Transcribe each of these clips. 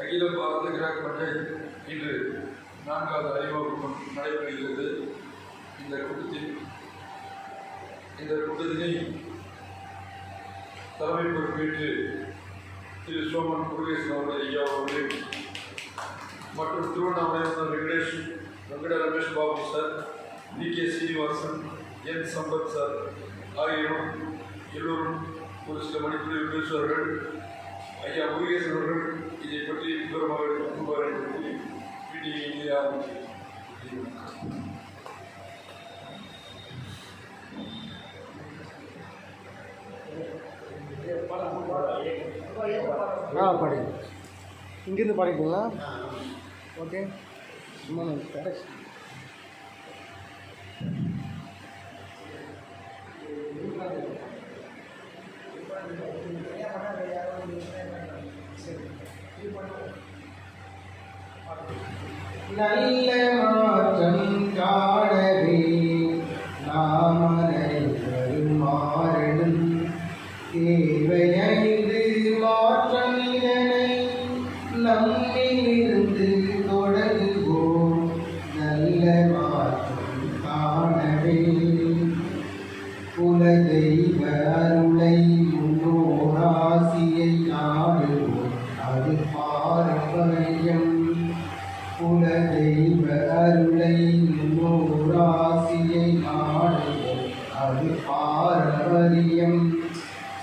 அகில பாரத கிராக் பஞ்சாயத்து இன்று 4வது அறிமுகம் நடைபெறுகிறது. இந்த கூட்டத்தினை தலைமை பொறுப்பேற்று திரு சோமன் முருகேசன் அவர்கள் ஐயா அவர்கள் மற்றும் திருவண்ணாமலை வெங்கட ரமேஷ் பாபு சார், வி.கே. சீனிவாசன், என் சம்பத் சார் ஆகியோரும் எல்லோரும் ஒரு சில மணிக்குள் பேசுவார்கள். ஐயா முருகேசன் அவர்கள் இதை பற்றி விவரமாக பற்றி மீட்டிங்கை ஆரம்பிக்கிறேன். பாடி இங்கேருந்து பாடிங்களா? ஓகே, சும்மா கரெக்ட். நல்ல மாற்றம் காணவே நாம் அனைவரும் மாறணும். தேவையைந்து மாற்றம் இதனை நம்மிலிருந்து தொடங்குவோம். நல்ல மாற்றம் காணவே குலதெய்வ அருளை முன்னோராசியை நாடுவோம். அது பாரம்பரியம். குலதெய்வ அருளை முன்னோராசியை நாடுவோம். அது பாரம்பரியம்.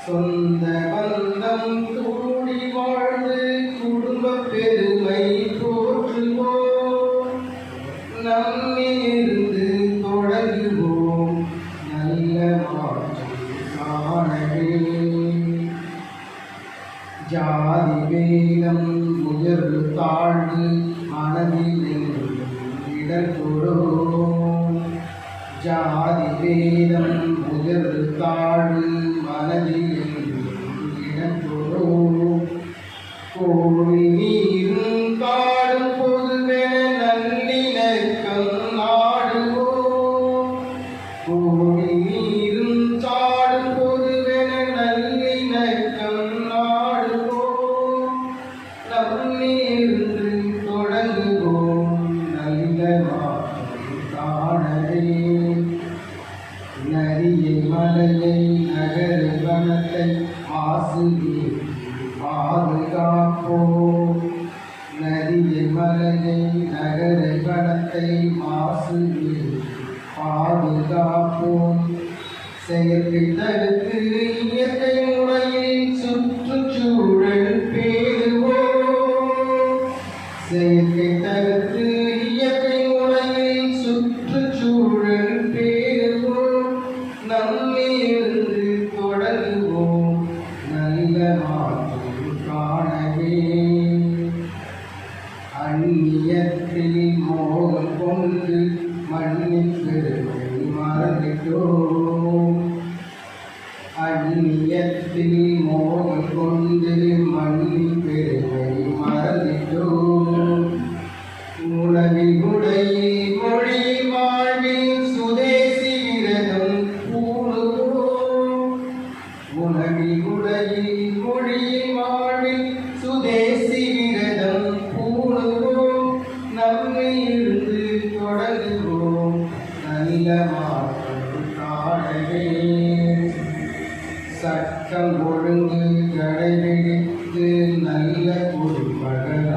சொந்த பந்தம் கூடி வாழ்ந்து குடும்ப பெருமை போற்றுவோம். நம்மிலிருந்து தொடங்குவோம். நல்ல மாற்றம் காணவே ஜாதி வேதம் உயர்வு தாழ்வு மனதில் இடர் கொடும். ஜாதி வேதம் உயர்வு தாழ்வு மனதில் இடம் கொடும். கோழி நீரும் காடும் பொதுவென நல்லிணக்கம் நாடுவோம். கோழி நீரும் காடும் பொதுவென நல்லிணக்கம் நாடுவோம். நம்மிலிருந்து தொடங்குவோம். நல்ல மாற்றம் காணவே நரியை மலையை நகர வனத்தை மாசுவே பாதுகாப்போம். நரியை மலையை நகர வனத்தை மாசுவே பாதுகாப்போம். செயற்கை தடுத்து இயற்கை முறையில் சுற்றுச்சூழல் பேணுவோம். செயற்கை தடுத்து இயற்கை முறையில் சுற்றுச்சூழல் பேணுவோம். நம்மிலிருந்து தொடங்குவோம். நல்ல மாற்றம் காணவே அந்நியத்தில் மோகம் கொண்டு மன்னிப்பு மறந்துட்டோம். அந்நியத்தில் மோகம் கொண்டு மன்னிப்பு மறந்துட்டோம். உணவில் உடையில் மொழியில் வாழ்வில் சுதேசி விரதம் கூடுவோம். உணவில் உடையில் மொழியில் வாழ்வில் சுதேசி விரதம் கூடுவோம். நம்மிலிருந்து தொடங்குவோம். நல்ல மாற்றம் காணவே சட்டம் ஒழுங்கு கடைபிடித்து நல்ல குடிமகனாகுவோம்.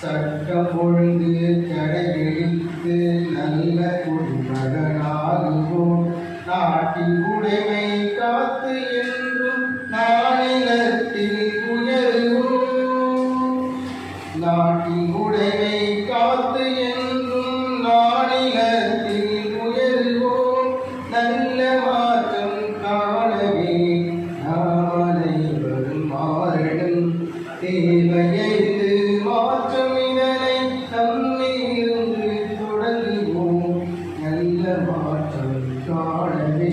சட்டம் ஒழுங்கு கடைபிடித்து நல்ல குடிமகனாகுவோம். நாட்டின் உடைமை காத்து என்றும் மாநிலத்தில் உயருவோம். நாட்டின் உடைமை காத்து என்றும் மாநிலத்தில் உயருவோம். நல்ல மாற்றம் காணவே நாம் அனைவரும் மாறணும். தேவையைந்து மாற்றம் இதனை நம்மிலிருந்து தொடங்குவோம். நல்ல மாற்றம் காணவே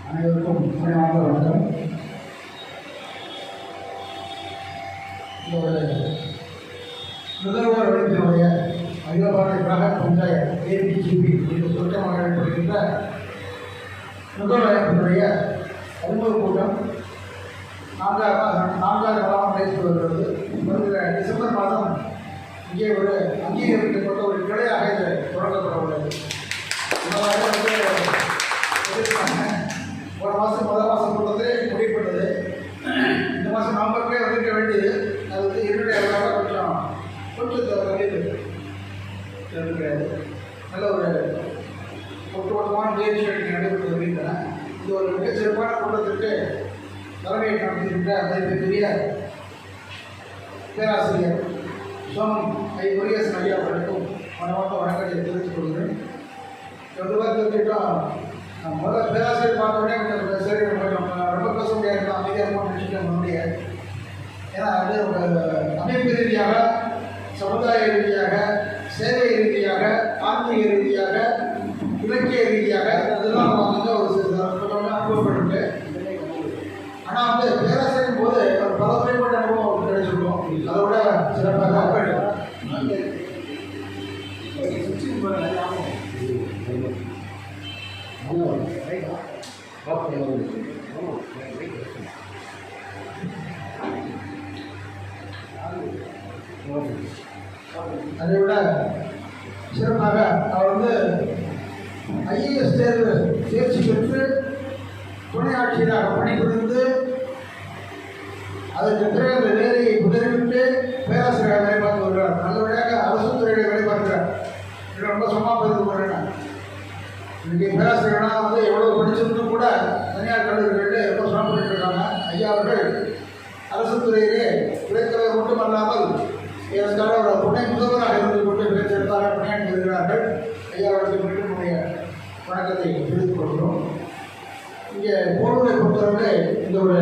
அனைவருக்கும் பணிவாக வணக்கம். இதோட நம்முடைய அகிலபாரதிய கிராம பஞ்சாயத்து ஏபிஜிபி என்று சுருக்கமாக அழைக்கப்படுகின்ற நுகர்வோர் அமைப்பினுடைய அறிமுக கூட்டம் நான்காவது நாளாக நடைபெற்று வருகிறது. வருகிற டிசம்பர் மாதம் இங்கே ஒரு அங்கீகரிக்கப்பட்ட ஒரு கிளையாக இது தொடங்கப்பட உள்ளது. ஒரு மாதம் முதல் மாதம் போட்டது முடிப்பட்டது. இந்த மாதம் நவம்பருக்கே வந்திருக்க வேண்டியது. அது வந்து என்னுடைய கொஞ்சம் கிடையாது. நல்ல ஒரு ஒட்டுமொத்தமான முயற்சிகள் நடைபெற்று வருகின்றன. இது ஒரு மிகச்சிறப்பான கூட்டத்திற்கு தலைமையை நடத்துகின்ற மதிப்பிற்குரிய பேராசிரியர் சோமன் முருகேசன் ஐயா அவர்களுக்கும் மனமார்ந்த வணக்கத்தை தெரிவித்துக் கொள்கிறேன். முதல்ல பேராசிரியர் பார்த்த உடனே கொஞ்சம் சரி கொஞ்சம் ரொம்ப பேச முடியாது, அமைதியாக நினைச்சுட்டு முடியாது. ஏன்னா அது அமைப்பு ரீதியாக, சமுதாய ரீதியாக, சேவை ரீதியாக, ஆன்மீக ரீதியாக, இலக்கிய ரீதியாக அதெல்லாம் நம்ம வந்து ஒரு அனுபவப்பட்டு, ஆனால் வந்து பேராசிரியர் போது பல முறைப்பட்ட அனுபவம் கிடைச்சிருக்கோம். அதோட சிறப்பாக அதை விட சிறப்பாக அவர் வந்து ஐஏஎஸ் தேர்வு தேர்ச்சி பெற்று துணை ஆட்சியராக பணிபுரிந்து அதற்கு பிறகு அந்த வேலையை உதறிவிட்டு பேராசிரியராக வேலை பார்த்து வருகிறார். நல்லபடியாக அரசு துறையில் வேலை பார்க்கிறார். இது ரொம்ப சும்மா பதிவு போகிறேன். இன்றைக்கி பேராசிரியர்னா வந்து எவ்வளோ படிச்சிருந்தும் கூட தனியார் கல்லூரிகளில் ரொம்ப சிரமப்பட்டு இருக்காங்க. ஐயா அவர்கள் அரசு துறையிலே துறைத்தலைவர் மட்டுமல்லாமல் ஏற்கால ஒரு துணை முதல்வராக இருந்து கொண்டு மிகச்சிறப்பாக பணியாற்றி வருகிறார்கள். ஐயா அவர்களுக்கு மீண்டும் நம்முடைய வணக்கத்தை தெரிவித்துக் கொள்கிறோம். இங்கே போலூரை பொறுத்தவரை இந்த ஒரு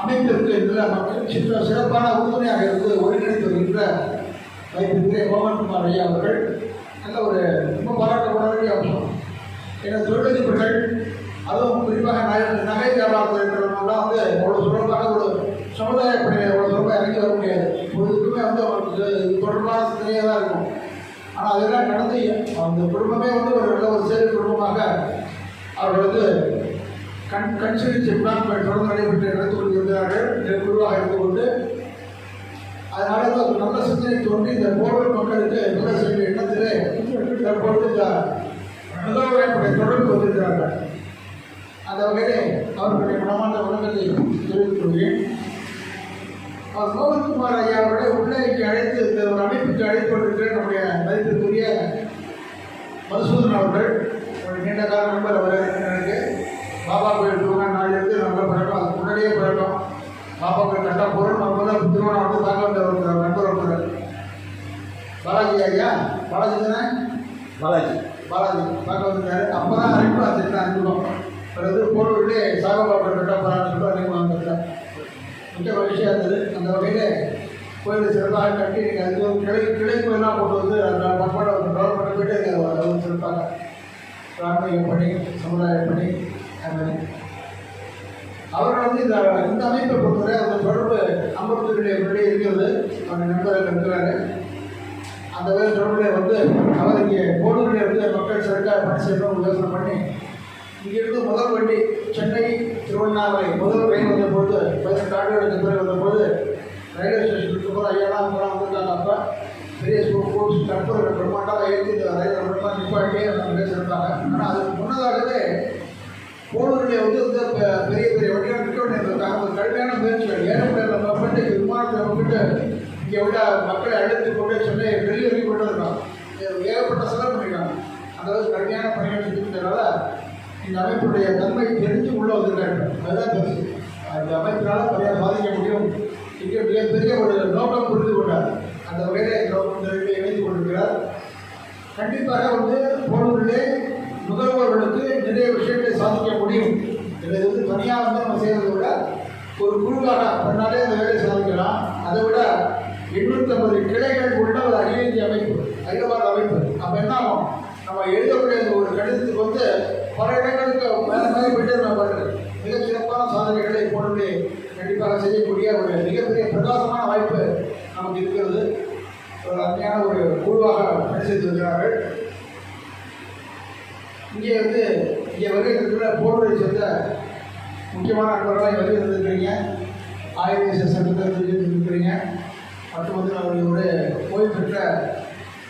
அமைப்பிற்கு இதில் மக்கள் சிறப்பான உறுதுணையாக இருந்து ஒருங்கிணைத்து வருகின்ற வைத்திருக்கிற மோகன்குமார் ஐயா அவர்கள் நல்ல ஒரு ரொம்ப பாராட்டப்பட வேண்டிய அம்சம். ஏன்னா தொழிலதிபர்கள், அதுவும் குறிப்பாக நகை வியாபாரத்தில் இருக்கிறவங்களாம் வந்து அவ்வளோ சுலபமாக ஒரு சமுதாய பணியை அவ்வளோ சுலபமாக இறங்கி வர முடியாது. பொழுதுக்குமே வந்து அவங்களுக்கு தொடர்பான சிந்தனையாக தான் இருக்கும். ஆனால் அதெல்லாம் நடந்து அந்த குடும்பமே வந்து ஒரு நல்ல ஒரு சேவை குடும்பமாக அவர்கள் வந்து கண் சிகிச்சை முகாம்களை தொடர்ந்து நடைபெற்று நடத்தி கொண்டு வருகிறார்கள் குழுவாக இருந்து கொண்டு. அதனால ஒரு நல்ல சிந்தனை தோன்றி இந்த போர்வல் மக்களுக்கு நல்ல செய்ய எண்ணத்திலே தற்பொழுது இந்த முதல்வரை தொடர்பு வந்திருக்கிறார்கள். அந்த வகையிலே அவர்களுடைய மனமார்ந்த வணக்கத்தை தெரிவித்துக் கொள்கிறேன். அவர் மோகன்குமார் ஐயா அவர்களை உள்ளே அழைத்து இந்த ஒரு அமைப்புக்கு அழைத்து கொண்டிருக்கிற நம்முடைய மதிப்பிற்குரிய மதுசூதன் அவர்கள் ஒரு நீண்ட கால நண்பர் அவர். எனக்கு பாபா கோயில் திருவண்ணா நாளிலிருந்து நல்ல பழக்கம், அதுக்கு முன்னாடியே பழக்கம். பாபா கோயில் கட்டா போகிறோம். நம்ம தான் திருவண்ணா வந்து தாக்க வந்த நண்பர் ஒருத்தர் பாலாஜி ஐயா. பாலாஜி தானே? பாலாஜி பார்க்க வந்திருக்காரு. அப்போ தான் அறிமுகம் வச்சுருக்கேன். அறிமுகம் பிறகு போலூரிலே சாகபாபா கட்டா போகிறான்னு சொல்லிட்டு அறிமுகம் வந்துருக்கேன். மிக மகிழ்ச்சியாக இருந்தது. அந்த வகையில் கோயில் சிறப்பாக கட்டி அதுக்கு ஒரு கிளை கோயிலாக போட்டு வந்து அந்த பண்பாடு டெவலப் பண்ண போயிட்டு அது சிறப்பாக ஆன்மீக பணி, சமுதாய பணி. அவர்கள் வந்து இந்த அமைப்பை பொறுத்தவரை அந்த தொடர்பு அம்பத்தூரிலே முன்னாடியே இருக்கிறது. அவங்க நண்பர்கள் இருக்கிறாரு. அந்த வேறு தொடர்பில் வந்து அவர் இங்கே போலூரில் இருந்து மக்கள் சர்க்கார் பணி செய்யணும் யோசனை பண்ணி இங்கிருந்து முதல் வண்டி சென்னை திருவண்ணாமலை முதல் ரயில் வந்தபோது 18 ஆண்டுகளுக்கு பிறகு வந்தபோது ரயில்வே ஸ்டேஷனுக்கு போகிற ஐயாலாம் வந்திருக்காங்க. அப்போ பெரிய ஸ்கூல்ஸ் கற்பூர்கள் பிரம்மாண்டமாக ஏற்றி இந்த ரயில் ரொம்ப நிப்பாட்டி அவங்க பேசியிருந்தாங்க. ஆனால் அதுக்கு முன்னதாகவே போலூரில் வந்து பெரிய பெரிய வண்டியாக நிற்க வேண்டியிருக்காங்க. ஒரு கடுமையான முயற்சிகள் ஏறப்படையில் நம்மகிட்ட விமானத்தில் நம்மகிட்ட இங்கே விட மக்களை அழைத்து கொண்டு சென்னை வெளியே வரைக்கும் கொண்டு இருக்காங்க. ஏகப்பட்ட செலவு பண்ணியிருக்காங்க. அதாவது கடுமையான பணிகள் செஞ்சுக்கிறதுனால இந்த அமைப்புடைய தன்மை தெரிஞ்சு உள்ள வந்திருக்காங்க. அதுதான் பெருசு. அந்த அமைப்பினால் நிறையா சாதிக்க முடியும். இங்கே மிகப்பெரிய ஒரு நோக்கம் புரிந்து கொண்டார். அந்த வகையில் இணைந்து கொண்டிருக்கிறார். கண்டிப்பாக வந்து போலூரிலே நுகர்வோர்களுக்கு நிறைய விஷயங்களை சாதிக்க முடியும். இதை வந்து தனியாக வந்து நம்ம செய்வதை விட ஒரு குழுவாக பண்ணாலே அந்த வேலையை சாதிக்கலாம். அதை விட 850 கிளைகள் உள்ள ஒரு அகில இந்திய அமைப்பு, அகிலபாரத அமைப்பு. அப்போ என்ன ஆகும், நம்ம எழுதக்கூடிய ஒரு கடிதத்துக்கு வந்து பல இடங்களுக்கு வேறு மாதிரி போயிட்டு நம்ம மிகச் சிறப்பான சாதனைகளை போலவே கண்டிப்பாக செய்யக்கூடிய ஒரு மிகப்பெரிய பிரகாசமான வாய்ப்பு நமக்கு இருக்கிறது. ஒரு அருமையான ஒரு குழுவாக பணி செய்து வருகிறார்கள். இங்கே வருகை இருக்கிற போர்வை சேர்ந்த முக்கியமான நண்பர்களாக வருகை இருந்திருக்கிறீங்க. ஆயுர்வேத சங்கத்தில் இருக்கிறீங்க. மற்றும் அவர்களுடைய ஓய்வு பெற்ற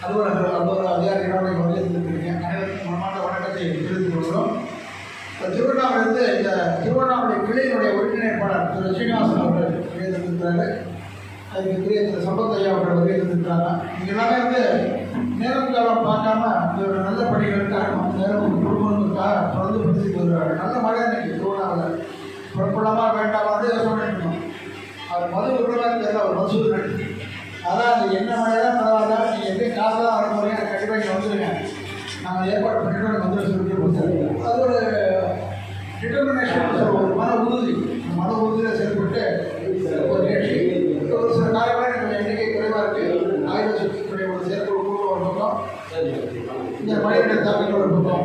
அலுவலர்கள் அதிகாரிகளோட வருகை இருந்திருக்கிறீங்க. அனைவருக்கும் மனமார்ந்த வணக்கத்தை தெரிவித்துக் கொள்கிறோம். திருவண்ணாமலையிலிருந்து இந்த திருவண்ணாமலை கிளையினுடைய ஒருங்கிணைப்பாளர் திரு ஸ்ரீனிவாசன் அவர்கள் வருகை இருந்திருக்கிறார்கள். அதுக்கு பெரிய திரு சம்பத் ஐயா அவர்கள் வருகை இருந்திருக்கிறாங்க. இங்கே எல்லாமே நேரம் காலம் பார்க்காம ஒரு நல்ல பணிகளுக்காக நம்ம நேரம் குடும்பங்களுக்காக தொடர்ந்து பேசிட்டு வருகிறார்கள். நல்ல மழை இன்னைக்கு திருவண்ணாமலை புறப்படலாமா வேண்டாமான்னு யோசனை பண்ணிக்கணும். அவர் மது விடுறதாக தெரியல, அவர் மசூர் அதான் அது என்ன மழை தான் பரவாயில்ல, நீங்கள் எப்படி காசு தான் வர போகிறீங்க, கண்டிப்பாக இங்கே வந்துடுங்க, நாங்கள் ஏற்பாடு பண்ணிட்டு வந்து சொல்லிட்டு கொடுத்துருக்கோம். அது ஒரு டிட்டர்மினேஷன், ஒரு மன உறுதி. மன உறுதியில் செயல்பட்டு ஒரு நிகழ்ச்சி. ஒரு சில காலங்களில் எங்கள் எண்ணிக்கை குறைவாக இருக்குது. ஆயுத சுற்றுத்துறை ஒரு செயற்கை ஒரு பக்கம், இந்த மழையுடைய தாக்கங்கள் ஒரு பக்கம்.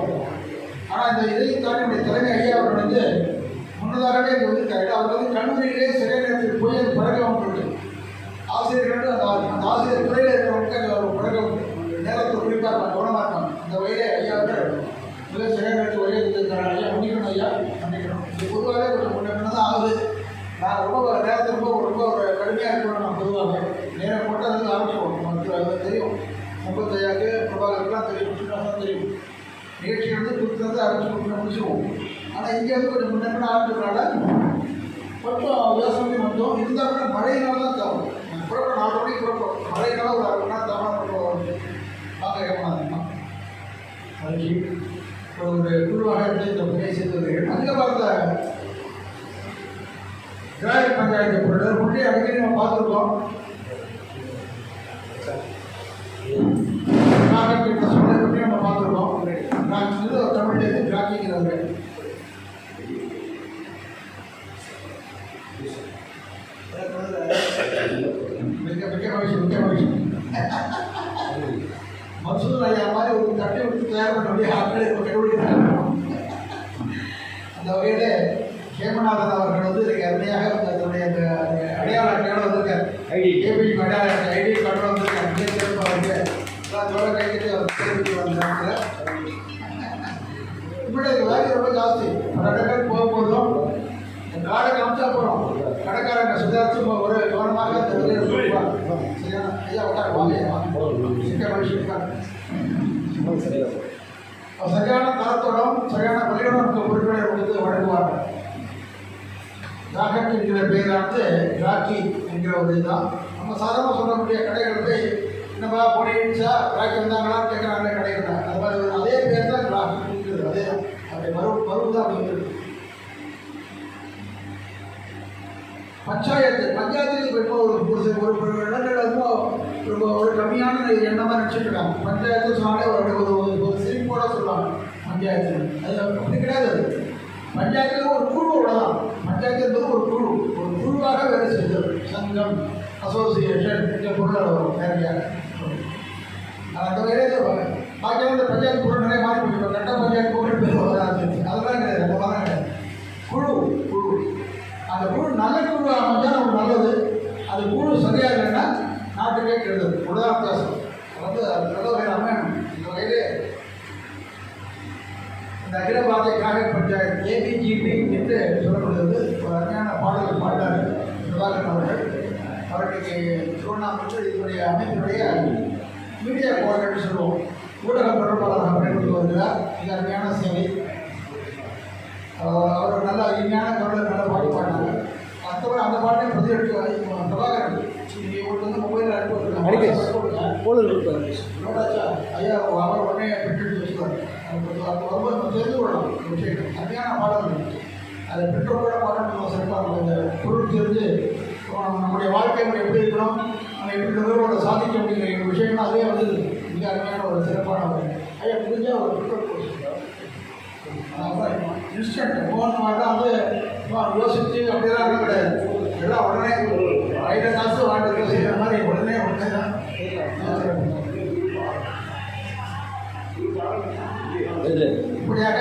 ஆனால் இந்த இதையும் தாண்டி தலைமை ஐயா அவர்கள் முன்னதாகவே இங்கே வந்துருக்காரு. அவர் கல்லூரியிலே சிறை நேரத்துக்கு போய் அது பழக்கம் இருக்கு. ஆசிரியர்கள் அந்த ஆசிரியர் துறையில் இருக்கிறவங்களுக்கு அந்த ஒரு பழக்கம் நேரத்தை குறிப்பாக கவனமாக இருப்பாங்க. அந்த வகையிலே ஐயா மிக சிறை நேரத்துக்கு வரையே இருந்திருக்காரு. ஐயா மன்னிக்கணும், ஐயா மன்னிக்கணும். இது பொதுவாகவே கொஞ்சம் முன்னே தான் ஆகுது. நான் ரொம்ப நேரத்தை ரொம்ப ஒரு கடுமையாக இருக்கணும். நான் பொதுவாக நேரம் போட்டால் அது ஆரம்பிச்சிடுவோம். தெரியும், முப்பத்தையாக்கு பிரபாகருக்குலாம் தெரியும், சுற்றுலாலாம் தெரியும். நிகழ்ச்சி கொடுத்துருந்து ஆரம்பிச்சு முடிச்சுடுவோம். ஆனால் இங்கே கொஞ்சம் முன்னே ஆரம்பிக்கிறதுனால கொஞ்சம் யோசனை மட்டும் இருந்தாலும் மழையினால தான் தவறு. புறப்பட 4 மணிக்கு புறப்படும். மழையினால ஒரு 1/2 மணி நேரம் தவறாக பண்ணுவோம். பார்க்க ஏமாதான் மகிழ்ச்சி. ஒரு குழுவாக இருந்து இந்த பணியை செய்து வருகிறேன். அங்கே பார்த்த கிராம பஞ்சாயத்து பொருள் முன்னே அடிக்கடி நம்ம பார்த்துருக்கோம். சொல்ல பற்றி நம்ம பார்த்துருக்கோம். நான் தமிழ்லேருந்து கிராக்கிங்கிறவர்கள் மிக மகிழ்ச்சி. மசூர் ஐயா மாதிரி ஒரு தட்டை விட்டு தயார் பண்ண முடியாது ஆட்களை கண்டுபிடிக்கிறாங்க. அந்த வகையில் ஹேமநாதன் அவர்கள் எனக்கு அருமையாக தன்னுடைய அந்த அடையாள அட்டையோடு வந்திருக்கார். ஏபிஜி அடையாள ஐடி கார்டோடு வந்திருக்கார். மிக சிறப்பாக இருக்கு. அதோட கைக்கிட்டு அவர் தெரிவித்து வந்தாங்க. இப்படி வேலை ரொம்ப ஜாஸ்தி. 2 பேர் போகும்போதும் காடை காமிச்சா போகிறோம். கடைக்காரங்க சுதாரித்து ஒரு கவனமாக சரியான ஐயா உட்கார சரியான தரத்தோடும் சரியான வலியுடன் பொருட்களை கொடுத்து வழங்குவார்கள். ராக்கெட் என்கிற பெயரானது ராக்கி என்கிற ஒரு இதுதான். நம்ம சாதாரண சொல்லக்கூடிய கடைகள் போய் என்னப்பா போனிச்சா ராக்கி வந்தாங்களான்னு கேட்குறாங்களே கடைகள். அது மாதிரி அதே பேர் தான் ராக்கி இருக்கிறது. அதே தான் அப்படி மறுப்பு தான் அப்படி இருக்குது. பஞ்சாயத்துக்கு இப்போ ஒரு இடங்கள் ரொம்ப ஒரு கம்மியான எண்ணமாக நினச்சிட்டு இருக்காங்க. பஞ்சாயத்து சொன்னாலே ஒரு சிரிப்போட சொல்லுவாங்க பஞ்சாயத்து. அது அப்படி கிடையாது. பஞ்சாயத்தில் ஒரு குழு தான். பஞ்சாயத்து என்பது ஒரு குழுவாக வேலை செய்கிறது. சங்கம், அசோசியேஷன் இந்த பொருளாக வரும் நேரடியாக. அந்த வகையில் பாக்கி இந்த பஞ்சாயத்து பொருள் நிறைய மாறி போயிடும். கட்ட பஞ்சாயத்து பொருள் பேர் வராது. அதெல்லாம் கிடையாது. அந்த மாதிரி கிடையாது. குழு அந்த குழு நல்ல குழு அமைஞ்சால் நமக்கு நல்லது. அது குழு சரியாக இல்லைன்னா நாட்டுக்கே கெடுதல். உலக வித்தியாசம் நல்ல வகையில் அமையணும். இந்த வகையிலே இந்த அகில பாரதிய கிராம பஞ்சாயத்து ஏபிஜிபி என்று சொல்லப்படுகிறது. ஒரு அருமையான பாடல்கள் பாடினார் பிரபாகரன் அவர்கள். அவர்களுக்கு திருவண்ணாமலை இதனுடைய அமைப்பினுடைய மீடியா கோஆர்டினேட்டர் சொல்லுவோம். ஊடக தொடர்பாளராக பயன்படுத்தி வருகிறார். மிக அருமையான சேவை. அவர் நல்ல இனிமையான குரலில் நல்ல பாட்டு பாடினாங்க. மற்றபடி அந்த பாட்டை பதிலெட்டு பிரபாகரன் உங்களுக்கு மொபைலில் அனுப்பிவிட்டுருக்காங்க. ஐயா அவர் உடனே பெற்றெடுத்து வச்சுருவார். அது ரொம்ப தெரிந்து கொள்ளலாம் விஷயம். அருமையான பாடல்கள் அதை பெற்றோரோட பாடல் சிறப்பாக இந்த பொருள் தெரிஞ்சு நம்முடைய வாழ்க்கை முறை எப்படி இருக்கணும், நம்ம எப்படி நிறுவனோட சாதிக்க முடியுங்கிற விஷயங்கள் அதே வந்து மிக அருமையான ஒரு சிறப்பான ஒரு ஐயா முடிஞ்சால் ஒரு பெற்றோர் இன்ஸ்டன்ட் ஃபோன் மாதிரி வந்து யோசிச்சு அப்படியெல்லாம் இருக்க கிடையாது. எல்லாம் உடனே 5 காசு வாங்கிட்டு செய்கிற மாதிரி உடனே தான். இப்படியாக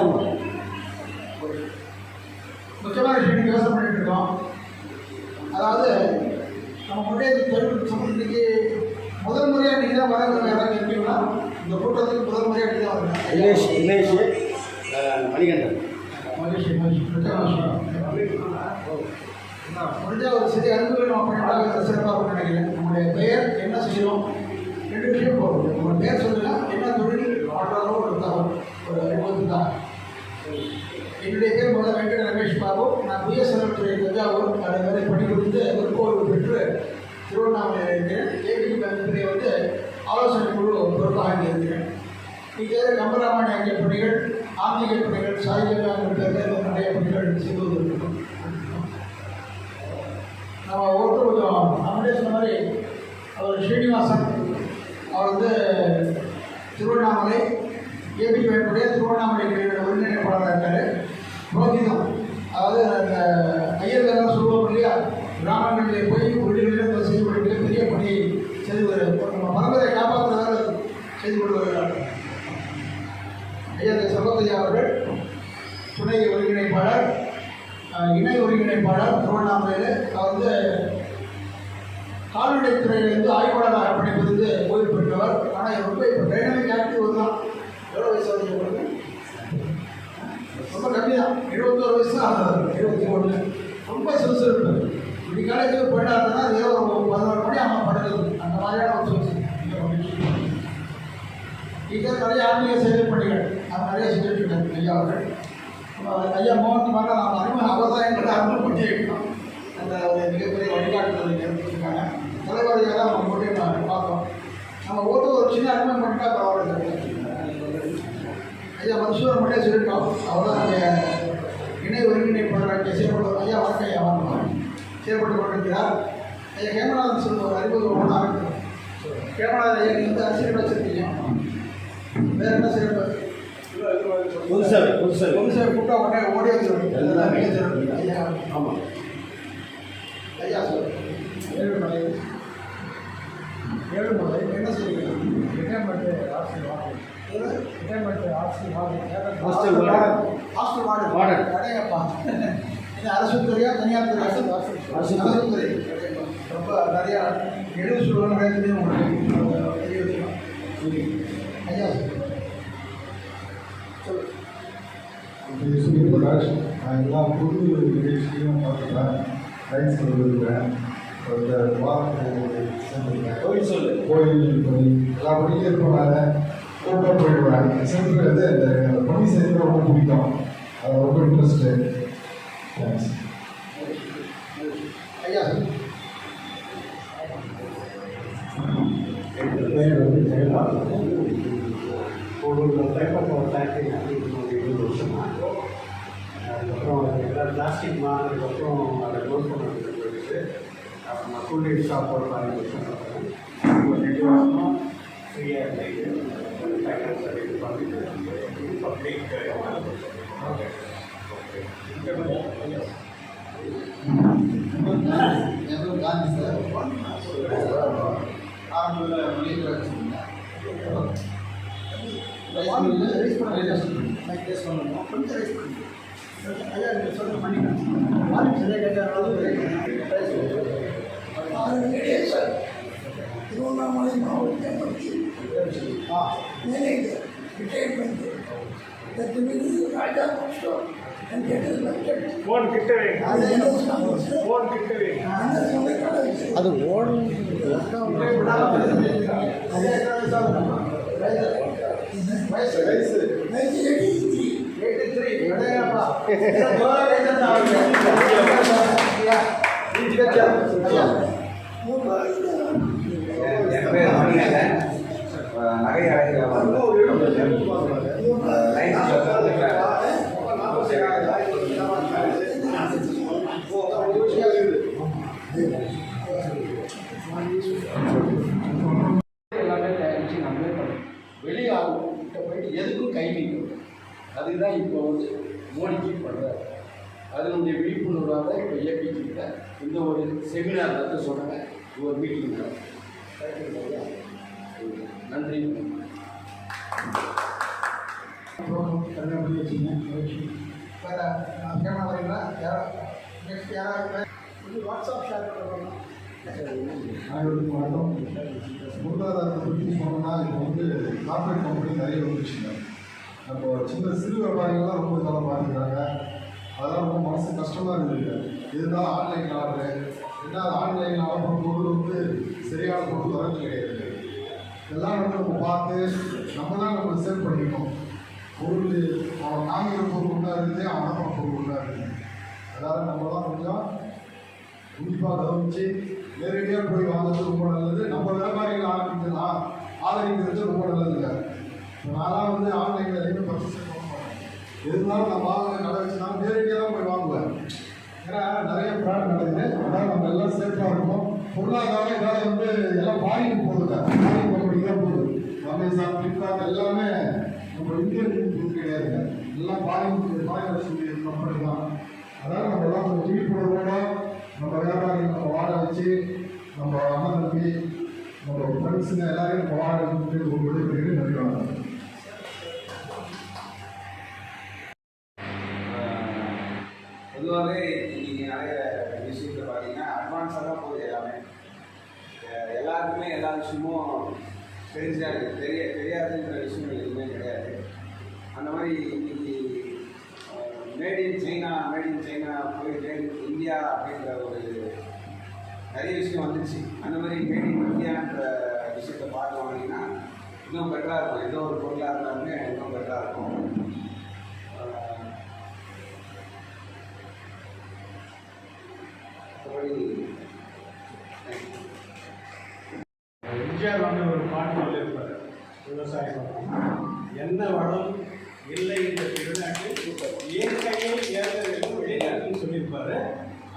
ஒரு முக்கியமான விஷயம் யோசனை பண்ணிட்டு பண்ணியிருக்கோம். அதாவது நம்ம முன்னேற்ற தொழில் சமூகத்துக்கு முதல் முறையாக நீங்கள் தான் வரவங்க யாராவது இருக்கீங்களா? இந்த கூட்டத்துக்கு முதல் முறையாக நீங்கள் தான் வரணும். மணிகண்டன் முடிஞ்ச ஒரு சிறிய அறிமுகம் நம்ம பண்ணிட்டாங்க சிறப்பாக நினைக்கிறேன். நம்முடைய பெயர் என்ன செய்யணும் 2 விஷயம் போகும். உங்கள் பெயர் சொல்லுங்கள், என்ன தொழில் ஆட்டாரோ ஒரு தகவல் ஒரு அறிமுகத்து தான். என்னுடைய பேர் முதல்ல வெங்கட ரமேஷ் பாபு. நான் பிஎஸ்என்எல் துறை தஞ்சாவூர் அதை வேலை பணி கொடுத்து விருப்போடு பெற்று திருவண்ணாமலையில் இருக்கிறேன். ஏபிடி பேங்க் வந்து ஆலோசனை குழு பொறுப்பாக இருக்கிறேன். இங்கே கம்பராமாயண அங்கே பணிகள், ஆன்மீக பணிகள், சாய்ஜாங்க பேரில் நிறைய பணிகள் செய்து வருகிறோம். நம்ம ஒருத்தர் கொஞ்சம் நம்மளே சொன்ன மாதிரி அவர் ஸ்ரீனிவாசன், அவர் வந்து திருவண்ணாமலை ஏபி பேங்குடைய திருவண்ணாமலை ஒருங்கிணைப்பாளராக இருக்கார். புரோகிதம், அதாவது அந்த ஐயர்லாம் சொல்லுவோம் இல்லையா, கிராமங்களிலே போய் வீடுகளில் செய்து கொடுக்கிற பெரிய பணியை செய்து வருகிறார். நம்ம பரம்பரை காப்பாற்றுவதாக செய்து கொண்டு வருகிறார். ஐயா சகோதரியா அவர்கள் துணை ஒருங்கிணைப்பாளர், இணை ஒருங்கிணைப்பாளர் திருவண்ணாமலையில். அவர் வந்து கால்நடைத்துறையிலிருந்து ஆய்வாளராக படிப்பது ஓய்வு பெற்றவர். ஆனால் ரொம்ப இப்போ டைனமிக் ஆக்டிவ் தான். எவ்வளோ வயசு ஆகுது? ரொம்ப கம்மி தான், 21 வயசு தான் ஆகுது, 21. ரொம்ப சுறுசுறுப்பு. இப்படி காலேஜுக்கு போயிட்டாருன்னா அது ஏதோ ஒரு 14 மணி அவன் படுறது, அந்த மாதிரியான ஒரு சுறுசுறுப்பு. இங்கே நிறைய ஆன்மீக சேவை பணிகள் அவர் நிறைய செஞ்சுட்டு இருக்காரு ஐயா அவர்கள். ஐயா மோகன் மாதிரி நாம் அறிமுகம் அவர் தான் எங்களை அறிமுகப்படுத்தி வைக்கணும். அந்த ஒரு மிகப்பெரிய வழிகாட்டுதல் இருக்காங்க. தலைவரையாக தான் நம்ம போட்டு பார்த்தோம். நம்ம ஒரு சின்ன அறிமுகம் பண்ணிட்டா பரவாயில்ல. ஐயா மன்சூர் மட்டும் சொல்லிட்டோம். அவர் தான் அந்த இணை ஒருங்கிணைப்பாளர் செயல்படுவார். ஐயா வணக்கம். ஐயா வாங்க செயல்பட்டு கொண்டிருக்கிறார். ஐயா கேமராதன் சொல்லுவார் ஒரு அறிமுகம் ஒன்றா இருக்குது. கேமராதன் ஐயா நீங்கள் வந்து அரசியல் வச்சிருக்கீங்க, வேறு என்ன சிறப்பு? புதுசாக கூப்பிட்டா உடனே ஓடி வந்துருக்கீங்க. ஐயா ஆமாம். ஐயா சார் ஏழுமலை என்ன செய்வீங்க? ஹாஸ்டல் வார்டன் அடையப்பா. இது அரசு துறையா தனியார் துறை? அரசு துறை. ரொம்ப நிறையா எழுவு சொல்லுவாங்க உங்களுக்கு தெரிய வச்சுக்கலாம். ஐயா சுப்ரகாஷ், நான் எல்லா புது நிகழ்ச்சியும் பார்த்துட்டேன், ரைட்ஸ் கொடுத்துருக்கேன். இந்த வாரத்துக்கு சென்றிருக்கேன். கோயில் பணி எல்லா பணியும் இருப்பனால கூட்டம் போயிடுவேன். சென்றது இந்த பணி செய்கிறது ரொம்ப பிடிக்கும், அது ரொம்ப இன்ட்ரெஸ்ட்டு. தேங்க்ஸ். ஐயா பேர் வந்து ஜெயபால். ஒரு டைப் ஆஃப் ஃபேக்ட்ரி நடத்திட்டு 20 வருஷமாக. அதுக்கப்புறம் எல்லா பிளாஸ்டிக் மாறினதுக்கப்புறம் அதை க்ளோஸ் பண்ண போயிடுச்சு. அப்புறம் நான் கூலி ஷாப் ஒரு 5 வருஷம் நடத்துகிறேன். இப்போ 2 வருஷமாக ஃப்ரீயாக இருந்தது. ஃபேக்டரி சர்வீஸ் பண்ணிட்டு பப்ளிக் காந்தி சார் ஆரம்பத்தில் ரைஸ் பண்ணணும். கொஞ்சம் ரைஸ் பண்ணணும். ஐயா நீங்கள் சொல்ல பண்ணிக்கலாம். வாலிபம் சரியாக கேட்டால் சார் திருவண்ணாமலை மாவட்டத்தை பற்றி மேனேஜர் ரிட்டையர்மெண்ட் ராஜா ஸ்டோர் அது ஓடும். நகை அடைக்கிறாங்க. எல்லாமே தயாரித்து நம்மளே பண்ணணும். வெளியாகும் கிட்ட போயிட்டு எதுக்கும் கை நீக்கணும். அதுதான் இப்போ வந்து மோடிக்கு பண்ணுறாரு. அதனுடைய விழிப்புணர்வாக இப்போ ஏபிக்கிட்ட இந்த ஒரு செமினார் வந்து சொன்னாங்க. ஒரு மீட்டிங் தான். நன்றி. வேறு கேமரா வரீங்களா? நெக்ஸ்ட் யாராவது இது வாட்ஸ்அப் ஷேர் பண்ணலாம். அனைவருக்கும் வணக்கம். பொருளாதாரத்தை பற்றி சொன்னோம்னா இப்போ வந்து கார்பரேட் கம்பெனி நிறைய வந்துச்சுங்க. அப்போ சின்ன சிறு வியாபாரிகள்லாம் ரொம்ப காலம் பார்த்துக்கிறாங்க. அதெல்லாம் ரொம்ப மனசு கஷ்டமாக இருக்குது. இருந்தாலும் ஆன்லைன் ஆர்டரு ரெண்டாவது ஆன்லைனில் ஆர்டர் பண்ணுற பொருள் வந்து சரியான பொருள் வரது கிடையாது. எல்லாம் வந்து நம்ம பார்த்து நம்ம தான் நம்ம சேல் பண்ணிக்கணும். பொருள் அவன் காமிக்கிற பொருள் ஒன்றா இருக்குது, அவன் அனுப்புற பொருள் ஒன்றா இருக்குது. அதாவது நம்மளாம் கொஞ்சம் உன்னிப்பாக கவனித்து நேரடியாக போய் வாங்குறது ரொம்ப நல்லது. நம்ம வியாபாரிகள் ஆதரிக்கிறது ரொம்ப நல்லதுங்க. நான்லாம் வந்து ஆன்லைனில் எதுவுமே பர்ச்சேஸ் பண்ண மாட்டேன். இருந்தாலும் நான் வாங்க கடை வச்சுனாலும் நேரடியாக தான் போய் வாங்குவேன். ஏன்னா நிறைய ப்ராடக்ட் நடக்குது. அதனால் நம்ம எல்லாம் சேஃபாக இருக்கணும். பொருளாதாரம் இதால் வந்து எல்லாம் பாதிக்கு போகுதுங்க. பாதிக்கு கம்பெனி தான் போகுது. அமேசான், ஃப்ளிப்கார்ட் எல்லாமே நம்ம இந்தியன் இது கிடையாதுங்க. எல்லாம் பாதிக்கு கம்பெனி தான். அதனால் நம்ம எல்லாம் கொஞ்சம் விழிப்புணர்வோட நம்ம வியாபாரிகள் நம்ம வாழ வச்சு நம்ம அண்ணன் தம்பி நம்ம ஃப்ரெண்ட்ஸுங்க எல்லாரையும் நம்ம வாழ வச்சு ஒரு விடைபெறுகிறது. நன்றி வணக்கம். பொதுவாகவே இன்னைக்கு நிறைய விஷயத்தில் பார்த்தீங்கன்னா அட்வான்ஸாக தான் போகுது எல்லாமே. எல்லாருக்குமே எல்லா விஷயமும் தெரியாதுன்ற விஷயம் எதுவுமே கிடையாது. அந்த மாதிரி இன்னைக்கு மேட் இன் சைனா போய் மேட் இன் இந்தியா அப்படின்ற ஒரு நிறைய விஷயம் வந்துச்சு. அந்த மாதிரி மேட் இன் இந்தியான்ற விஷயத்தை பார்த்து வாங்கினீங்கன்னா இன்னும் பெட்டராக இருக்கும். ஏதோ ஒரு பொருளாக இருந்தாலுமே இன்னும் பெட்டராக இருக்கும். எம்ஜிஆர் வந்து ஒரு பாட்டு சொல்லியிருப்பார் விவசாயம். என்ன வளம் இல்லை இந்த திருநாட்டில் இயற்கையில் ஏற்கனவே வெளிநாட்டுன்னு சொல்லியிருப்பாரு.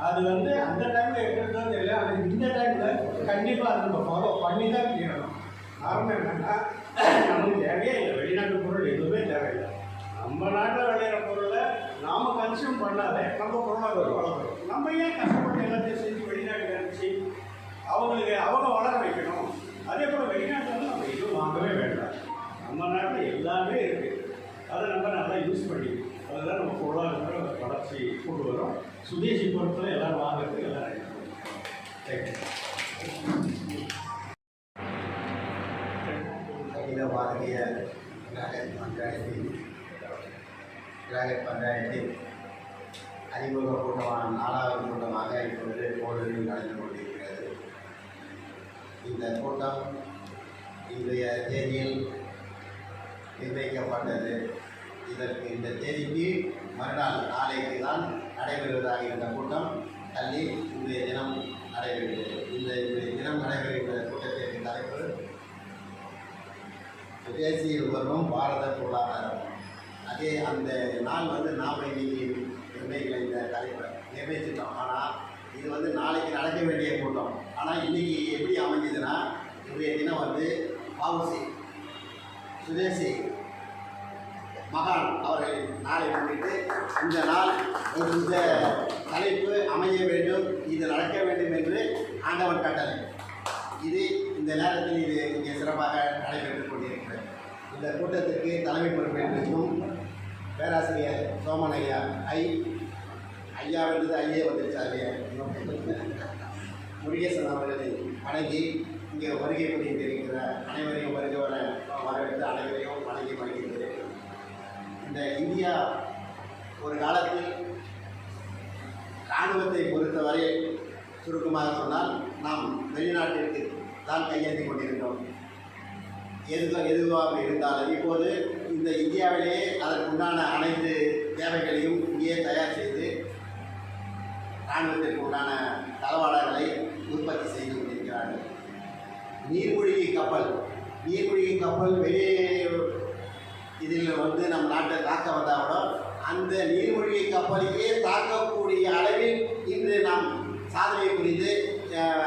அது வந்து அந்த டைமில் எப்படி இருந்தாலும் தெரியல. அது இந்த டைமில் கண்டிப்பாக அது நம்ம ஃபாலோ பண்ணி தான் தீரணும். காரணம் என்னென்னா நமக்கு தேவையே இல்லை. வெளிநாட்டு பொருள் எதுவுமே தேவையில்லை. நம்ம நாட்டில் விளையிற பொருளை நாம் கன்சியூம் பண்ணாலே நம்ம பொருளாதாரம் வளர்க்கணும். நம்ம ஏன் கஷ்டப்பட்டு எல்லாத்தையும் செஞ்சு வெளிநாட்டுக்கு அனுப்பிச்சு அவங்க வளர வைக்கணும்? அதே போல் வெளிநாட்டில் வந்து நம்ம எதுவும் வாங்கவே வேண்டாம். நம்ம நாட்டில் எல்லாமே இருக்குது. அதை நம்ம நல்லா யூஸ் பண்ணிக்கணும். அதுதான் நம்ம பொருளாதார வளர்ச்சி கொண்டு வரும். சுதேசி பொருட்களை எல்லோரும் வாங்குறதுக்கு எல்லாம் அகில பாரதிய கிராகட் பஞ்சாயத்தில் அறிமுக கூட்டமான 4வது கூட்டமாக இப்பொழுது கோவிலில் நடந்து கொண்டிருக்கிறது. இந்த கூட்டம் இன்றைய தேதியில் நிர்ணயிக்கப்பட்டது. இந்த தேதிக்கு மறுநாள் நாளைக்கு தான் நடைபெறுவதாக இருந்த கூட்டம் தள்ளி இன்றைய தினம் நடைபெறுகிறது. இன்றைய தினம் நடைபெறுகின்ற கூட்டத்திற்கு தலைப்பு சுதேசியில் வரும் பாரத பொருளாதாரம். அதே அந்த நாள் வந்து நாம் இன்னைக்கு இந்த தலைப்பை நிர்ணயிச்சிட்டோம். ஆனால் இது வந்து நாளைக்கு நடக்க வேண்டிய கூட்டம். ஆனால் இன்றைக்கி எப்படி அமைஞ்சதுன்னா இன்றைய தினம் வந்து வஉசி சுதேசி மகான் அவர்கள் நாளை முன்னிட்டு இந்த நாள் இந்த தலைப்பு அமைய வேண்டும், இது நடக்க வேண்டும் என்று ஆண்டவன் கட்டளை. இது இந்த நேரத்தில் இது இங்கே சிறப்பாக நடைபெற்றுக் கொண்டிருக்கிறது. இந்த கூட்டத்திற்கு தலைமை பொறுப்பேற்றிருக்கும் பேராசிரியர் சோமன் ஐயா வந்து ஐயே வந்துருச்சாரு முருகேசன் அவர்களை வணங்கி இங்கே வருகை புரிந்திருக்கிற அனைவரையும் வரவேற்று அனைவரையும் வணங்கி வருகின்றேன். இந்த இந்தியா ஒரு காலத்தில் இராணுவத்தை பொறுத்தவரை சுருக்கமாக சொன்னால் நாம் வெளிநாட்டிற்கு தான் கையேந்தி கொண்டிருந்தோம். எதுவாக இருந்தாலும் இப்போது இந்த இந்தியாவிலேயே அதற்குண்டான அனைத்து தேவைகளையும் இங்கே தயார் செய்து இராணுவத்திற்கு உண்டான தளவாடங்களை உற்பத்தி செய்து கொண்டிருக்கிறார்கள். நீர்மூழ்கி கப்பல் வெளியே இதில் வந்து நம் நாட்டை தாக்க வந்தால் கூட அந்த நீர்மூழ்கி கப்பலையே தாக்கக்கூடிய அளவில் இன்று நாம் சாதனை புரிந்து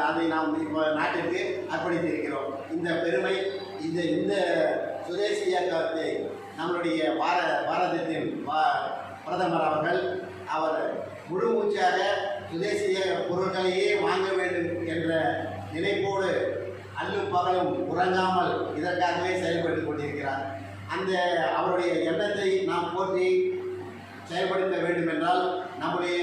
அதை நாம் இப்போ நாட்டிற்கு அர்ப்பணித்திருக்கிறோம். இந்த பெருமை இந்த சுதேசி இயக்கத்தை நம்மளுடைய பாரதத்தின் பிரதமர் அவர் முழு மூச்சாக சுதேசிய பொருட்களையே வாங்க வேண்டும் என்ற நினைப்போடு அல்லும் பகலும் உறங்காமல் இதற்காகவே செயல்பட்டு கொண்டிருக்கிறார். அந்த அவருடைய எண்ணத்தை நாம் போற்றி செயல்படுத்த வேண்டும் என்றால் நம்முடைய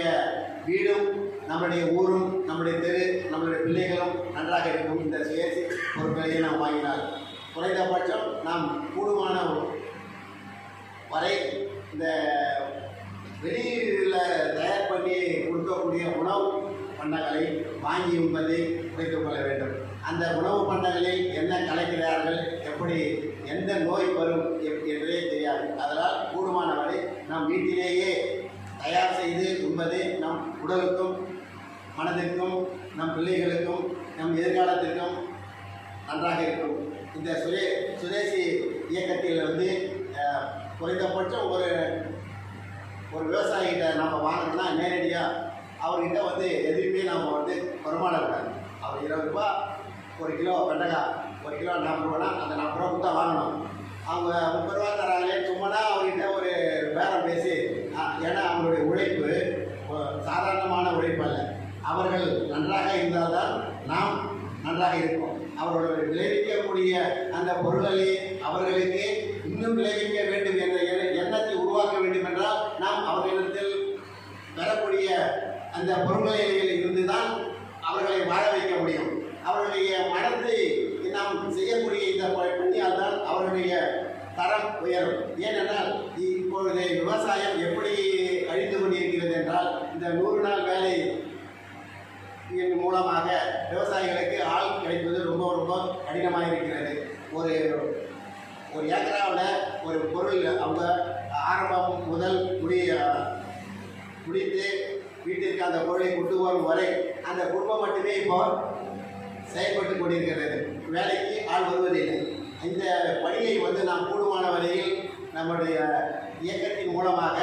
வீடும் நம்முடைய ஊரும் நம்முடைய தெரு நம்முடைய பிள்ளைகளும் நன்றாக இருக்கும். இந்த சுயேசி பொருட்களையே நாம் வாங்கினால் குறைந்தபட்சம் நாம் கூடுமான வரை இந்த வெளியில் தயார் பண்ணி கொடுக்கக்கூடிய உணவு பண்டங்களை வாங்கி உண்பதை குறைத்துக் கொள்ள வேண்டும். அந்த உணவு பண்டங்களில் என்ன கலக்கிறார்கள், எப்படி எந்த நோய் வரும் என்றே தெரியாது. அதனால் கூடுமான வரை நாம் வீட்டிலேயே தயார் செய்து உண்பது நம் உடலுக்கும் மனதிற்கும் நம் பிள்ளைகளுக்கும் நம் எதிர்காலத்திற்கும் நன்றாக இருக்கும். இந்த சுதேசி இயக்கத்தில் வந்து குறைந்தபட்சம் ஒரு விவசாயிகிட்ட நம்ம வாங்கணும்னா நேரடியாக அவர்கிட்ட வந்து எதுவுமே நம்ம வந்து வருமானக்கூடாது. அவர் 20 ரூபா ஒரு கிலோ வெண்டைக்காய், ஒரு கிலோ 40 ரூபானா அந்த 40 ரூபா தான் வாங்கணும். அவங்க 30 ரூபா தராங்களே சும்மானா அவர்கிட்ட ஒரு பேரம் பேசி, ஏன்னா அவங்களுடைய உழைப்பு சாதாரணமான உழைப்பு அல்ல. அவர்கள் நன்றாக இருந்தால்தான் நாம் நன்றாக இருப்போம். அவர்கள் விளைவிக்கக்கூடிய அந்த பொருள்களை அவர்களுக்கு இன்னும் விளைவிக்க வேண்டும் என்ற எண்ணத்தை உருவாக்க வேண்டும் என்றால் நாம் அவர்களிடத்தில் பெறக்கூடிய அந்த பொருள்களில் இருந்துதான் அவர்களை வாழ வைக்க முடியும். அவர்களுடைய மனத்தை நாம் செய்யக்கூடிய இந்த பணியால் தான் அவர்களுடைய தரம் உயரும். ஏனென்றால் இப்பொழுது விவசாயம் எப்படி அழிந்து கொண்டிருக்கிறது என்றால் இந்த 100 நாள் வேலை மூலமாக விவசாயிகளுக்கு ஆள் கிடைப்பது ரொம்ப ரொம்ப கடினமாக இருக்கிறது. ஒரு ஏக்கராவில் ஒரு பொருள் அவங்க ஆரம்பம் முதல் முடித்து வீட்டிற்கு அந்த பொருளை கொண்டு வரும் வரை அந்த குடும்பம் மட்டுமே இப்போ செயல்பட்டு கொண்டிருக்கிறது. வேலைக்கு ஆள் வருவதில்லை. இந்த பணியை வந்து நாம் கூடுமான வரையில் நம்முடைய இயக்கத்தின் மூலமாக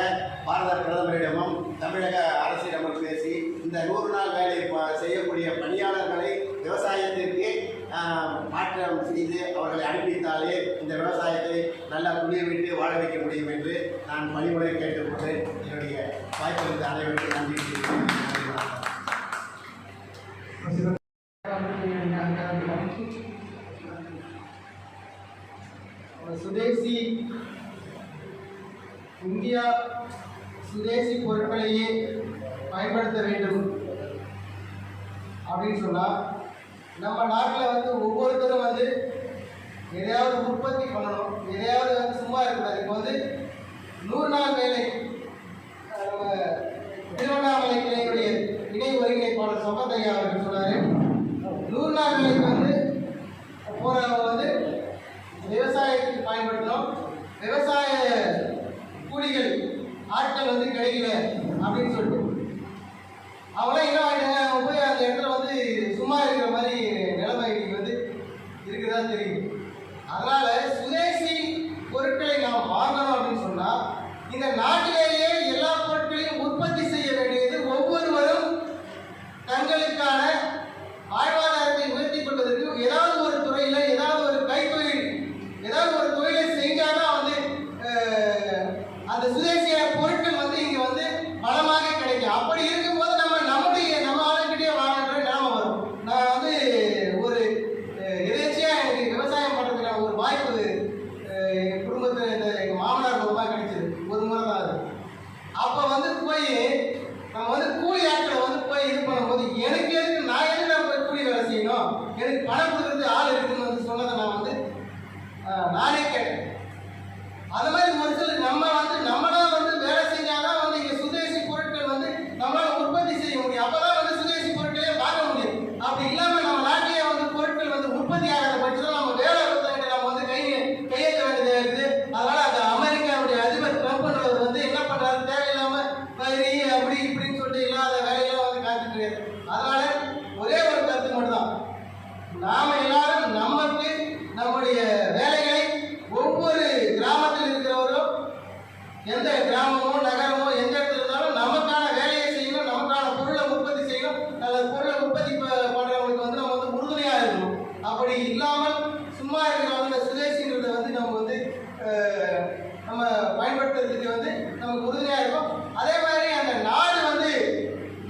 பாரத பிரதமரிடமும் தமிழக அரசிடமும் பேசி இந்த 100 நாள் வேலை செய்யக்கூடிய பணியாளர்களை விவசாயத்திற்கு மாற்றம் செய்து அவர்களை அனுப்பித்தாலே இந்த விவசாயத்தை நல்லா துணியை விட்டு வாழ வைக்க முடியும் என்று நான் பணிமுறை கேட்டுக்கொண்டு என்னுடைய வாய்ப்பிற்கு அனைவருக்கும் நன்றி தெரிவிக்கிறேன். சுதேசி இந்தியா சுதேசி பொருட்களையே பயன்படுத்த வேண்டும் அப்படின்னு சொன்னால் நம்ம நாட்டில் வந்து ஒவ்வொருத்தரும் வந்து எதையாவது உற்பத்தி பண்ணணும், எதையாவது வந்து சும்மா இருக்கக்கூடாது. இப்போ வந்து 100 நாள் வேலை நம்ம திருவண்ணாமலை கிளையுடைய இணை ஒருங்கிணைப்பாளர் சம்பத்தையா அவர்கள் சொன்னார். 100 நாள் வேலைக்கு வந்து போகிறவங்க வந்து விவசாயத்துக்கு பயன்படுத்தணும். விவசாய கூலிகள் ஆட்கள் வந்து கிடைக்கல அப்படின்னு சொல்லிட்டு அவங்களாம் என்ன ஆகிட்டாங்க, அவங்க போய் அந்த இடத்துல வந்து சும்மா இருக்கிற மாதிரி நிலைமை வந்து இருக்குதா தெரியும். அதனால சுதேசி பொருட்களை நாம் வாங்கணும் அப்படின்னு சொன்னால் இந்த நாட்டிலேயே எல்லா பொருட்களையும் உற்பத்தி செய்ய வேண்டியது ஒவ்வொருவரும் தங்களுக்கான வாழ்வாதாரத்தை உயர்த்திக் கொள்வதற்கு ஏதாவது ஒரு துறையில் ஏதாவது ஒரு கைத்தொழில் ஏதாவது ஒரு தொழிலை செஞ்சாதான் வந்து அந்த சுதேசிய பொருட்கள் வந்து இங்கே வந்து பலமாக கிடைக்கும். அப்படி இருக்கும்போது நம்ம ஆளுக்கிட்டே வாங்கன்ற நிலைமை வரும். நான் வந்து ஒரு எதேச்சியாக எனக்கு விவசாயம் பண்ணுறதுக்கான ஒரு வாய்ப்பு எங்கள் குடும்பத்தில் எங்கள் மாமனார் மூலமாக கிடைச்சிது. ஒரு முறை தான் அது. அப்போ வந்து போய் நம்ம வந்து கூலி ஆட்களை வந்து போய் இது பண்ணும்போது எனக்கு எதுக்கு நான் போய் கூலி வேலை செய்யணும், எனக்கு பணம் கொடுக்குறது ஆள் இருக்குன்னு வந்து சொன்னதை நான் வந்து நானே கேட்டேன். அது மாதிரி ஒரு சிலர் நம்மளாம் வந்து வேலை செஞ்சாதான் வந்து இங்கே சுதேசி பொருட்கள் வந்து நம்மளால் உற்பத்தி செய்ய முடியும். அப்போதான் வந்து சுதேசி பொருட்களே பார்க்க முடியும். அப்படி இல்லாமல் நம்ம நாட்டிலேயே வந்து பொருட்கள் வந்து உற்பத்தி ஆகாத பட்சத்தில் நம்ம வேலை ஒருத்தவங்க நம்ம வந்து கையெழுத்த வேண்டியதாக இருக்குது. அதனால அந்த அமெரிக்காவுடைய அதிபர் ட்ரம்ப்ன்றவர் வந்து என்ன பண்ணுறாரு, தேவையில்லாமல் அப்படி இப்படின்னு சொல்லிட்டு இல்லாத வேலையெல்லாம் வந்து காத்துட்டு இருக்காரு. அதனால ஒரே ஒரு கருத்து மட்டும்தான், நாம எல்லாரும் நமக்கு நம்முடைய வேலைகளை ஒவ்வொரு கிராமத்தில் இருக்கிறவரும் எந்த கிராமமோ நகரமோ எந்த இடத்துல இருந்தாலும் நமக்கான வேலையை செய்யணும், நமக்கான பொருளை உற்பத்தி செய்யணும். அந்த பொருளை உற்பத்தி பண்ணுறவங்களுக்கு வந்து நம்ம வந்து உறுதுணையாக இருக்கணும். அப்படி இல்லாமல் சும்மா இருக்கிறவங்க இந்த சுதேசிங்கிறத வந்து நம்ம வந்து நம்ம பயன்படுத்துறதுக்கு வந்து நமக்கு உறுதுணையாக இருக்கும். அதே மாதிரி அந்த நாடு வந்து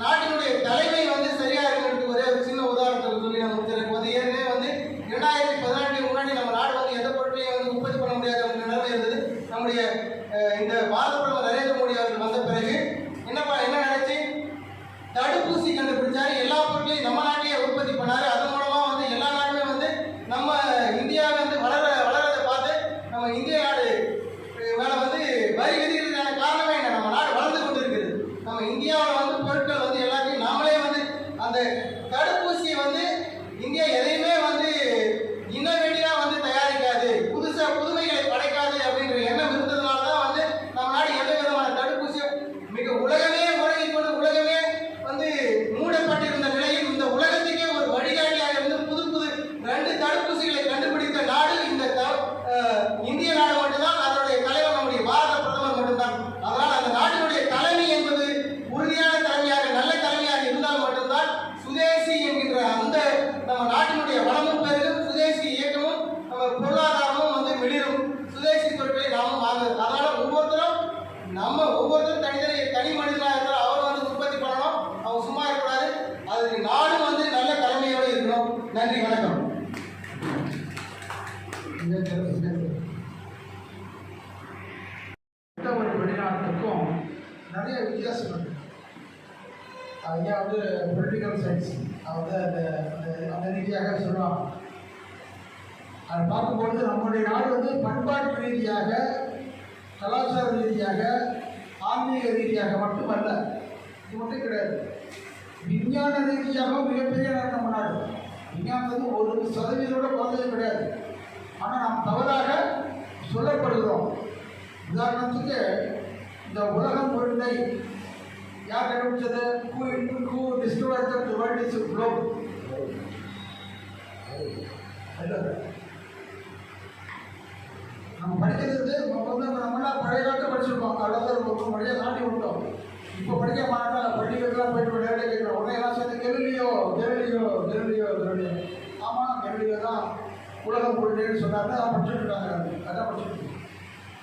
நாட்டினுடைய தலைமை வந்து சரியாக இருக்கிறதுக்கு ஒரே ஒரு சின்ன உதாரணத்தை சொல்லி நம்ம முடிச்சிருக்கு. வந்து ஏற்கனவே வந்து 2018 முன்னாடி நம்ம நாடு வந்து எந்த பொருட்களையும் வந்து உற்பத்தி பண்ண முடியாத ஒரு நிலைமை இருந்தது. நம்முடைய இந்த பாரத பிரதமர் நரேந்திர மோடி அவர்கள் வந்த பிறகு என்ன நினைச்சு நன்றி, வணக்கம். ஒரு வெளிநாட்டுக்கும் நிறைய வித்தியாசம் இருக்கு. ஐயா வந்து பொலிட்டிக்கல் சயின்ஸ் வந்து அந்த ரீதியாக சொல்லுவாங்க. அதை பார்க்கும்பொழுது நம்முடைய நாடு வந்து பண்பாட்டு ரீதியாக, கலாச்சார ரீதியாக, ஆன்மீக ரீதியாக மட்டுமல்ல, இது மட்டும் கிடையாது, விஞ்ஞான ரீதியாக மிகப்பெரிய நாடு நம்ம நாடு. விஞ்ஞானத்துக்கு 1% குறைஞ்சது கிடையாது. ஆனால் நாம் தவறாக சொல்லப்படுகிறோம். உதாரணத்துக்கு இந்த உலகம் உருண்டை யார் கண்டுபிடிச்சது? who discovered that the world is a globe? நம்ம படிக்கிறது நம்மளாம் பழைய காலத்தை படிச்சிருக்கோம். அவ்வளோதான் ஒரு மொழியை தாண்டி விட்டோம். இப்போ படிக்க மாட்டோம். பள்ளிகளுக்கெல்லாம் போயிட்டு விளையாட கேட்குறோம். உடனே எல்லாம் சேர்ந்து கெலிலியோ. ஆமாம், கெலிலியோ தான் உலகம் உருண்டைன்னு சொன்னாங்க. அதான் படிச்சுட்டு இருக்காங்க. அதான் படிச்சுட்டு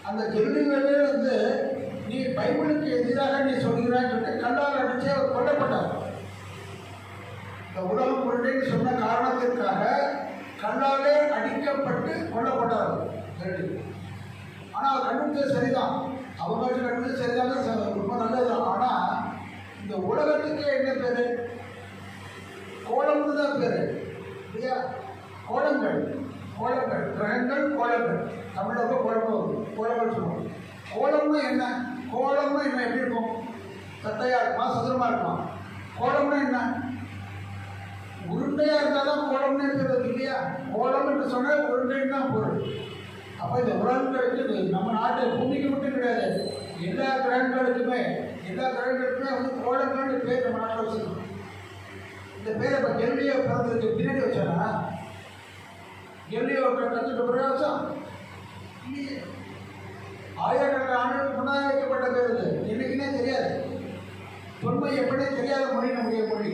அந்த கெலிலியோவே வந்து நீ பைபிளுக்கு எதிராக நீ சொல்கிறான்னு சொல்லிட்டு கல்லால் அடித்து அவர் கொல்லப்பட்டார். இந்த உலகம் உருண்டைன்னு சொன்ன காரணத்திற்காக கல்லாலே அடிக்கப்பட்டு கொல்லப்பட்டார். ஆனால் அவர் கண்டுபிடிச்சது சரிதான். அவங்க கண்டுபிடிச்சது சரிதான், ரொம்ப நல்லதுதான். ஆனால் இந்த உலகத்துக்கு என்ன பேர்? கோலம்னு தான் பேர் இல்லையா? கோலங்கள், கிரகங்கள், கோலங்கள். தமிழக கோலங்கள் சொல்லுவோம். கோலம்னா என்ன? கோலம்னா என்ன? எப்படி இருக்கும்? தட்டையாக இருக்குமா, சதுரமாக இருக்குமா? கோலம்னா என்ன? உருண்டையாக இருந்தால் தான் கோலம்னே பேர் இல்லையா? கோலம் என்று சொன்னால் உருண்டைன்னு தான் பொருள். அப்போ இந்த உலகங்களுக்கு நம்ம நாட்டு பூமிக்கு மட்டும் கிடையாது, எல்லா கிரகங்களுக்குமே வந்து கோலங்கள்னு பேர் நம்ம நாட்டில் வச்சுருக்கோம். இந்த பேரை இப்போ கெல்லியோ பிறந்ததுக்கு பின்னாடி வச்சானா? கெல்லியோ கற்றுக்கிட்ட பிறகு வச்சோம் இல்லையே. ஆயிரக்கணக்கான ஆண்டுகளுக்கு முன்னாடி வைக்கப்பட்ட பேர் இது. என்னைக்குன்னே தெரியாது. தொன்மை எப்படியே தெரியாத மொழி நம்முடைய மொழி.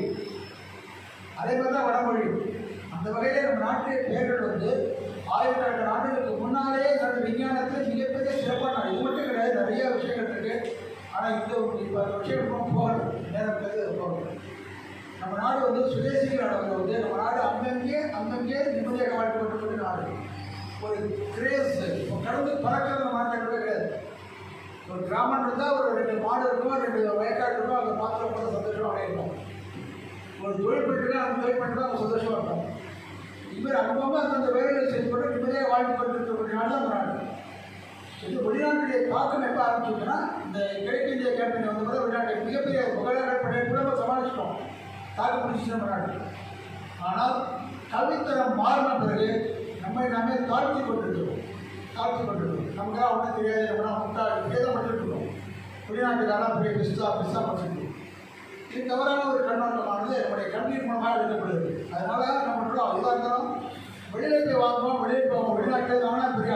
அதே மாதிரி தான் வடமொழி. அந்த வகையில் நம்ம நாட்டிலே பேர்கள் வந்து ஆயிரக்கணக்கான ஆண்டுகளுக்கு முன்னாலே நம்ம விஞ்ஞானத்தில் மிகப்பெரிய சிறப்பான, இது மட்டும் கிடையாது, நிறைய விஷயங்கள் இருக்குது. ஆனால் இப்போ விஷயம் போகணும், நேரம் போகணும். நம்ம நாடு வந்து சுதேசிகள் நடக்கிறது வந்து நம்ம நாடு அங்கங்கே நிம்மதியாக வாழ்க்கப்பட்டு நாடு. ஒரு கிரேஸ் இப்போ கடந்து பறக்கிறது நம்ம நாட்டில் கிடையாது. ஒரு கிராமம் இருந்தால் ஒரு 2 மாடு இருக்கும், 2 வயக்காடு இருக்கும், அதை பார்த்து ரொம்ப சந்தோஷமாக அடையணும். ஒரு தொழில் பண்ணிட்டு அந்த தொழில் பண்ணிட்டு அவங்க சந்தோஷமாக இருக்கும். இவர் அனுபவமாக அந்தந்த வேலைகளை செஞ்சு கொண்டு நிம்மதியாக வாழ்ந்து கொண்டிருக்கக்கூடிய நாடு நம்ம நாடு. இது வெளிநாட்டுடைய தாக்கம் எப்போ ஆரம்பிச்சதுன்னா, இந்த கிழக்கு இந்திய கேம்பெயின் வந்த போது வெளிநாட்டு மிகப்பெரிய புகழப்படைய கூட நம்ம சமாளிச்சிட்டோம். தாக்கு பிடிச்சி நம்ம நாடு. ஆனால் கல்வித்தரம் மாறின பிறகு நம்மை நாமே தாழ்த்தி கொண்டிருக்கிறோம். நமக்கெல்லாம் ஒன்றும் தெரியாது, நம்மளாம் முட்டாள் பேதம் படிச்சுட்டு இருக்கோம். வெளிநாட்டுக்காரெல்லாம் பெரிய பிஸ்ஸா படிச்சுட்டு. இது தவறான ஒரு கண்ணோட்டமானது நம்முடைய கல்வி மூலமாக எடுக்கப்படுது. அதனால நம்ம இதாக இருந்தாலும் வெளியில் போய் வாங்குவோம், வெளியில் போவோம். வெளிநாட்டில் தானே பெரிய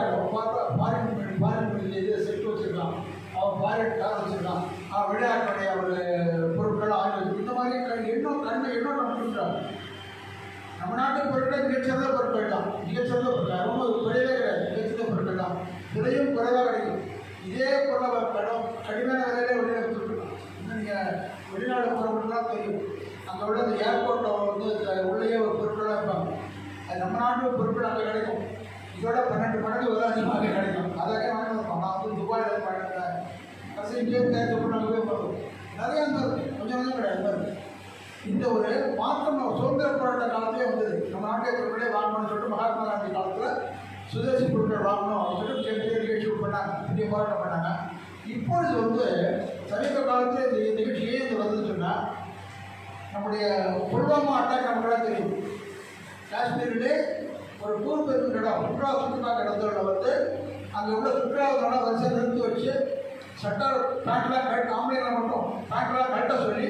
ஃபாரின் இது செட்டு வச்சுருக்கான், அவன் ஃபாரின் கார் வச்சுருக்கான், அவன் வெளிநாட்டுடைய ஒரு பொருட்கள் ஆய்வு, இந்த மாதிரி எண்ணோட்டம் கொடுக்குறாங்க. நம்ம நாட்டு பொருட்கள் மிகச்சிறந்த பொருட்கள் தான், ரொம்ப குறைவே கிடையாது, மிகச்சிறந்த பொருட்கள் தான். விலையும் குறைவாக கிடைக்கும். இதே பொருளை கடுமையான விலையிலே வெளியில் கொடுத்துருக்கோம். இன்னும் நீங்கள் வெளிநாடு போகிறவங்களுக்குலாம் தெரியும். அங்கே உள்ள அந்த ஏர்போர்ட்டில் வந்து உள்ளேயே ஒரு பொருட்களாக இருப்பாங்க. அது நம்ம நாட்டு பொருட்கள் அங்கே கிடைக்கும். இதோட 12 மடங்கு விலை அதிகமாக கிடைக்கும். அதாக்கே வாங்கி வைப்போம். நான் வந்து துபாயில் வாங்கினேன், கடைசி இங்கே தேர்தல் நாங்கள் போய் போகிறோம். நிறையா இருக்குது, கொஞ்சம் கிடையாது. இந்த ஒரு மாற்றம் சுதந்திர போராட்ட காலத்திலே வந்தது. நம்ம நாட்டை பொருட்களே வாங்கணும்னு சொல்லிட்டு மகாத்மா காந்தி காலத்தில் சுதேசி பொருட்கள் வாங்கணும் அப்படின்னு சொல்லிட்டு நிகழ்ச்சி பண்ணாங்க, பெரிய போராட்டம் பண்ணாங்க. இப்பொழுது வந்து சமீப காலத்தில் இந்த நிகழ்ச்சி ஏன் இது வந்ததுன்னு சொன்னால், நம்முடைய புல்வாமா அட்டாக் நமக்கு தெரியும். காஷ்மீரிலே ஒரு டூர் பெருக்கு இடம், சுற்றுலா இடத்துல வந்து அங்கே உள்ள சுற்றுலாவோட வரிசை நிறுத்தி வச்சு சட்ட பேண்ட்லாம் கரெக்ட், ஆம்பளைங்களை மட்டும் பேண்ட்லாம் கரெக்டாக சொல்லி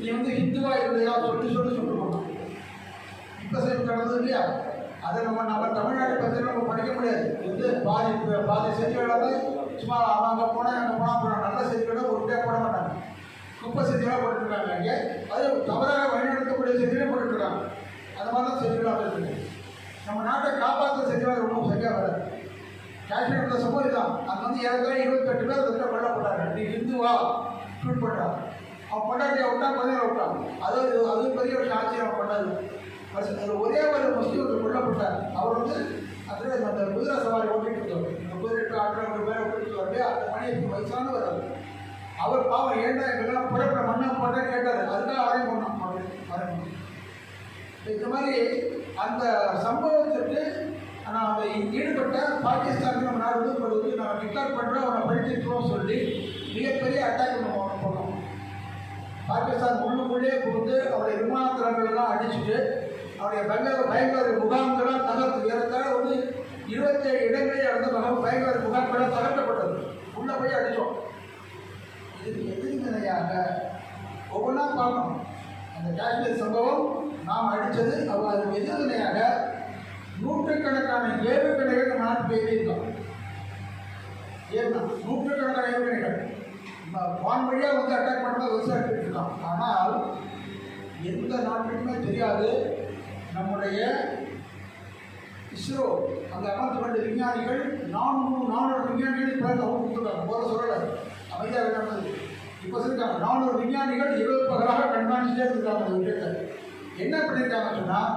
நீ வந்து ஹிந்துவா இல்லையா சொல்லி போனோம். இப்போ சரி நடந்தது இல்லையா? அதை நம்ம தமிழ்நாட்டை பற்றி நம்ம படிக்க முடியாது. வந்து பாதி செய்திகளாக சும்மா அங்கே போனால் நல்ல செய்திகளை ஒருட்டே போட மாட்டாங்க, குப்பை செய்திகளாக போட்டுருக்காங்க. இங்கே அது தவறாக வழிநடத்தக்கூடிய செய்திகளே போட்டுருக்காங்க. அந்த மாதிரி தான் செய்திகளாக இருக்குது. நம்ம நாட்டை காப்பாற்ற செய்திகளாக ரொம்ப சரியாக வராது. காஷ்மீர் உள்ள சம்பவம் தான். அங்கே வந்து ஏற்கனவே 28 பேர் தொட்ட கொல்லப்பட்டாங்க. நீ ஹிந்துவா ட்வீட் பண்ணுறான். அவன் பொண்டாட்டியை விட்டான், குழந்தைய விட்டான். அது பெரிய விஷயம், ஆச்சரியம் பண்ணது. அதில் ஒரே ஒரு முஸ்லீம் கொல்லப்பட்டார். அவர் வந்து அதில் அந்த குதிரை சவாரி ஓட்டிட்டு இருந்தவர், இந்த குதிரைக்கு 600 பேரை ஓட்டிட்டு வரலையே, அந்த மணி வயசானவர் அவர் பாவம் ஏண்டா எங்கெல்லாம் புறப்பட மண்ணை போட்டே கேட்டார். அதுக்காக அரை பண்ணோம். இந்த மாதிரி அந்த சம்பவத்துக்கு நான் அதை ஈடுபட்ட பாகிஸ்தானுக்கு நம்ம நாடு வந்து நான் டிக்ளேர் பண்ணுறோம், அவனை படிச்சிருக்கோம் சொல்லி மிகப்பெரிய அட்டாக் நம்ம பண்ணோம். பாகிஸ்தான் உள்ளுக்குள்ளே புகுந்து அவருடைய விமான தளங்களெல்லாம் அடிச்சுட்டு அவருடைய பயங்கர முகாம்களாக தகர்த்து ஏறத்தாழ வந்து 27 இடங்களே இருந்த பயங்கர முகாம்களாக தகர்க்கப்பட்டது. உள்ளே போய் அடித்தோம். இதுக்கு எதிர்நிலையாக ஒவ்வொன்றா பார்க்கணும். அந்த காஷ்மீர் சம்பவம் நாம் அடித்தது அதுக்கு எதிர்நிலையாக நூற்றுக்கணக்கான ஏவுகணைகள் நம்ம நாட்டுக்கு எழுதியிருக்கோம். ஏன்னா நூற்றுக்கணக்கான ஏவுகணைகள் வான் வழியாக வந்து அட்டாக் பண்ணுறது விவசாயிட்டு இருக்கான். ஆனால் எந்த நாட்டுக்குமே தெரியாது. நம்முடைய இஸ்ரோ அந்த 52 விஞ்ஞானிகள் 400 விஞ்ஞானிகள் பிறகு அவங்க கொடுத்துருக்காங்க. போல சொல்லலை, அமைதியாக நடந்தது. இப்போ சொல்லியிருக்காங்க 400 விஞ்ஞானிகள் இரவு பகலாக கண்காணிச்சுட்டே இருந்திருக்காங்க. அந்த விஷயத்தை என்ன பண்ணியிருக்காங்கன்னு சொன்னால்,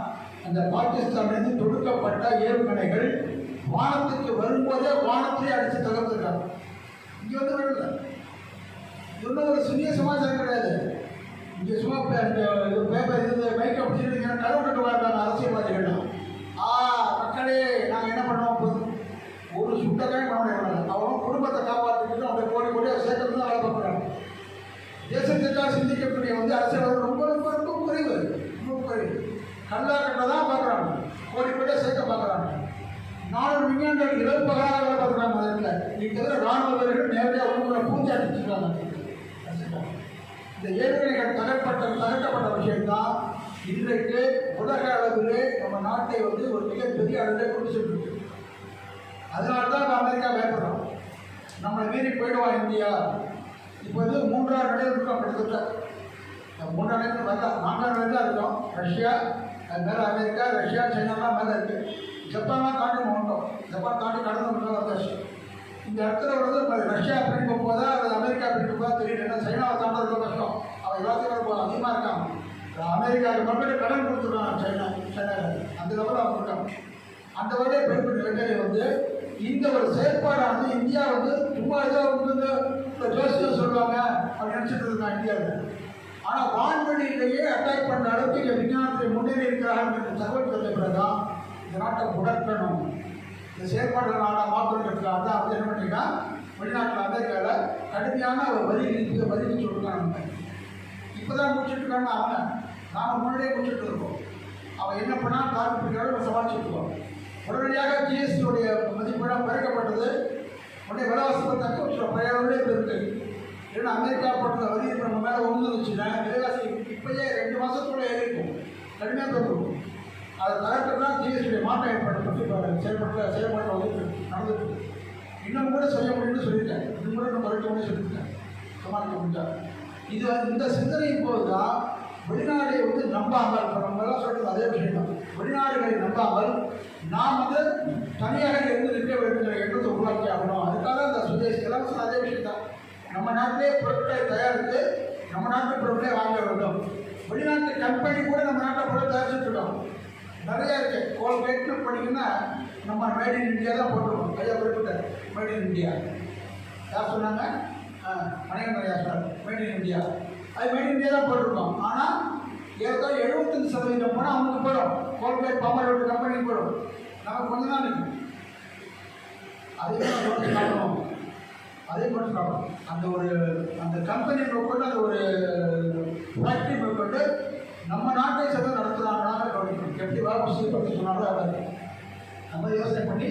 அந்த பாகிஸ்தானிலிருந்து தொடுக்கப்பட்ட ஏவுகணைகள் வானத்துக்கு வரும்போதே வானத்தையே அடித்து தகர்த்துருக்காங்க. இங்கே வந்து வரல. இது ஒன்றும் ஒரு சிறிய சமாச்சாரம் கிடையாது. இங்கே சும்மா இந்த பேப்பர் இது மைக் அப்படின்னு கடவுள் கட்டு வாழ்றாங்க அரசியல்வாதிகள்லாம். மக்களே நாங்கள் என்ன பண்ணுவோம், ஒரு சுட்டக்காய் பண்ண முடியாது. அவன் குடும்பத்தை காப்பாற்றிட்டு அவனை கோடியாக சேர்க்கறது தான் வேலை பார்க்குறாங்க. தேசத்துக்காக சிந்திக்கக்கூடிய வந்து அரசியல்வாதிகள் ரொம்ப ரொம்ப ரொம்ப குறைவு, ரொம்ப குறைவு. கல்லா கட்டை தான் பார்க்குறாங்க, கோடியாக சேர்க்க பார்க்குறாங்க. 4 விஞ்ஞானிகள் இழப்பதாக வேலை பார்க்குறாங்க. அதில் இன்னைக்கு எதிர ராணுவ வீரர்கள் நேரடியாக உங்களை பூஜை அடிச்சுருக்காங்க. இந்த ஏவுகணைகள் தகர்க்கப்பட்ட விஷயம்தான் இன்றைக்கு உலக அளவிலே நம்ம நாட்டை வந்து ஒரு மிகப்பெரிய அளவில் கொண்டு சென்று. அதனால தான் அமெரிக்கா பயப்படுறோம், நம்மளை மீறி போயிடுவான் இந்தியா. இப்போ வந்து 3ஆம் நிலையில் இருக்கோம். கிட்டத்தட்ட 3ஆம் நிலையில் வரல, 4ஆம் நிலையில் தான் இருக்கோம். ரஷ்யா, அது மேலே அமெரிக்கா, ரஷ்யா, சைனாலாம் மேலே இருக்குது. ஜப்பான்லாம் தாண்டி மாட்டோம். ஜப்பான் தாண்டி கடந்து வந்தாச்சு. இந்த இடத்துல வந்து ரஷ்யா பிடிக்க போதா அல்லது அமெரிக்கா பிடிக்க போதா தெரியல. ஏன்னா சைனாவை தாண்டது கஷ்டம். அவன் எல்லாத்தையும் அதிகமாக இருக்கான். அமெரிக்காவுக்கு மக்களுக்கு கடன் கொடுத்துருக்கான் சைனா அந்த லெவலில் அவங்க இருக்காங்க. அந்த வகையில் பெருமையான நிலையை வந்து இந்த ஒரு செயற்பாடானது இந்தியா வந்து சும்மா ஏதோ வந்து ஜோசியம் சொல்லுவாங்க அப்படின்னு நினச்சிட்டு இருக்கான் இந்தியாவில். ஆனால் வான்வெளியிலேயே அட்டாக் பண்ணுற அளவுக்கு இங்கே விஞ்ஞானத்தை முன்னேறி இருக்கிறார்கள் என்ற தகவல் தெரிஞ்ச பிறகுதான் இந்த நாட்டை முடக்கணும், இந்த செயற்பாடுகள் நாடாக மாற்றத்துக்காக தான் வந்து என்ன பண்ணிங்கன்னா வெளிநாட்டில் அமெரிக்காவில் கடுமையான ஒரு வரி விதிச்சு கொடுக்குறாங்க. இப்போ தான் முடிச்சுட்டு இருக்காங்க அவங்க, நாம் முன்னாடியே முடிச்சுட்டு இருக்கோம். அவன் என்ன பண்ணால் கார்பரேட்டுக்காக சமாளிச்சுட்டு இருக்கோம். உடனடியாக ஜிஎஸ்டியோடைய மதிப்பெல்லாம் குறைக்கப்பட்டது. உடனே விலைவாசி தக்க வச்சுருவோம். பழைய இப்போ இருக்குது. ஏன்னா அமெரிக்கா போட்ட வரி நம்ம மேலே விழுந்துருச்சுன்னா விலைவாசி இப்போயே 2 மாதத்துக்குள்ளே ஏறிக்கும், கடுமையாக தோன்றும். அதை தகர்த்துனா ஜிஎஸ்டியுடைய மாற்றம் ஏற்படுத்தி செயல்பாட்டில் வந்து நடந்துட்டு இன்னும் கூட செய்ய முடியும்னு சொல்லியிருக்கேன். இன்னும் கூட நம்ம 2 மணி சொல்லியிருக்கேன், சமாளிக்க முடியாது. இது இந்த சிந்தனை போது தான் வெளிநாடை வந்து நம்பாமல், இப்போ நம்மளாம் சொல்கிறது அதே விஷயம் தான், வெளிநாடுகளை நம்பாமல் நாம் வந்து தனியாக இருந்து நிற்க வேண்டுங்கிற எண்ணத்தை உருவாக்கி ஆகணும். அதுக்காக அந்த சுதேசி எல்லாம் அதே விஷயம் தான். நம்ம நாட்டிலே பொருட்களை தயாரித்து நம்ம நாட்டு பொருட்களை வாங்க வேண்டும். வெளிநாட்டு கம்பெனி கூட நம்ம நாட்டில் பொருள் தயாரிச்சுட்டு இருக்கோம், நிறையா இருக்குது. கோல்கேட்னு படிக்கணும்னா நம்ம மேட் இன் இந்தியா தான் போட்டுருக்கோம். ஐயா குறிப்பிட்டார் மேட் இன் இந்தியா. யார் சொன்னாங்க? மணிகண்டன் ஐயா சொன்னார் மேட் இன் இந்தியா. அது மேட் இன் இந்தியா தான் போட்டிருக்கோம். ஆனால் ஏதோ 75% போனால் அவங்களுக்கு போயிடும். கோல்கேட் பாமரோட கம்பெனிக்கு போயிடும். நம்ம கொஞ்சம் தான் நிற்கும். அதையும் நோட்டு காட்டணும், அதையும் நோட்டு காட்டணும். அந்த கம்பெனி கொண்டு அந்த ஒரு ஃபேக்ட்ரி கொண்டு நம்ம நாட்டை சேர்ந்து நடத்துகிறாங்களாக கவனிக்கணும். எப்படி வாபசி பண்ணி சொன்னாலும் அதாவது நம்ம யோசனை பண்ணி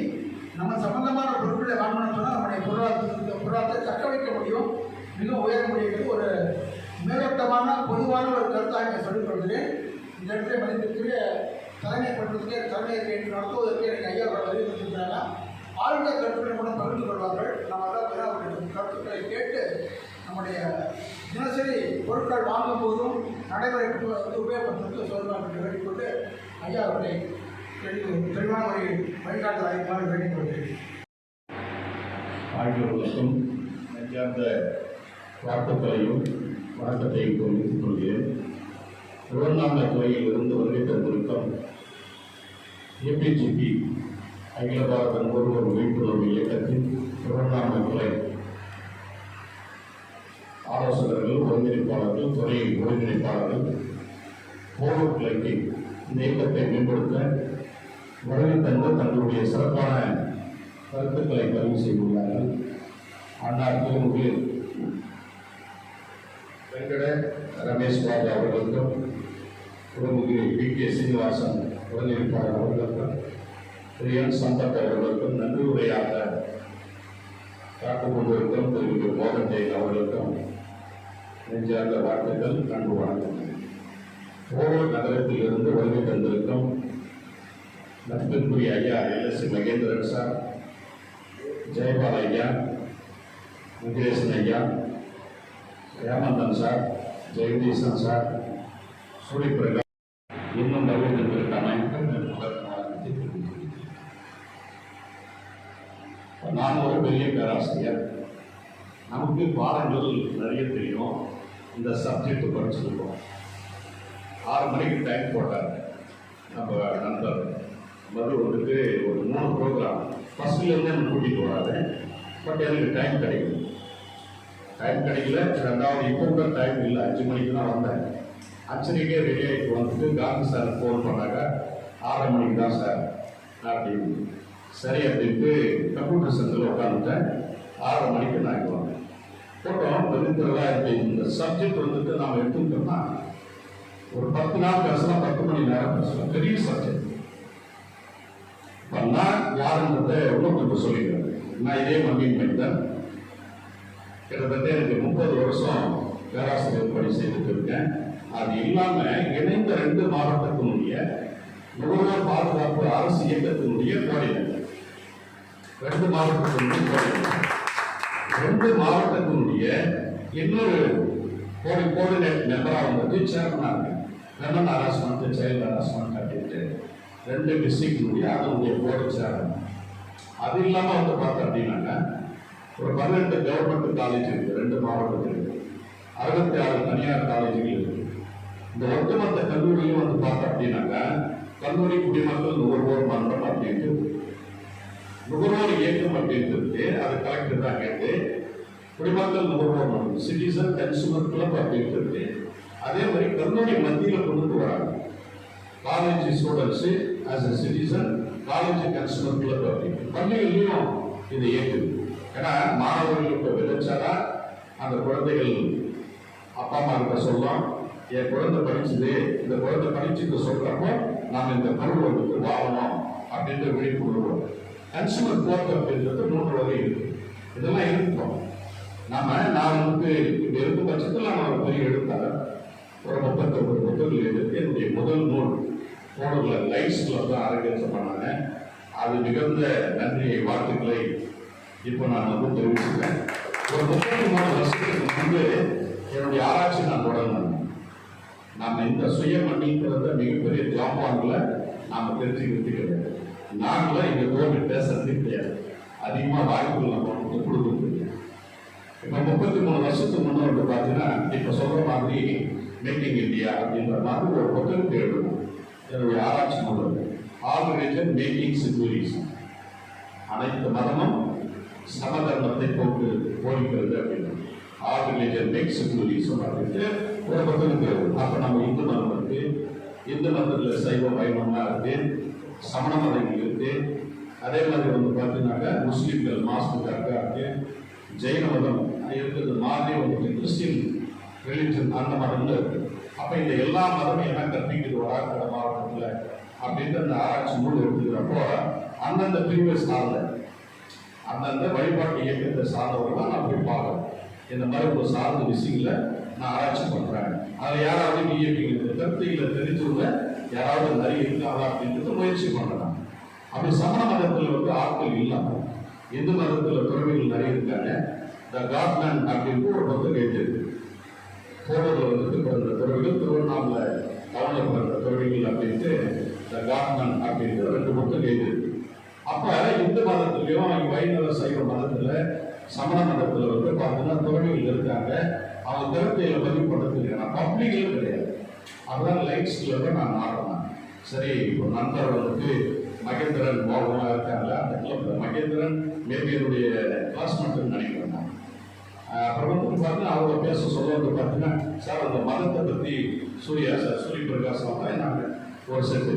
நம்ம சம்பந்தமான பொருட்களை வாங்கணும்னு சொன்னால் நம்முடைய பொருளாதாரத்தை தக்க வைக்க முடியும், மிக உயர முடியும். ஒரு மேலோட்டமான பொதுவான ஒரு கருத்தாக இங்கே சொல்லிக் கொள்கிறேன். இந்த இடத்துல மனிதனுக்கு தலைமை பண்ணுறதுக்கு தலைமை நடத்துவதற்கு எனக்கு ஐயா வலியுறுத்திருக்கிறாங்க. ஆழ்ந்த கருத்துக்களை கூட பகிர்ந்து கொள்வார்கள். நம்ம எல்லாம் அவருடைய கருத்துக்களை கேட்டு நம்முடைய தினசரி பொருட்கள் வாங்கும் போதும் நடைமுறைக்கு உபயோகப்படுத்துவதற்கு சொல்வாங்க என்று வேண்டிக்கொண்டு ஐயா அவர்களை தெளிவான ஒரு வழிகாட்டு ஆய்வாக வேண்டிக் கொள்கிறேன். ஆகியோருக்கும் நெஞ்சார்ந்த வாழ்த்துக்களையும் வணக்கத்தையும் தெரிவித்துக் கொள்கிறேன். திருவண்ணாமலை துறையில் இருந்து வருகை தந்திருக்கும் ஏபிஜிபி அகில பாரத நுகர்வோர் விழிப்புணர்வு இயக்கத்தின் திருவண்ணாமலை துறை ஆலோசகர்கள், ஒருங்கிணைப்பாளர்கள், துறை ஒருங்கிணைப்பாளர்கள், போலூர் கிளைக்கு இந்த இயக்கத்தை மேம்படுத்த வருகை தந்து தங்களுடைய சிறப்பான கருத்துக்களை பதிவு செய்துள்ளார்கள். அண்ணா திருமுக வெங்கட ரமேஷ் பாபு அவர்களுக்கும், திருமுக பி.கே. சீனிவாசன் ஒருங்கிணைப்பாளர் அவர்களுக்கும், திரு என் சம்பத் அவர்களுக்கும் நன்றி உரையாக காத்துக் கொண்டிருக்கும் திரு மோகன் ஜெயின் அவர்களுக்கும் நெஞ்சார்ந்த வாழ்த்துக்கள், அன்பு வணக்கம். போலூர் நகரத்தில் இருந்து வருகை தந்திருக்கும் நட்பிற்குரிய ஐயா எல்.எஸ். மகேந்திரன் சார், ஜெயபால் ஐயா, முகேசன் ஐயா, ஹேமந்தன் சார், ஜெகதீசன் சார், சூரியபிரகாஷ் இன்னும் வருகை தந்திருக்கான நான் ஒரு பெரிய பேராசிரியர். நமக்கு பாடங்கள் நிறைய தெரியும். இந்த சப்ஜெக்ட் படிச்சிருக்கோம். 6 மணிக்கு டைம் போட்டாங்க நம்ம நண்பர் மறு வந்துட்டு ஒரு 3 ப்ரோக்ராம் ஃபஸ்ட்லேருந்து எனக்கு கூட்டிகிட்டு வராது. பட் எனக்கு டைம் கிடைக்கல. ரெண்டாவது இப்போ கூட டைம் இல்லை. 5 மணிக்கு தான் வந்தேன். 5:30 ரெடி ஆகிட்டு வந்துட்டு காந்தி சார் ஃபோன் பண்ணாங்க, 6:30 மணிக்கு தான் சார் அப்படின்னு. சரி அப்படின்ட்டு கம்ப்யூட்டர் சென்டரில் உட்காந்துட்டேன். 6:30 மணிக்கு நான் இங்கே வந்தேன். போட்டோம் வெளித்தரலாம் இருக்குது. இந்த சப்ஜெக்ட் வந்துட்டு நாம் எடுத்துக்கிட்டோம்னா ஒரு 10 நாள் பேசலாம், 10 மணி நேரம் பேசலாம். பெரிய சப்ஜெக்ட். இப்போ நான் யாருன்றதை இன்னும் கொஞ்சம் சொல்லிக்கிறேன். நான் இதே மண்ணின் மைந்தன். கிட்டத்தட்ட எனக்கு 30 வருஷம் பேராசிரியர் பணி செய்துட்டு இருக்கேன். அது இல்லாமல் இணைந்த 2 மாவட்டத்தினுடைய நுகர்வோர் பாதுகாப்பு அரசு இயக்கத்தினுடைய கோடினர், 2 மாவட்டத்தினுடைய கோடினர், 2 மாவட்டத்தினுடைய இன்னொரு கோஆர்டினேட் மெம்பராக வந்துட்டு சேர்மனாக இருக்கு. வெமன் ஹராஸ்மெண்ட், சைல்டு ஹராஸ்மெண்ட் அப்படின்ட்டு 2 டிஸ்ட்ரிக்டினுடைய அதனுடைய போர்டு சேர்மன். அது இல்லாமல் வந்து பார்த்தோம் அப்படின்னாங்க ஒரு 18 கவர்மெண்ட் காலேஜ் இருக்குது 2 மாவட்டத்தில் இருக்கு. 66 தனியார் காலேஜுகள் இருக்கு. இந்த ஒட்டுமொத்த கல்லூரியும் வந்து பார்த்தோம் அப்படின்னாங்க கல்லூரி குடிமக்கள் நுகர்வோர் மன்றம் அப்படின்ட்டு நுகர்வோர் இயக்கம் அப்படின்ட்டு இருக்கு. அது கலெக்டர் தான் கேட்டு குடிமக்கள் நுகர்வோர் மன்றம், சிட்டிசன் கன்சூமர் கிளப் அப்படின்ட்டு இருக்கு. அதே மாதிரி கல்லூரி மத்தியில் கொண்டு வராங்க. College students as a citizen, college consumer club அப்படின்னு பள்ளிகள்லையும் இது இயக்குது. ஏன்னா மாணவர்களுக்கு விளைச்சாதான் அந்த குழந்தைகள் அப்பா அம்மா கிட்ட சொல்லலாம், என் குழந்தை படிச்சுது, இந்த குழந்தை படிச்சுட்டு சொல்றப்போ நாம் இந்த பொருள் வந்துட்டு வாங்கணும் அப்படின்ற விழிப்புணர்வு. கன்சூமர் கோர்ட் அப்படின்றது 3 வகை இருக்கு. இதெல்லாம் இருக்கணும். நான் வந்து இங்க இருக்கும் பட்சத்தில் நான் ஒரு பெரிய எழுத்தாளர். ஒரு 39 புத்தகங்கள் எழுதி என்னுடைய முதல் நூல் போனதுல லைட்ஸ் கிளப் தான் அரங்கேற்றம் பண்ணாங்க. அது மிகுந்த நன்றியை, வாழ்த்துக்களை இப்போ நான் வந்து தெரிவிச்சுக்கிறேன். ஒரு 33 வருஷத்துக்கு முன்பு என்னுடைய ஆராய்ச்சி நான் தொடங்கினேன். நம்ம இந்த சுய மன்னிக்கிறத மிகப்பெரிய ஜாப்பான்களை நாம் தெரிஞ்சுக்கிறது கிடையாது. நாங்களும் இங்கே தோல்வி பேசுறது கிடையாது. அதிகமாக வாய்ப்புகள் நம்ம வந்து கொடுக்குறது. இப்போ 33 வருஷத்துக்கு முன்னே வந்து பார்த்தீங்கன்னா இப்போ சொல்கிற மாதிரி மேக்கிங் இந்தியா அப்படின்ற மாதிரி ஒரு புத்தகத்தை எழுதணும். என்னுடைய ஆராய்ச்சி நூல் ஆல் ரிலிஜன் மேக்கிங் செக்யூரிசம், அனைத்து மதமும் சமதர்மத்தை போதிக்கிறது அப்படின்னு. ஆல் ரிலிஜன் மேக் செக்யூரிசம் அப்படின்ட்டு ஒரு புத்தகத்தை எழுதணும். அப்போ நம்ம இந்து மதம் இருக்கு, இந்து மதத்தில் சைவ வைணவமாக இருக்கு, சமண மதங்கள் இருக்கு. அதே மாதிரி வந்து பார்த்தீங்கன்னாக்கா முஸ்லீம்கள் மாஸ்டுக்காக இருக்கு, ஜெயின மதம் இருக்கிறது மாதிரி வந்து கிறிஸ்டின் ரிலிஜன் அந்த மதம்ல இருக்கு. அப்போ இந்த எல்லா மதமும் என்ன கற்பிக்குது வராக்கடை மாவட்டத்தில் அப்படின்ற அந்த ஆராய்ச்சி நூல் எடுத்துக்கிறப்போ அந்தந்த பிரிவை சார்ந்த அந்தந்த வழிபாட்டு இயக்கத்தை சார்ந்தவர்கள் நான் போய் பார்க்குறேன். இந்த மாதிரி ஒரு சார்ந்த விஷயங்களை நான் ஆராய்ச்சி பண்ணுறேன். அதில் யாராவது இயக்கிங்க கருத்துக்களை தெரிஞ்சவங்க யாராவது நிறைய இருக்காங்களா அப்படின்றது முயற்சி பண்ணுறாங்க. அப்படி சமண மதத்தில் வந்து ஆட்கள் இல்லாமல் இந்து மதத்தில் துறவிகள் நிறைய இருக்காங்க. த காட்மேன் அப்படின்ட்டு ஒரு புத்தகம் எழுதியிருக்கு. போனதில் வந்துட்டு பிறந்த துறவிகள், திருவண்ணாமலை டவுனில் பிறந்த துறவிகள் அப்படின்ட்டு த காட்மேன் அப்படின்ட்டு 2 புத்தகம் எழுதியிருக்கு. அப்போ இந்து மதத்துலையும் வைணவ சைவ மதத்தில் சமண மதத்தில் வந்து பார்த்தீங்கன்னா துறவிகள் இருக்காங்க. அவங்க கருத்தையில் பதிவு பண்ணுறதுக்கு பப்ளிக்கும் கிடையாது. அதுதான் லைட்ஸ் கிளப்பில் நான் ஆடுறேன். சரி, இப்போ நண்பர் வந்துட்டு மகேந்திரன் மோகனா இருக்காங்க, அந்த கிளப்பில் மகேந்திரன் மேபி என்னுடைய கிளாஸ்மேட்டுன்னு நினைக்கிறேன் நான். அப்புறம் வந்து பார்த்தீங்கன்னா அவரை பேச சொல்ல வந்து பார்த்தீங்கன்னா, சார் அந்த மதத்தை பற்றி சூர்யா சார் சூரிய பிரகாஷ் தான் நாங்கள் ஒரு செட்டு.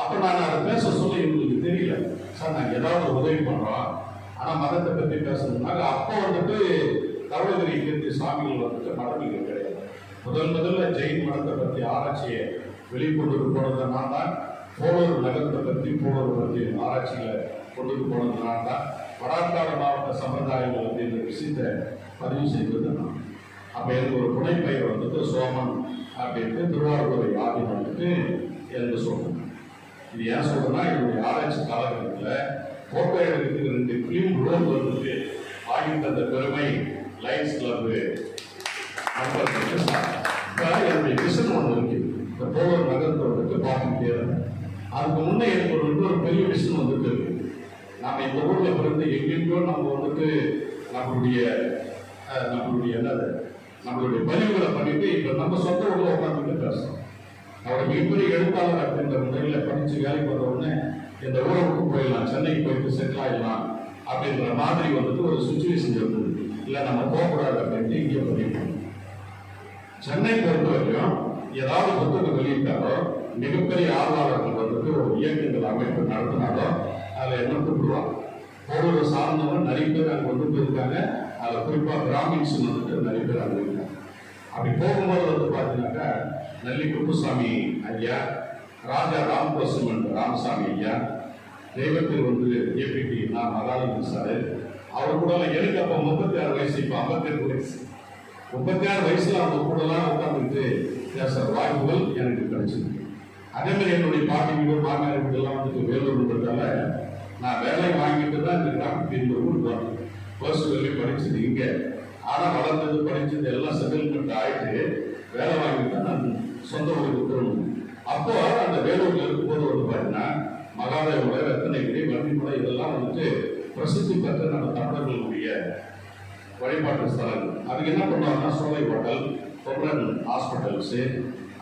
அப்போ நான் அதை பேச சொல்ல எங்களுக்கு தெரியல, சார் நாங்கள் ஏதாவது உதவி பண்ணுறோம், ஆனால் மதத்தை பற்றி பேசணும்னாங்க. அப்போ வந்துட்டு தவளகிரி கீர்த்தி சாமிகள் வந்துட்டு மதங்கள் கிடையாது. முதல்ல ஜெயின் மதத்தை பற்றி ஆராய்ச்சியை வெளிக்கொண்டு போனது நான் தான். போலூர் நகரத்தை பற்றி ஆராய்ச்சிகளை கொண்டு போனது நான் தான். வடாக்காடு மாவட்ட சம்பிரதாயங்கள் வந்து இந்த விஷயத்தை பதிவு செய்வது நான். அப்போ எனக்கு ஒரு புனைப்பெயர் வந்துட்டு சோமன் அப்படின்ட்டு திருவாரூரை ஆதி வந்துட்டு எனக்கு சொல்றேன். இது ஏன் சொல்றேன்னா, என்னுடைய ஆராய்ச்சி காலகட்டத்தில் போட்டோ எடுக்கிறதுக்கு 2 ஃபிலிம் ரோல் வந்துட்டு வாங்கிட்டு அந்த பெருமை லைன்ஸ் கிளப் நண்பர்களுக்கு. இப்போ என்னுடைய விஷன் ஒன்று இருக்குது, இந்த போலூர் நகரத்தை வந்துட்டு பார்த்துக்கிட்டே இருந்தேன். அதுக்கு முன்னே எனக்கு ஒரு பெரிய விஷன் வந்துட்டு இருக்கு. நம்ம இந்த ஊரில் பிறந்து எங்கெங்கோ நம்ம வந்துட்டு நம்மளுடைய என்னது நம்மளுடைய பதிவுகளை பண்ணிட்டு இப்போ நம்ம சொந்த ஊரில் உட்காந்துட்டு பேசுகிறோம். அவரை மிகப்பெரிய எழுத்தாளர் அப்படின்ற முறையில் படித்து வேலைக்கு வந்த உடனே இந்த ஊரை விட்டு போயிடலாம், சென்னைக்கு போயிட்டு செட்டில் ஆகிடலாம் அப்படின்ற மாதிரி வந்துட்டு ஒரு சுச்சுவேஷன் இருந்தது. இல்லை நம்ம போகக்கூடாது அப்படின்ட்டு இங்கே பண்ணிட்டோம். சென்னை பொறுத்த வரைக்கும் ஏதாவது புத்தகம் வெளியிட்டாலோ மிகப்பெரிய ஆர்வலர்கள் வந்துட்டு ஒரு இயக்கங்கள் அமைப்பு நடத்தினாலோ அதில் என்ன கூப்பிடுவாங்க. ஒவ்வொரு சார்ந்தவங்க நிறைய பேர் அங்கே வந்து போயிருக்காங்க. அதில் குறிப்பாக பிராமின்ஸ் வந்துட்டு நிறைய பேர் அங்கே இருக்காங்க. அப்படி போகும்போது வந்து பார்த்தீங்கன்னாக்கா நெல்லி குப்புசாமி ஐயா, ராஜா ராமகோசமன் ராமசாமி ஐயா, தெய்வத்தில் வந்து ஏபிடி நான் மகாலிங்க சார், அவர் கூட எனக்கு அப்போ 36 வயசு, இப்போ 58 வயசு. 36 வயசுல அவங்க கூடலாம் உட்காந்துட்டு பேசுகிற வாய்ப்புகள் எனக்கு கிடைச்சிது. அதே மாதிரி என்னுடைய பாட்டி வீடு மாமியார் வீடெல்லாம் வந்துட்டு வேலூர்ன்றதால நான் வேலை வாங்கிட்டு தான் இந்த கிராமத்துக்கு இந்த ஊருக்கு வரேன். ஃபர்ஸ்ட் வெளியே படிச்சது இங்கே, ஆனால் வளர்ந்தது படிச்சது எல்லாம் செட்டில்மெண்ட் ஆகிட்டு வேலை வாங்கிட்டு தான் நான் சொந்த ஊருக்கு திரும்பணும். அப்போ அந்த வேலூரில் இருக்கும்போது வந்து பார்த்தீங்கன்னா மகாதேவோட ரத்தனகிரி வண்டிமலை இதெல்லாம் வந்துட்டு பிரசித்தி பெற்ற நம்ம தமிழர்களுடைய வழிபாட்டு ஸ்தலங்கள். அதுக்கு என்ன பண்ணுவாங்கன்னா சோலை ஹோட்டல், பொம்ரன் ஹாஸ்பிட்டல்ஸு,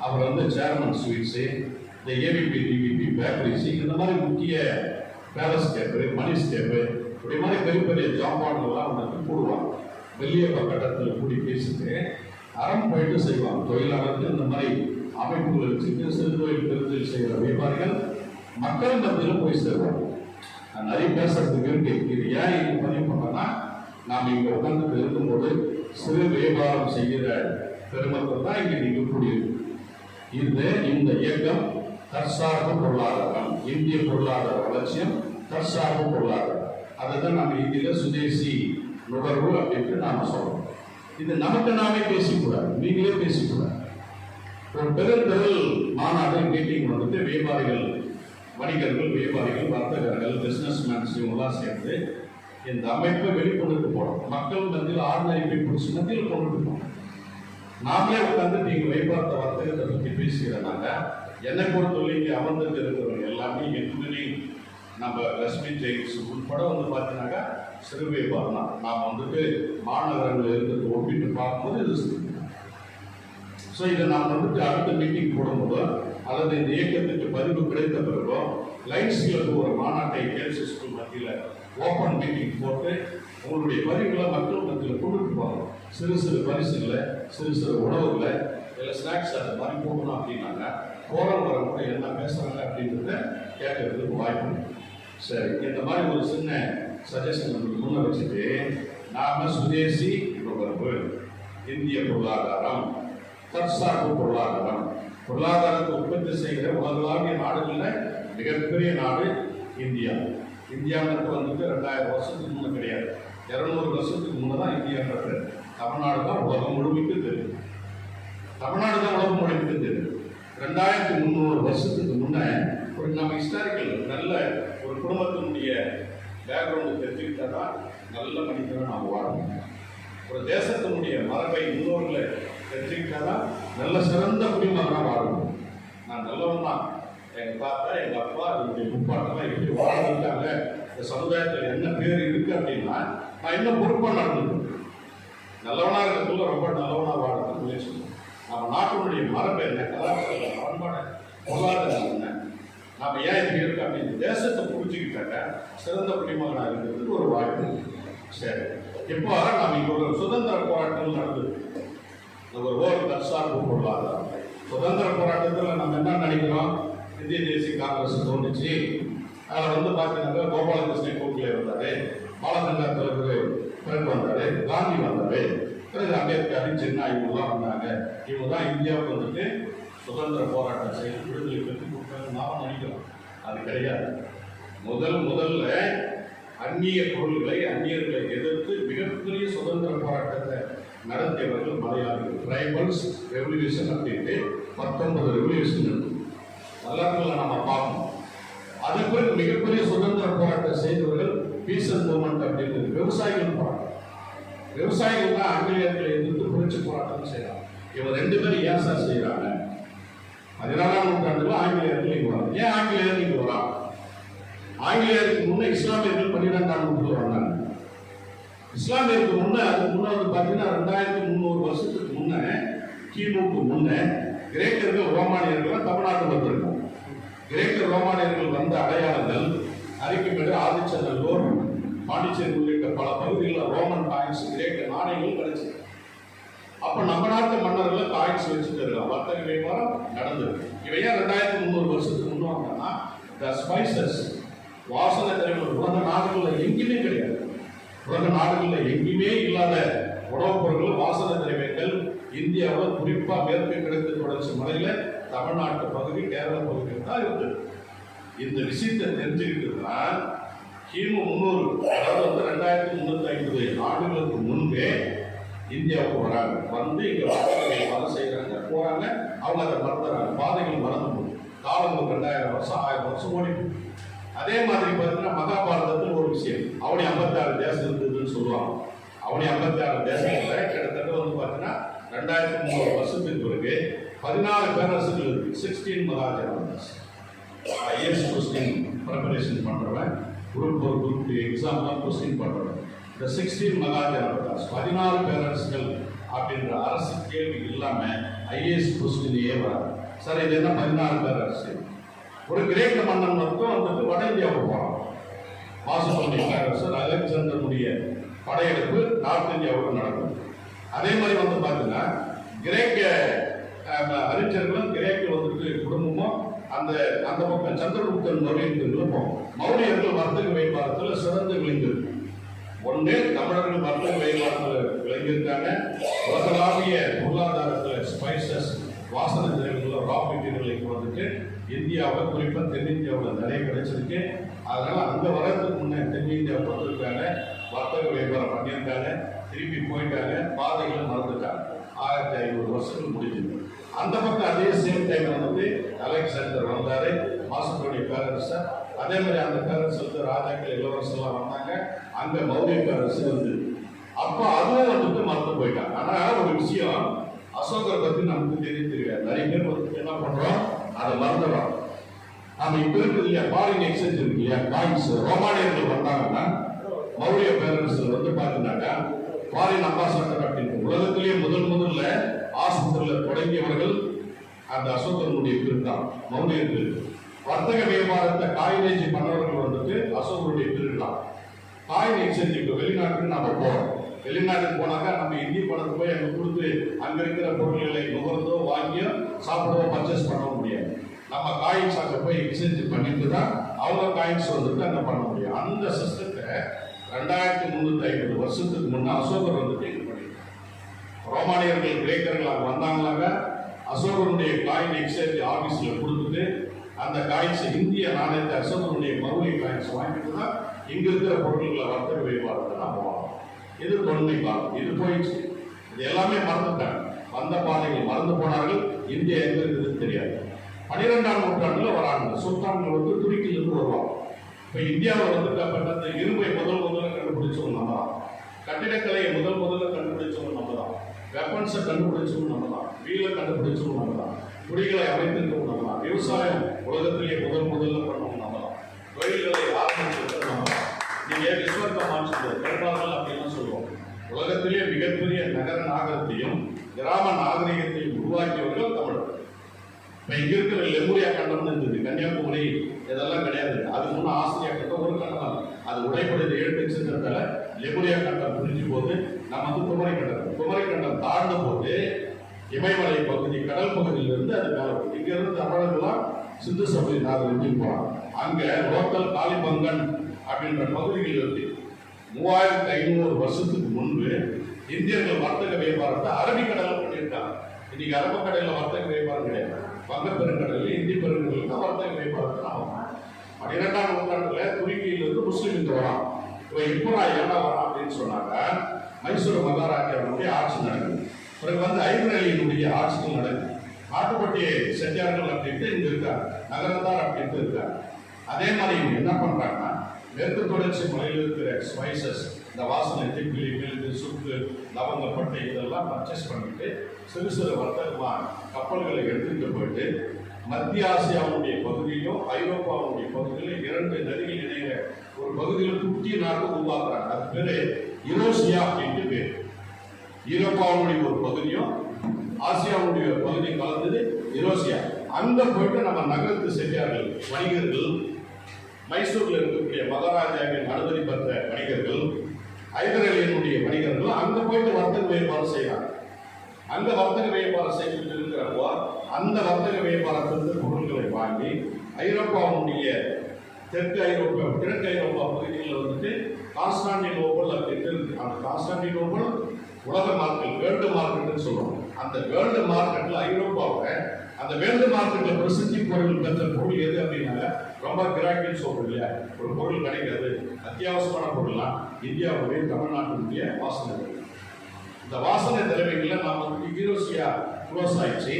அப்புறம் வந்து சேர்மன் ஸ்வீட்ஸு, இந்த ஏவிபி டிவிபி பேக்கரிஸு, இந்த மாதிரி முக்கிய பேலஸ் கேப்பு, மணிஷ் கேப்பு, இப்படி மாதிரி பெரிய பெரிய ஜாம்பான்கள்லாம் வந்து கூடுவாங்க. வெளிய கட்டத்தில் கூடி பேசிட்டு அறம் போயிட்டு செய்வாங்க. தொழிலாளர்கள் இந்த மாதிரி அமைப்புகளை வச்சுட்டு சிறு தொழில் பெருந்தொழில் செய்கிற வியாபாரிகள் மக்கள் மத்தியில் போய் சேருவாங்க. நிறைய பேசுறதுக்கு இருக்கு. இது ஏன் இது பதிவு பண்ணோம்னா, நாம் இங்கே உட்கார்ந்துட்டு இருக்கும்போது சிறு வியாபாரம் செய்கிற பெருமக்கள் தான் இங்கே நீங்கள் கூடியிருக்கு. இந்த இயக்கம் தற்சார்பு பொருளாதாரம், இந்திய பொருளாதார வளர்ச்சியம் தற்சார்பு பொருளாதாரம். அதை தான் நம்ம இந்தியில் சுதேசி நுகர்வு அப்படின்ட்டு நாம சொல்றோம். இது நமக்கு நாமே பேசிக்கூடாது, நீங்களே பேசிக்கூடாது. ஒரு பெருந்தொழில் மாநாடு மீட்டிங் வந்துட்டு வியாபாரிகள், வணிகர்கள், வியாபாரிகள், வர்த்தகர்கள், பிசினஸ் மேன்ஸ் இவங்கெல்லாம் சேர்ந்து இந்த அமைப்பை வெளிக்கொண்டு போறோம். மக்கள் மத்தியில் ஆர்டினரி பீப்புள்ஸ் மத்தியில் கொண்டு போறோம். நாமளே உட்காந்து நீங்க வியாபாரத்தை வர்த்தகத்தை பற்றி பேசுகிறனாங்க. என்னை பொறுத்தவரை இங்கே அமர்ந்துட்டு இருக்கிறவங்க எல்லாமே எதுவுமே நம்ம லட்சுமி ஜெயின்ஸ் உட்பட வந்து பார்த்தீங்கன்னாக்கா சிறு வியாபாரம் தான். நாம் வந்துட்டு மாநகரங்கள் இருக்கிறது ஒப்பிட்டு பார்க்கும்போது இது சிறு. ஸோ இதை நாம் வந்துட்டு அடுத்த மீட்டிங் போடும்போதோ அல்லது இந்த இயக்கத்துக்கு பதிவு கிடைத்த பிறகோ லைன்ஸ் கிளப் ஒரு மாநாட்டை கேர்ள்ஸ் ஸ்கூல் மத்தியில் ஓப்பன் மீட்டிங் போட்டு உங்களுடைய பதிவுகளை மக்கள் மத்தியில் கொண்டுட்டு போகணும். சிறு சிறு பரிசுகளை, சிறு சிறு உணவுகளை, இல்லை ஸ்நாக்ஸ் அந்த மாதிரி போகணும் அப்படின்னாங்க போகிறவங்க கூட என்ன பேசுகிறாங்க அப்படின்றத கேட்கறதுக்கு வாய்ப்பு. சரி, இந்த மாதிரி ஒரு சின்ன சஜஷன் நம்மளுக்கு முன்ன வச்சுட்டு நாம சுதேசி நுகர்வு, இந்திய பொருளாதாரம், தற்சார்பு பொருளாதாரம், பொருளாதாரத்தை உற்பத்தி செய்கிற உலகளாவிய நாடுகளில் மிகப்பெரிய நாடு இந்தியா. இந்தியாவுக்கு வந்துட்டு 2000 வருஷத்துக்கு முன்னே கிடையாது, 200 வருஷத்துக்கு முன்னே தான் இந்தியான்றது. தமிழ்நாடு தான் உலகம் முழுமைக்கு தெரியும். தமிழ்நாடு தான் உலகம் முழுமைக்கு தெரியும். 2300 வருஷத்துக்கு முன்னே ஒரு நம்ம ஹிஸ்டாரிக்கல் நல்ல ஒரு குடும்பத்தினுடைய பேக்ரவுண்டு தெரிஞ்சுக்கிட்டா தான் நல்ல மனிதனாக நாம் வாழணும். ஒரு தேசத்தினுடைய மரபை முன்னோர்களை தெரிஞ்சுக்கிட்டா தான் நல்ல சிறந்த குடிமகனாக வாழணும். நான் நல்லவன் தான், எங்கள் தாத்தா, எங்கள் அப்பா, என்னுடைய முப்பாட்டெல்லாம் எப்படி வாழ்ந்துட்டாங்க, இந்த சமுதாயத்தில் என்ன பேர் இருக்கு அப்படின்னா நான் இன்னும் பொறுப்பாக நடந்துருக்கேன். நல்லவனாக இருக்கிறதுல ரொம்ப நல்லவனாக வாழறதுக்கு முயற்சி. நம்ம நாட்டினுடைய மரபு என்ன, கலாச்சாரம், பண்பாடு, பொருளாதாரம் என்ன, நம்ம ஏன் இப்படி இருக்கு அப்படின்னு தேசத்தை புரிஞ்சுக்கிட்டாக்க சிறந்த குடிமகனாக இருக்கிறதுக்கு ஒரு வாய்ப்பு. சரி, இப்போ நம்ம இங்கே ஒரு சுதந்திர போராட்டம் நடந்தது. ஒரு தற்சார்பு பொருளாதாரம் சுதந்திர போராட்டத்தில் நம்ம என்ன நினைக்கிறோம், இந்திய தேசிய காங்கிரஸ் தோன்றுச்சு. அதில் வந்து பார்த்தீங்கன்னாக்கா கோபாலகிருஷ்ணன் கூட்டில் இருந்தார், பாலகங்காதர பிறகு வந்தார், காந்தி வந்தார், பிறகு அம்பேத்கர், சின்ன இவங்கெல்லாம் வந்தாங்க. இவங்க தான் இந்தியாவுக்கு வந்துட்டு சுதந்திர போராட்டம் செய்து விடுதலை பெற்று கொடுத்தாங்க நாம் நினைக்கிறோம். அது கிடையாது. முதல்ல அந்நிய பொருள்களை, அந்நியர்களை எதிர்த்து மிகப்பெரிய சுதந்திர போராட்டத்தை நடத்தியவர்கள் மலையாளிகள். ட்ரைபல்ஸ் ரெவல்யூஷன் அப்படின்ட்டு 19 ரெவல்யூஷன் வரலாற்றுல நம்ம பார்க்கணும். அதற்கு பிறகு மிகப்பெரிய சுதந்திர போராட்டம் செய்தவர்கள் பீசன் மூவ்மெண்ட் அப்படின்னு விவசாயிகள் போராட்டம். விவசாயிகள் தான் ஆங்கிலேயர்களை எதிர்த்து புரட்சி போராட்டம் செய்யறாங்க. இவங்க 2 பேரும் ஏன் சார் செய்யறாங்க? 16ஆம் நூற்றாண்டுல ஆங்கிலேயர்கள் இங்க வராங்க. ஏன் ஆங்கிலேயர்கள் இங்க வராங்க? ஆங்கிலேயருக்கு முன்னே இஸ்லாமியர்கள் 12ஆம் நூற்றாண்டுல வந்தாங்க. இஸ்லாமியருக்கு முன்னே, அதுக்கு முன்னே வந்து பார்த்தீங்கன்னா 2300 வருஷத்துக்கு முன்னே, கிமுக்கு முன்னே கிரேக்கர்கள், ரோமானியர்கள் தமிழ்நாட்டுக்கு வந்திருக்காங்க. கிரேக்கர், ரோமானியர்கள் வந்த அடையாளங்கள் அரிக்குமேடு, ஆதிச்சநல்லூர், பாண்டிச்சேரி உள்ளிட்ட பல பகுதிகளில் ரோமன் காயின்ஸ், கிரேக்க நாணயங்கள் கிடைச்சது. அப்ப நம்ம நாட்டு மன்னர்கள் காயின்ஸ் வச்சுட்டு இருக்கலாம். வர்த்தக வியாபாரம் நடந்தது. இவையா 2300 வருஷத்துக்கு முன்னாங்கன்னா த ஸ்பைசஸ், வாசனை திரைகள் உலக நாடுகளில் எங்கேயுமே கிடையாது. உலக நாடுகளில் எங்கேயுமே இல்லாத உணவுப் பொருட்கள், வாசனை திரவியங்கள் இந்தியாவில் குறிப்பாக மேற்கு கிழக்கு தொடர்ச்சி மலையில் தமிழ்நாட்டு பகுதி, கேரள பகுதியில் தான் இருக்குது. இந்த விஷயத்தை தெரிஞ்சுக்கிட்டுனா கிமு 300, அதாவது 2350 ஆண்டுகளுக்கு முன்பே இந்தியாவுக்கு வராங்க. வந்து இங்கே வர்த்தகங்கள் செய்கிறாங்க, போகிறாங்க. அவங்க அதை மறந்துடுறாங்க. பாதைகள் மறந்து போகுது. காலம் 2000 வருஷம், 1000 வருஷம் ஓடி. அதே மாதிரி பார்த்தீங்கன்னா மகாபாரதத்தில் ஒரு விஷயம், அவனி 56 தேசம் இருந்ததுன்னு சொல்லுவாங்க. அவனி 56 தேசத்துல கிட்டத்தட்ட வந்து பார்த்தீங்கன்னா 2300 வருஷத்துக்கு பிறகு 14 பேரரசுகள் இருக்கு. 16 மகாஜனபதாஸ். ஐஎஸ் கொஸ்டின் ப்ரிப்பரேஷன் பண்ணுறவன், குரூப் 1 குரூப் 2 எக்ஸாம்லாம் கொஸ்டின் பண்ணுறவன், இந்த 16 மகாஜனபதாஸ் 14 பேரரசுகள் அப்படின்ற அரசு கேள்வி இல்லாமல் ஐஏஎஸ் கொஸ்டினையே வராது. சார் இது என்ன 14 பேரரசு? ஒரு கிரேக்க மன்னன் மட்டும் வந்துட்டு வட இந்தியாவுக்கு போகிறான். மாசுபுரனுடைய பேரரசர் அலெக்சாண்டருடைய படையெடுப்பு நார்த் இந்தியாவுக்கு நடக்கும். அதே மாதிரி வந்து பார்த்தீங்கன்னா கிரேக்க அறிஞர்களும் கிரேக்க வந்துட்டு குடும்பமும் அந்த பக்கம் சந்திரகுப்தன் மௌரியர்கள் போகும். மௌரியர்கள் வர்த்தக வியாபாரத்தில் சிறந்து விளங்குது. ஒன்று, தமிழர்கள் வர்த்தக வியாபாரத்தில் விளங்கியிருக்காங்க. உலகளாவிய பொருளாதாரத்தில் ஸ்பைசஸ், வாசனை திரவியங்கள், ரா மெட்டீரியல் வந்துட்டு இந்தியாவில், குறிப்பாக தென்னிந்தியாவில் நிறைய கிடைச்சிருக்கு. அதனால அங்கே வர்றதுக்கு முன்னே தென்னிந்தியாவுக்கு வந்திருக்காங்க, வர்த்தக வியாபாரம் பண்ணியிருக்காங்க, திருப்பி போயிட்டாங்க, பாதைகளை மறந்துட்டாங்க. 1500 வருஷங்கள் முடிஞ்சது. அந்த பக்கம் அதே சேம் டைம் வந்து அலெக்சாண்டர் வந்தார், மாசுபுரனுடைய பேரரசர். அதே மாதிரி அந்த பேரரசு ராஜாக்கள், இளவரசெல்லாம் வந்தாங்க. அங்கே மௌரிய பேரரசு வந்து அப்போ அதுவும் வந்துட்டு மறந்து போயிட்டாங்க. ஆனால் ஒரு விஷயம், அசோகரை பற்றி நமக்கு தெரியாது. நிறைய பேர் வந்து என்ன பண்ணுறோம், அதை மறந்துடுறோம். நம்ம இப்போ இருக்குது இல்லையா, ஃபாரின் எக்ஸ்சேஞ்ச் இருக்கு இல்லையா, காயின்ஸ். ரோமானியர்கள் வந்தாங்கன்னா மௌரிய பேரரசு வந்து பார்த்தீங்கன்னாக்கா ஃபாரின் அம்பாசடர் அப்படின்னு உலகத்திலேயே முதல்ல ஆஸ்பத்திரியில் தொடங்கியவர்கள் அந்த அசோகனுடைய பேர் தான், மௌரியர்கள். வர்த்தக வியாபாரத்தை காயினேஜ் பண்ணவர்கள் வந்துட்டு அசோகனுடைய பேர் தான். காயின் எக்ஸ்சேஞ்ச் இப்போ வெளிநாட்டுக்கு நம்ம போகிறோம். வெளிநாட்டுக்கு போனாக்கா நம்ம இந்திய பணத்தை போய் அங்கே கொடுத்து அங்கே இருக்கிற பொருட்களை நுகர்ந்தோ வாங்கியோ சாப்பிடவோ பர்ச்சேஸ் பண்ண முடியாது. நம்ம காயின்ஸ் அங்கே போய் எக்ஸ்சேஞ்ச் பண்ணிட்டு தான் அவங்க காயின்ஸ் வந்துட்டு அங்கே பண்ண முடியும். அந்த சிஸ்டத்தை 2350 வருஷத்துக்கு முன்னே அசோகர் வந்துட்டு இது பண்ணிட்டாங்க. ரோமானியர்கள், கிரேக்கர்கள் அங்கே வந்தாங்களாங்க, அசோகருடைய காயின் எக்ஸ்சேஞ்ச் ஆஃபீஸில் கொடுத்துட்டு அந்த காயின்ஸ், இந்திய நாணயத்தை, அசோகருடைய மறுபடி காயின்ஸ் வாங்கிட்டு தான் இங்கே இருக்கிற பொருட்களை வர்த்தக வியாபாரத்தை நம்ம வாங்கணும். இது தொன்மை காலம். இது போயிடுச்சு. இது எல்லாமே மறந்துட்டாங்க. வந்த பாதைகள் மறந்து போனார்கள். இந்தியா எங்க இருக்குதுன்னு தெரியாது. 12ஆம் நூற்றாண்டுல வராங்க. சுல்தான்கள் வந்து துருக்கியிலிருந்து வருவாங்க. இப்போ இந்தியாவில் வந்து அப்ப இரும்பை முதல்ல கண்டுபிடிச்சவங்க நம்ம தான். கட்டிடக்கலையை முதல்ல கண்டுபிடிச்சவங்க நம்ம தான். வெப்பன்ஸை கண்டுபிடிச்சவங்க நம்ம தான். வீலை கண்டுபிடிச்சவங்க நம்ம தான். குடிகளை அமைத்திருக்கவங்க நம்ம தான். விவசாயம் உலகத்திலேயே முதல்ல பண்ணவங்க நம்ம தான். தொழில்களை ஆரம்பிச்சிருக்கிறது நம்ம தான். நீங்க விஸ்வர்த்தமான் பெரும்பாலும் அப்படின்னு சொல்லுவோம். உலகத்திலேயே மிகப்பெரிய நகர நாகரத்தையும் கிராம நாகரிகத்தையும் உருவாக்கியவர்கள் தமிழர். இப்போ இங்க இருக்கிற லெமுரியா கண்டம்னு இருந்தது, கன்னியாகுமரி இதெல்லாம் கிடையாது. அது முன்ன ஆசிரியா கண்டம் ஒரு கண்டம், அது உடைப்படுது 7 நட்சத்திரத்தால லெமுரியா கண்டம் பிரிஞ்சு போது நம்ம வந்து குமரி கண்டம் தாழ்ந்த போது இமயமலை பகுதி கடல் பகுதியிலிருந்து அது மேலே போகுது. இங்க இருந்து தமிழர்கள்லாம் சிந்து சமவெளி நாகரிகத்துக்கு போறாங்க. அங்க லோக்கல் காளிபங்கன் அப்படின்ற பகுதிகள் இருந்து 3500 வருஷத்துக்கு முன்பு இந்தியர்கள் வர்த்தக வியாபாரத்தை அரபிக்கடலில் பண்ணியிருக்காங்க. இன்னைக்கு அரபக்கடலில் வர்த்தக வியாபாரம் கிடையாது. வங்க பெருங்கடலில் இந்திய பெருங்கடலில் தான் வர்த்தக வியாபாரத்தை நாம் 12ஆம் நூற்றாண்டுல துருக்கியிலிருந்து முஸ்லீம் இங்க வரான். இவன் இப்போ ஏன்னா வரான் அப்படின்னு சொன்னாங்க, மைசூர் மகாராஜாவுடைய ஆட்சி நடக்குது. பிறகு வந்து ஹைதர் அலியினுடைய ஆட்சிகள் நடக்குது. நாட்டுப்பட்டி செட்டியார்கள் அப்படின்ட்டு இங்க இருக்காங்க, நகரத்தார் அப்படின்ட்டு இருக்காங்க. அதே மாதிரி இவங்க என்ன பண்றாங்கன்னா, மேற்கு தொடர்ச்சி மலையில் இருக்கிற ஸ்பைசஸ், இந்த வாசனை, திப்பிலி, மிளகு, சுக்கு, லவங்கப்பட்டை இதெல்லாம் பர்ச்சேஸ் பண்ணிட்டு சிறு சிறு வர்த்தகமா கப்பல்களை எடுத்துட்டு போயிட்டு மத்திய ஆசியாவுடைய பகுதியிலும் ஐரோப்பாவுடைய பகுதியிலும் 2 நதிகள் இணைகிற ஒரு பகுதியில் குட்டி நாடு உருவாக்குறாங்க. அது பேரு யூரோசியா அப்படின்ட்டு பேர். யூரோப்பாவுடைய ஒரு பகுதியும் ஆசியாவுடைய ஒரு பகுதியும் கலந்தது யூரோசியா. அங்க போயிட்டு நம்ம நகரத்து செட்டியார்கள், வணிகர்கள், மைசூர்ல இருக்கக்கூடிய மகாராஜாவின் அனுமதி பெற்ற வணிகர்கள், ஹைதர் அலியினுடைய வணிகர்கள் அங்க போயிட்டு வர்த்தக வியாபாரம் செய்யறாங்க. அங்க வர்த்தக வியாபாரம் செய்துட்டு இருக்கிறப்போ அந்த வர்த்தக வியாபாரத்திலிருந்து பொருட்களை வாங்கி ஐரோப்பாவுடைய தெற்கு ஐரோப்பா, கிழக்கு ஐரோப்பா பகுதியில் வந்துட்டு கான்ஸ்டாண்டினோபிள் அப்படின்னு இருக்கு. அந்த கான்ஸ்டாண்டினோபிள் உலக மார்க்கெட், வேர்ல்டு மார்க்கெட்னு சொல்லுவாங்க. அந்த வேர்ல்டு மார்க்கெட்ல ஐரோப்பாவை அந்த வேர்ல்டு மார்க்கெட்ல பிரசித்தி பொருள் பெற்ற பொருள் எது அப்படின்னா ரொம்ப கிராக்கின்னு சொல்றோம் இல்லையா, ஒரு பொருள் கிடைக்கிறது அத்தியாவசியமான பொருள்லாம் இந்தியாவுடைய தமிழ்நாட்டினுடைய வாசனை. இந்த வாசனை திரவியங்களை நாம் வந்து யூரோசியா க்ளோஸ் ஆயிடுச்சு.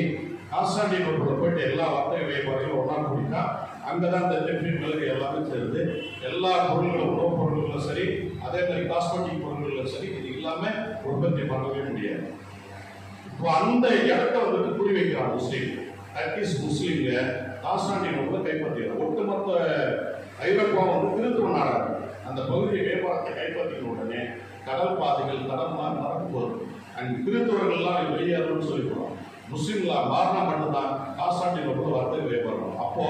கான்ஸ்டாண்டினோபிள் போயிட்டு எல்லா வர்த்தக வியாபாரிகளும் ஒன்றா கூட்டிட்டா அங்கதான் இந்த தெற்கு மிளகு எல்லாமே சேருது. எல்லா பொருள்களும், உணவுப் பொருட்களும் சரி, அதே மாதிரி காஸ்மெட்டிக் பொருட்களும் சரி, இது இல்லாம உற்பத்தி பண்ணவே முடியாது. இப்போ அந்த இடத்த வந்துட்டு குறி வைக்கிறான் முஸ்லீம், டர்க்கிஷ் முஸ்லீம்ங்க கான்ஸ்டாண்டினோபிளை கைப்பற்றிடுறாங்க. ஒட்டுமொத்த ஐரோப்பா வந்து கிறிஸ்துவ நாடாக அந்த பகுதியை வியாபாரத்தை கைப்பற்றின உடனே கடல் பாதைகள் தடமாக மறந்து போகுது. அண்ட் கிறிஸ்தவர்கள்லாம் வெளியேறணும்னு சொல்லிடுவோம். முஸ்லீம்களா மாறினா மட்டும்தான் கான்ஸ்டாண்டினோபிள் வர்த்தக வியாபாரம். அப்போ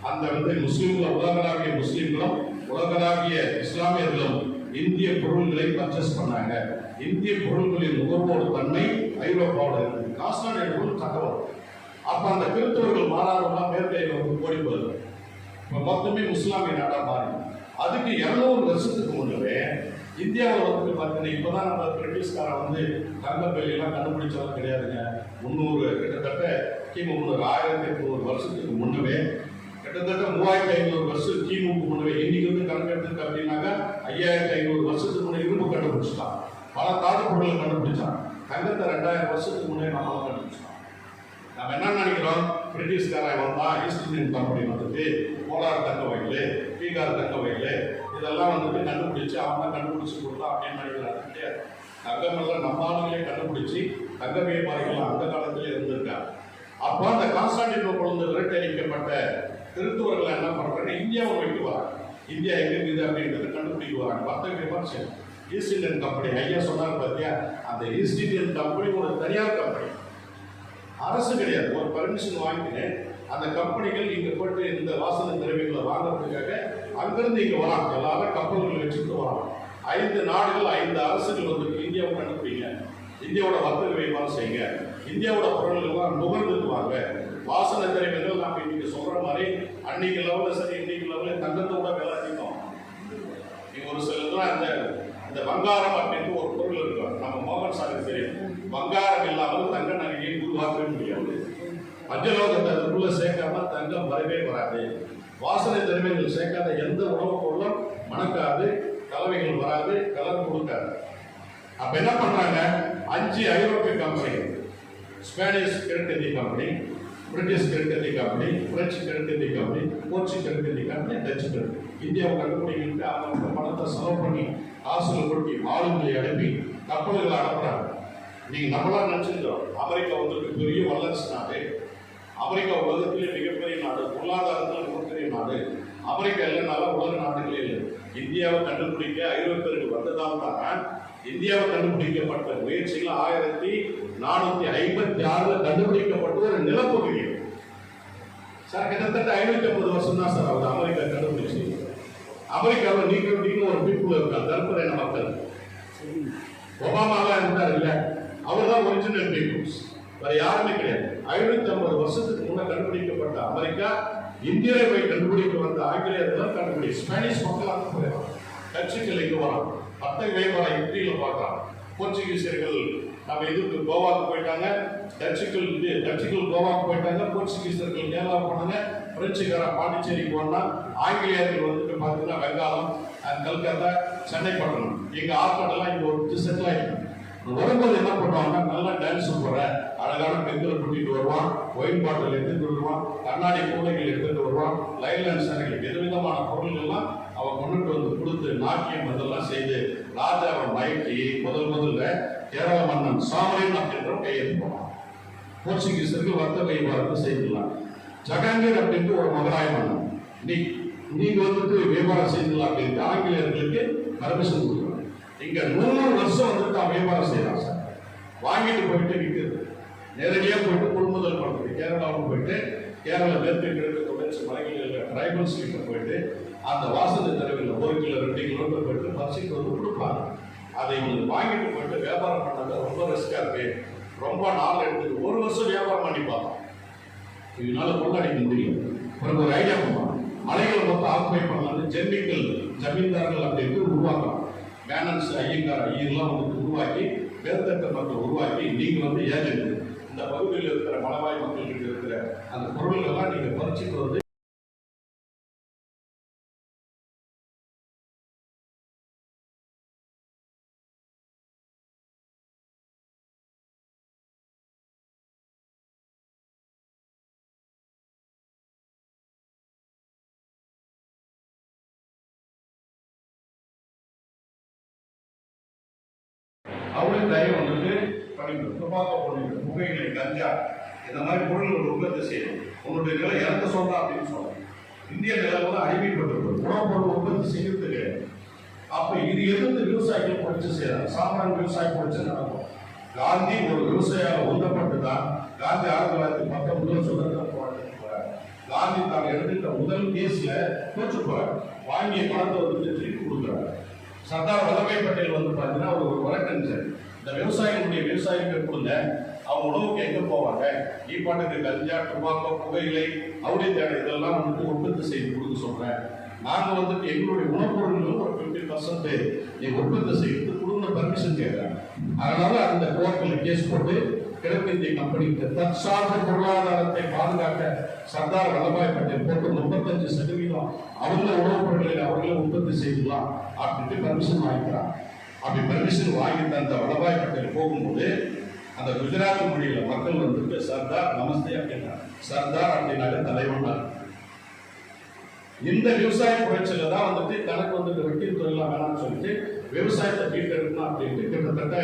அந்த வந்து முஸ்லீம்கள உலகளாவிய முஸ்லீம்களும் உலகளாவிய இஸ்லாமியர்களும் இந்திய பொருள்களை பர்ச்சேஸ் பண்ணாங்க. இந்திய பொருள்களின் நுகர்வோடு தன்மை ஐரோப்பாவோட இருக்கு. கான்ஸ்டாண்டினோபிள் தகவல். அப்ப அந்த கிறிஸ்தவர்கள் மாறாதவங்க மேற்கையில் வந்து ஓடி போகுது. இப்போ மொத்தமே முஸ்லாமிய நாடா மாறி அதுக்கு 200 வருஷத்துக்கு முன்னவே இந்தியாவில் வந்து பார்த்தீங்கன்னா இப்போதான் நம்ம பிரிட்டிஷ்காரன் வந்து தங்கப்பெல்லாம் கண்டுபிடிச்சாலும் கிடையாதுங்க. 300 கிட்டத்தட்ட கிமு 1800 வருஷத்துக்கு முன்னவே, கிட்டத்தட்ட 3500 வருஷம் கிமுக்கு முன்னவே, இன்னைக்கு வந்து கணக்கெடுத்துக்கு அப்படின்னாக்கா 5500 வருஷத்துக்கு முன்னே இரும்பு கண்டுபிடிச்சிட்டான். பல தாது பொருளை கண்டுபிடிச்சான். தங்கத்தை 2000 வருஷத்துக்கு முன்னே நம்மளால கண்டுபிடிச்சிட்டான். நம்ம என்ன நினைக்கிறோம், பிரிட்டிஷ்காரன் வந்தா ஈஸ்ட் இந்தியன் கம்பெனி வந்துட்டு கோலார் தங்க வயல், பீகார் தங்க வயல் இதெல்லாம் வந்துட்டு கண்டுபிடிச்சு அவங்க கண்டுபிடிச்சு கொடுத்தா அப்படின்னு நினைக்கிறாங்க. தங்கமெல்லாம் நம்ம ஆளுங்களே கண்டுபிடிச்சு தங்க வியாபாரிகள் அந்த காலத்திலே இருந்திருக்காங்க. அப்போ அந்த கான்ஸ்டாண்டினோபிள் விரட்டடிக்கப்பட்ட கிறிஸ்துவர்கள் என்ன பண்றாங்க, இந்தியாவை வைத்து வராங்க. இந்தியா எங்க இருக்குது அப்படின்றத கண்டுபிடிக்க வராங்க. வர்த்தக வியாபாரம் செய்யும். ஈஸ்ட் இந்தியன் கம்பெனி ஐயா சொன்னாங்க பார்த்தியா, அந்த ஈஸ்ட் இந்தியன் கம்பெனி ஒரு தனியார் கம்பெனி, அரசு கிடையாது. ஒரு பர்மிஷன் வாங்கிட்டு அந்த கம்பெனிகள் இங்க போயிட்டு இந்த வாசனை திரவியங்களை வாங்குறதுக்காக அங்கிருந்து இங்க வராங்க. எல்லாரும் கப்பல்கள் வச்சுட்டு வராங்க. 5 நாடுகள் 5 அரசுகள் வந்துட்டு இந்தியாவை கண்டுபிடிங்க, இந்தியாவோட வர்த்தக வியாபாரம் செய்யுங்க, இந்தியாவோட பொருள்கள்லாம் நுகர்ந்துக்குவாங்க. வாசனை திரவியங்கள் நாம இன்னைக்கு சொல்ற மாதிரி அன்னைக்கு லெவலில் சரி, இன்னைக்கு லெவலில் தங்கத்தோட விலை அதிகம். நீங்க ஒரு சிலதுலாம் இந்த வங்காரம் அப்படின்னு ஒரு பொருள் இருக்கு. நம்ம மோகன் சாருக்கு தெரியும், வங்காரம் இல்லாமல் தங்க நகையை உருவாக்கவே முடியாது. பஞ்சலோகத்தை அதுக்குள்ள சேர்க்காம தங்கம் வரவே வராது. வாசனை திரவியங்கள் சேர்க்காத எந்த உணவுப் பொருளும் மணக்காது, கலவைகள் வராது, கலர் கொடுக்காது. அப்ப என்ன பண்றாங்க, 5 ஐரோப்பிய கம்பெனிகள், ஸ்பானிஷ் கிழக்கிந்திய கம்பெனி, பிரிட்டிஷ் கிழக்கிந்திய கம்பெனி, பிரெஞ்சு கிழக்கிந்திய கம்பெனி, போர்ச்சு கிழக்கிந்திய கம்பெனி, டச்சு கம்பெனி இந்தியாவை கண்டுபிடிக்கிட்டு அவங்க பணத்தை செலவு பண்ணி காசுகள் கொடுக்கி ஆளுங்களை அனுப்பி கப்பல்களை அனுப்புறாங்க. நீங்க நம்மளா நினைச்சிருக்கிறோம் அமெரிக்கா வந்து பெரிய வல்லரசு நாடு, அமெரிக்கா உலகத்திலே மிகப்பெரிய நாடு, பொருளாதாரத்தில் மிகப்பெரிய நாடு. அமெரிக்கா இல்லைனால உலக நாடுகளே இல்லை. இந்தியாவை கண்டுபிடிக்க ஐரோப்பியர்கள் வந்ததால் தான் இந்தியாவை கண்டுபிடிக்கப்பட்ட முயற்சிகள் 1456 கண்டுபிடிக்கப்பட்ட ஒரு நிலப்பகுதி சார். கிட்டத்தட்ட 550 வருஷம் தான் சார் அவர் அமெரிக்கா கண்டுபிடிச்சு. அமெரிக்காவில் நீங்க ஒரு பீப்புள் இருக்காங்க, கருப்பரையான மக்கள். ஒபாமாலாம் இருந்தார் இல்ல, அவர் தான் ஒரிஜினல் பீப்புள்ஸ், வேற யாருமே கிடையாது. 550 வருஷத்துக்கு முன்ன கண்டுபிடிக்கப்பட்ட அமெரிக்கா இந்தியாவை போய் கண்டுபிடிக்க வந்த ஆங்கிலேயர்கள் கண்டுபிடி ஸ்பானிஷ் மக்கள் அங்கே போயிடலாம், டச்சுக்கள் இங்கே வரான், வர்த்தக வியாபாரம் இந்தியில் பார்க்கலாம். போர்ச்சுகீசியர்கள் நம்ம இதுக்கு கோவாக்கு போயிட்டாங்க, டச்சுக்கள் கோவாக்கு போயிட்டாங்க, போர்ச்சுகீசியர்கள் கேரளா போனாங்க, பிரெஞ்சுக்கார பாண்டிச்சேரிக்கு போனா, ஆங்கிலேயர்கள் வந்துட்டு பார்த்தீங்கன்னா வெங்காலம், கல்கத்தா, சென்னை பட்டணம், எங்க ஆட்களெல்லாம் இங்க ஒரு செட்டில் ஆயிட்டாங்க. வரும்போது என்ன பண்ணுவாங்கன்னா, நல்லா டான்ஸ் போற அழகான பெண்களை கூட்டிட்டு வருவான், ஒயின் பாட்டில் எடுத்துட்டு வருவான், கண்ணாடி கூடைகள் எடுத்துட்டு வருவான், லைன்லேண்ட் சேனைகள் விதவிதமான பொருள்கள்லாம் அவன் கொண்டுட்டு வந்து கொடுத்து நாட்டியம் இதெல்லாம் செய்து ராஜாவை மயக்கி முதல்ல கேரள மன்னன் சாமரன் அப்படின்ற கையெழுத்து போனான். போர்ச்சுகீசர்கள் வர்த்தக வியாபாரத்தை செய்திடலாம். ஜகாங்கீர் அப்படின்ட்டு ஒரு மகராய மன்னன், நீங்க வந்துட்டு வியாபாரம் செய்திடலாம் அப்படின்ட்டு ஆங்கிலேயர்களுக்கு பர்மிஷன் கொடுக்குறாங்க. இங்க 100 வருஷம் வந்துட்டு அவன் வியாபாரம் செய்யறான் சார். வாங்கிட்டு போயிட்டு விற்கிறது, நேரடியா போயிட்டு கொள்முதல் பண்றது. கேரளாவுக்கு போயிட்டு கேரளா மேற்கு கிழக்கு தொடர்ச்சி மலைகளில் இருக்கிற ட்ரைபல்ஸ் கிட்ட போயிட்டு அந்த வாசனை தரவில் 1 கிலோ 2 கிலோமீட்டர் போயிட்டு பறிச்சுட்டு வந்து கொடுப்பாங்க. அதை இவங்க வாங்கிட்டு போயிட்டு வியாபாரம் பண்ணாங்க. ரொம்ப ரிஸ்கா இருக்கு, ரொம்ப நாள் எடுத்து 1 வருஷம் வியாபாரம் பண்ணி பார்த்தோம். இதனால கொள்ளடிக்க முடியும். ஒரு ஐடியா பண்ணுவாங்க, மலைகளை மொத்தம் ஆக்குபை பண்ணலாம், ஜமீன்தார்கள் அப்படின்னு உருவாக்கலாம். பேனன்ஸ் ஐயர்லாம் வந்து உருவாக்கி மேற்தட்ட மக்கள் உருவாக்கி நீங்க வந்து ஏஜென்ட், இந்த பகுதியில் இருக்கிற மலைவாய் மக்கள்கிட்ட இருக்கிற அந்த பொருள்கள்லாம் நீங்க பறிச்சுட்டு வந்து அவங்களும் தயவு வந்துட்டு பண்ணிக்கணும். துப்பாக்கி போடணும், புகையிலை, கஞ்சா இந்த மாதிரி பொருள்கள் உற்பத்தி செய்யணும். உங்களுடைய நிலை இறந்த சொல்றா அப்படின்னு சொல்றேன். இந்திய நிலம் வந்து அடிமைப்பட்டிருக்கும், உணவுப் பொருள் உற்பத்தி செய்யறது கிடையாது. அப்ப இது எதிர்த்து விவசாயிகள் படிச்சு செய்யறாங்க. சாமானிய விவசாயம் படிச்சு நடக்கும். காந்தி ஒரு விவசாயியால் உந்தப்பட்டு தான் காந்தி 1919 சுதந்திர போராட்டத்துக்கு போறாரு. காந்தி தான் எடுத்துக்கிட்ட முதல் கேஸ்ல தோற்று போறாரு. வாங்கிய பணத்தை வந்து திருப்பி கொடுக்குறாரு. சர்தார் வல்லபாய் பட்டேல் வந்து பார்த்தீங்கன்னா ஒரு வழக்கறிஞர், இந்த விவசாயிகள் கொடுங்க, அவங்க உணவுக்கு எங்க போவாங்க, பாட்டுக்கு கஞ்சா, டுபாக்கோ, புகையிலை, அவளை தேட இதெல்லாம் வந்துட்டு உற்பத்தி செய்து கொடுக்க சொல்றேன். நாங்க வந்துட்டு எங்களுடைய உணவுப்பொருள்கள் ஒரு 50% நீங்க உற்பத்தி செய்து கொடுங்க பர்மிஷன் கேட்கிறாங்க. அதனால அந்த கோர்ட்டில் கேஸ் போட்டு கிழக்கிந்திய கம்பெனிக்கு தற்சார்பு பொருளாதாரத்தை பாதுகாக்க சர்தார் வல்லபாய் பட்டேல் போட்டு 35% அவங்க உணவுப் பொருட்களை அவர்களே உற்பத்தி செய்யலாம் அப்படின்ட்டு பர்மிஷன் வாங்கிக்கிறாங்க. அப்படி பர்மிஷன் வாங்கி அந்த வல்லபாய் பட்டேல் போகும்போது அந்த குஜராத் மொழியில மக்கள் வந்துட்டு சர்தார் நமஸ்தே அப்படின்னா, சர்தார் அப்படின்னாலே தலைவன். இந்த விவசாய புரட்சியில தான் வந்துட்டு தனக்கு வந்துட்டு வெட்டி தொழிலாம் வேணாம்னு சொல்லிட்டு விவசாயத்தை மீட்டெடுக்கணும் அப்படின்ட்டு கிட்டத்தட்ட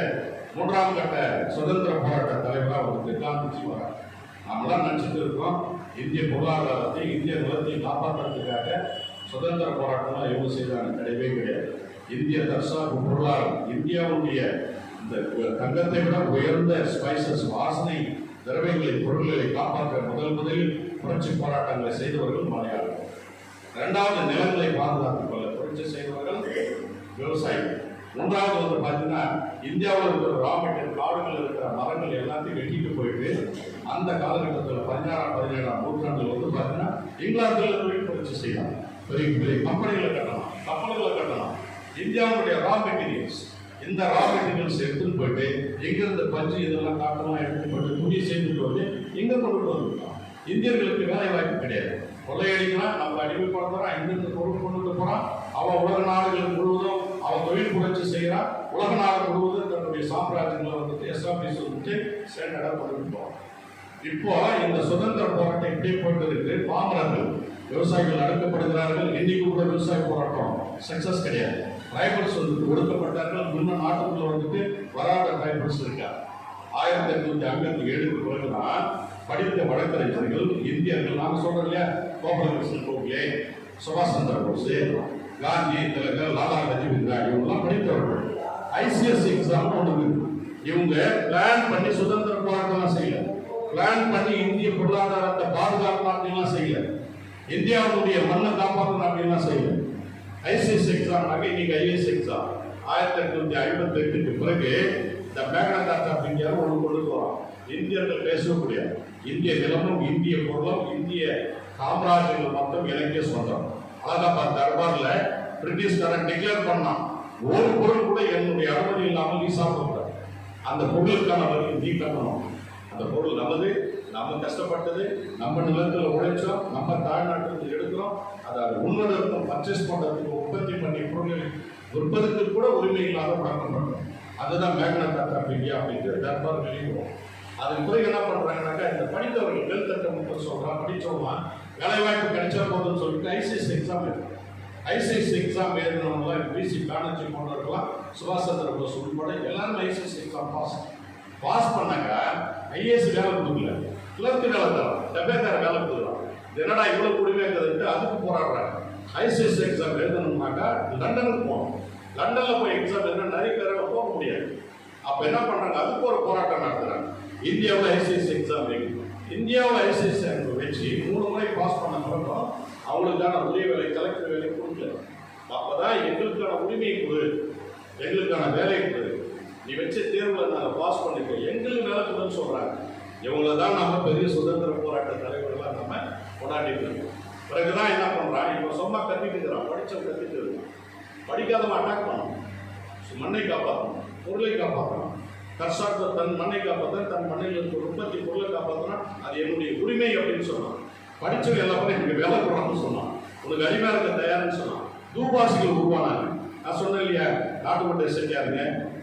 3ஆம் கட்ட சுதந்திர போராட்ட தலைவராக வந்துட்டு காந்திஜி வரார். நம்மளாம் நினைச்சிட்டு இருக்கோம் இந்திய பொருளாதாரத்தை, இந்திய நிலத்தை காப்பாற்றுறதுக்காக சுதந்திர போராட்டம் எவ்வளவு செய்தாங்க, கிடையவே கிடையாது. இந்திய தற்சார்பு பொருளாதாரம், இந்தியாவுடைய இந்த தங்கத்தை விட உயர்ந்த ஸ்பைசஸ், வாசனை திரவியங்களை, பொருள்களை காப்பாற்ற முதலில் புரட்சி போராட்டங்களை செய்தவர்கள் மலையாளம். 2வது நிலங்களை பாதுகாத்துக் கொள்ள புரட்சி செய்தவர்கள் விவசாயிகள். 3வது வந்து பார்த்தீங்கன்னா இந்தியாவில் இருக்கிற ரா மெட்டீரியல், காடுகள் இருக்கிற மரங்கள் எல்லாத்தையும் வெட்டிட்டு போயிட்டு அந்த காலகட்டத்தில் 16ஆம் 17ஆம் நூற்றாண்டில் வந்து பார்த்தீங்கன்னா இங்கிலாந்தில் தொழில் புரட்சி செய்யலாம். பெரிய பெரிய கம்பெனிகளை கட்டலாம், கப்பல்களை கட்டலாம். இந்தியாவுடைய ரா மெட்டீரியல்ஸ், இந்த ரா மெட்டீரியல்ஸ் எடுத்துட்டு போயிட்டு எங்கிருந்து பஞ்சு இதெல்லாம் காட்டெல்லாம் எடுத்துட்டு போயிட்டு துணி சேர்ந்துட்டு வந்து எங்க கொண்டு வந்துருக்கோம். இந்தியர்களுக்கு வேலை வாய்ப்பு கிடையாது. கொள்ளையடிக்கலாம், நம்ம அடிமைப்படுத்துறான், எங்கிருந்து பொருள் கொண்டு போறான். அவன் உலக நாடுகள் முழுவதும் அவன் தொழில் புரட்சி செய்யறான். உலக நாடு முழுவதும் தன்னுடைய சாம்ராஜ்யங்களை வந்துட்டு எஸ்டாப்ளிஷ் வந்துட்டு ஸ்டாண்டர்டா கொண்டு போறான். இப்போ இந்த சுதந்திர போராட்டம் எப்படி போயிட்டு இருக்கு, பாமரர்கள் விவசாயிகள் அடக்கப்படுகிறார்கள். இன்னைக்கு கூட விவசாய போராட்டம் சக்சஸ் கிடையாது. ட்ரைபல்ஸ் வந்துட்டு ஒடுக்கப்பட்டார்கள். முன்ன நாட்டுக்குள்ள வந்துட்டு வராத ட்ரைபல்ஸ் இருக்கா. 1857 பிறகுதான் படித்த வழக்கறிஞர்கள் இந்தியர்கள், நாங்கள் சொல்றோம் இல்லையா, கோபாலகிருஷ்ணன் கோகலே, சுபாஷ் சந்திர போஸ், காந்தி, திலகர், லாலா லஜ்பதி ராய் இவங்கெல்லாம் படித்தவர்கள். ஐசிஎஸ் எக்ஸாம் ஒன்று இருக்கு. இவங்க பிளான் பண்ணி சுதந்திர போராட்டம் செய்யல, பிளான் பண்ணி இந்திய பொருளாதாரத்தை பாதுகாக்கணும் அப்படின்லாம் செய்யல, இந்தியாவுடைய மண்ணை காப்பாற்றணும் அப்படின்லாம் செய்யல. ஐசிஎஸ் எக்ஸாம் இன்னைக்கு ஐஏஎஸ் எக்ஸாம் 1858க்கு பிறகு இந்த மேக்னா கார்ட்டா ஆஃப் இந்தியா ஒன்று கொண்டு வரோம். இந்தியர்கள் பேசக்கூடிய இந்திய நிலமும் இந்திய பொருளும் இந்திய சாம்ராஜ்யங்கள் மொத்தம் எனக்கே சொந்தம். அலகாபாத் தர்பார்ல பிரிட்டிஷ்காரன் டிக்ளேர் பண்ணான், ஒரு பொருள் கூட என்னுடைய அனுமதி இல்லாமல் நீ சாப்பிடக்கூடாது, அந்த பொருளுக்கான வரி நீ கட்டணும், அந்த பொருள் நமது, நம்ம கஷ்டப்பட்டது, நம்ம நிலத்தில் உழைச்சோம், நம்ம தாய்நாட்டில் எடுக்கிறோம், அதை உண்மைக்கும் பர்ச்சேஸ் பண்ணுறதுக்கு உற்பத்தி பண்ணி பொருள்களை விற்பதற்கு கூட உரிமை இல்லாத பழக்கம் பண்ணுறோம். அதுதான் மேக்னா கார்ட்டா ஆஃப் இந்தியா அப்படிங்கிற தர்பார் வெளியிடுவோம். அதுக்கு பிறகு என்ன பண்ணுறாங்கன்னாக்கா, இந்த படித்தவர்கள் வெல் தட்டம் சொல்கிறான், படித்தவங்க வேலைவாய்ப்பு கிடைச்சா போதுன்னு சொல்லிட்டு ஐசிஎஸ் எக்ஸாம் எழுதும். ஐசிஎஸ் எக்ஸாம் எழுதினவங்களாம் பிசி பானர்ஜி போன்றவர்களாம், சுபாஷ் சந்திர போஸ் உட்பட எல்லாரும் ஐசிஎஸ் எக்ஸாம் பாஸ் பண்ணாங்க. ஐஏஎஸ் வேலை கொடுக்கல, கிளர்க்கு வேலை தரோம், டெபேக்கார வேலை கொடுக்குறோம். என்னடா இவ்வளோ குடிமைக்குதுன்ட்டு அதுக்கு போராடுறாங்க. ஐசிஎஸ் எக்ஸாம் எழுதணும்னாக்கா லண்டனுக்கு போகணும். லண்டனில் போய் எக்ஸாம் எழுத நிறைய பேரால் போக முடியாது. அப்போ என்ன பண்ணுறாங்க, அதுக்கு ஒரு போராட்டம் நடத்துகிறாங்க. இந்தியாவில் ஐசிஎஸ் எக்ஸாம் வைக்கணும். இந்தியாவில் ஐசிஎஸ் வச்சு 3 முறை பாஸ் பண்ண பிறகும் அவங்களுக்கான உரிய வேலை, கலெக்டர் வேலை கொடுக்கல. அப்போ தான் எங்களுக்கான உரிமையை கொடு, எங்களுக்கான வேலையை கொடு, நீ வச்ச தேர்வில் நாங்கள் பாஸ் பண்ணிக்கோ, எங்களுக்கு வேலை கொடுன்னு சொல்கிறாங்க. இவங்கள தான் நம்ம பெரிய சுதந்திர போராட்ட தலைவர்களாக நம்ம கொண்டாடிட்டு இருக்கோம். பிறகுதான் என்ன பண்ணுறான், இப்போ சும்மா கத்திட்டு இருக்கிறான், படித்தவன் கத்திட்டு இருக்கான், படிக்காதவன் அட்டாக் பண்ணணும், மண்ணை காப்பாற்றணும், பொருளை காப்பாற்றணும். கர்ஷாக்கு தன் மண்ணை காப்பாற்ற, தன் மண்ணில் இருக்க உற்பத்தி பொருளை காப்பாற்றினா அது என்னுடைய உரிமை அப்படின்னு சொன்னான். படித்தவங்க எல்லாமே எனக்கு வேலை போடணும்னு சொன்னான், உனக்கு அடிமையாக இருக்க தயார்னு சொன்னான். தூபாசிகள் உருவானாங்க. நான் சொன்னேன் இல்லையா, நாட்டுக்கோட்டை செஞ்சாருங்க,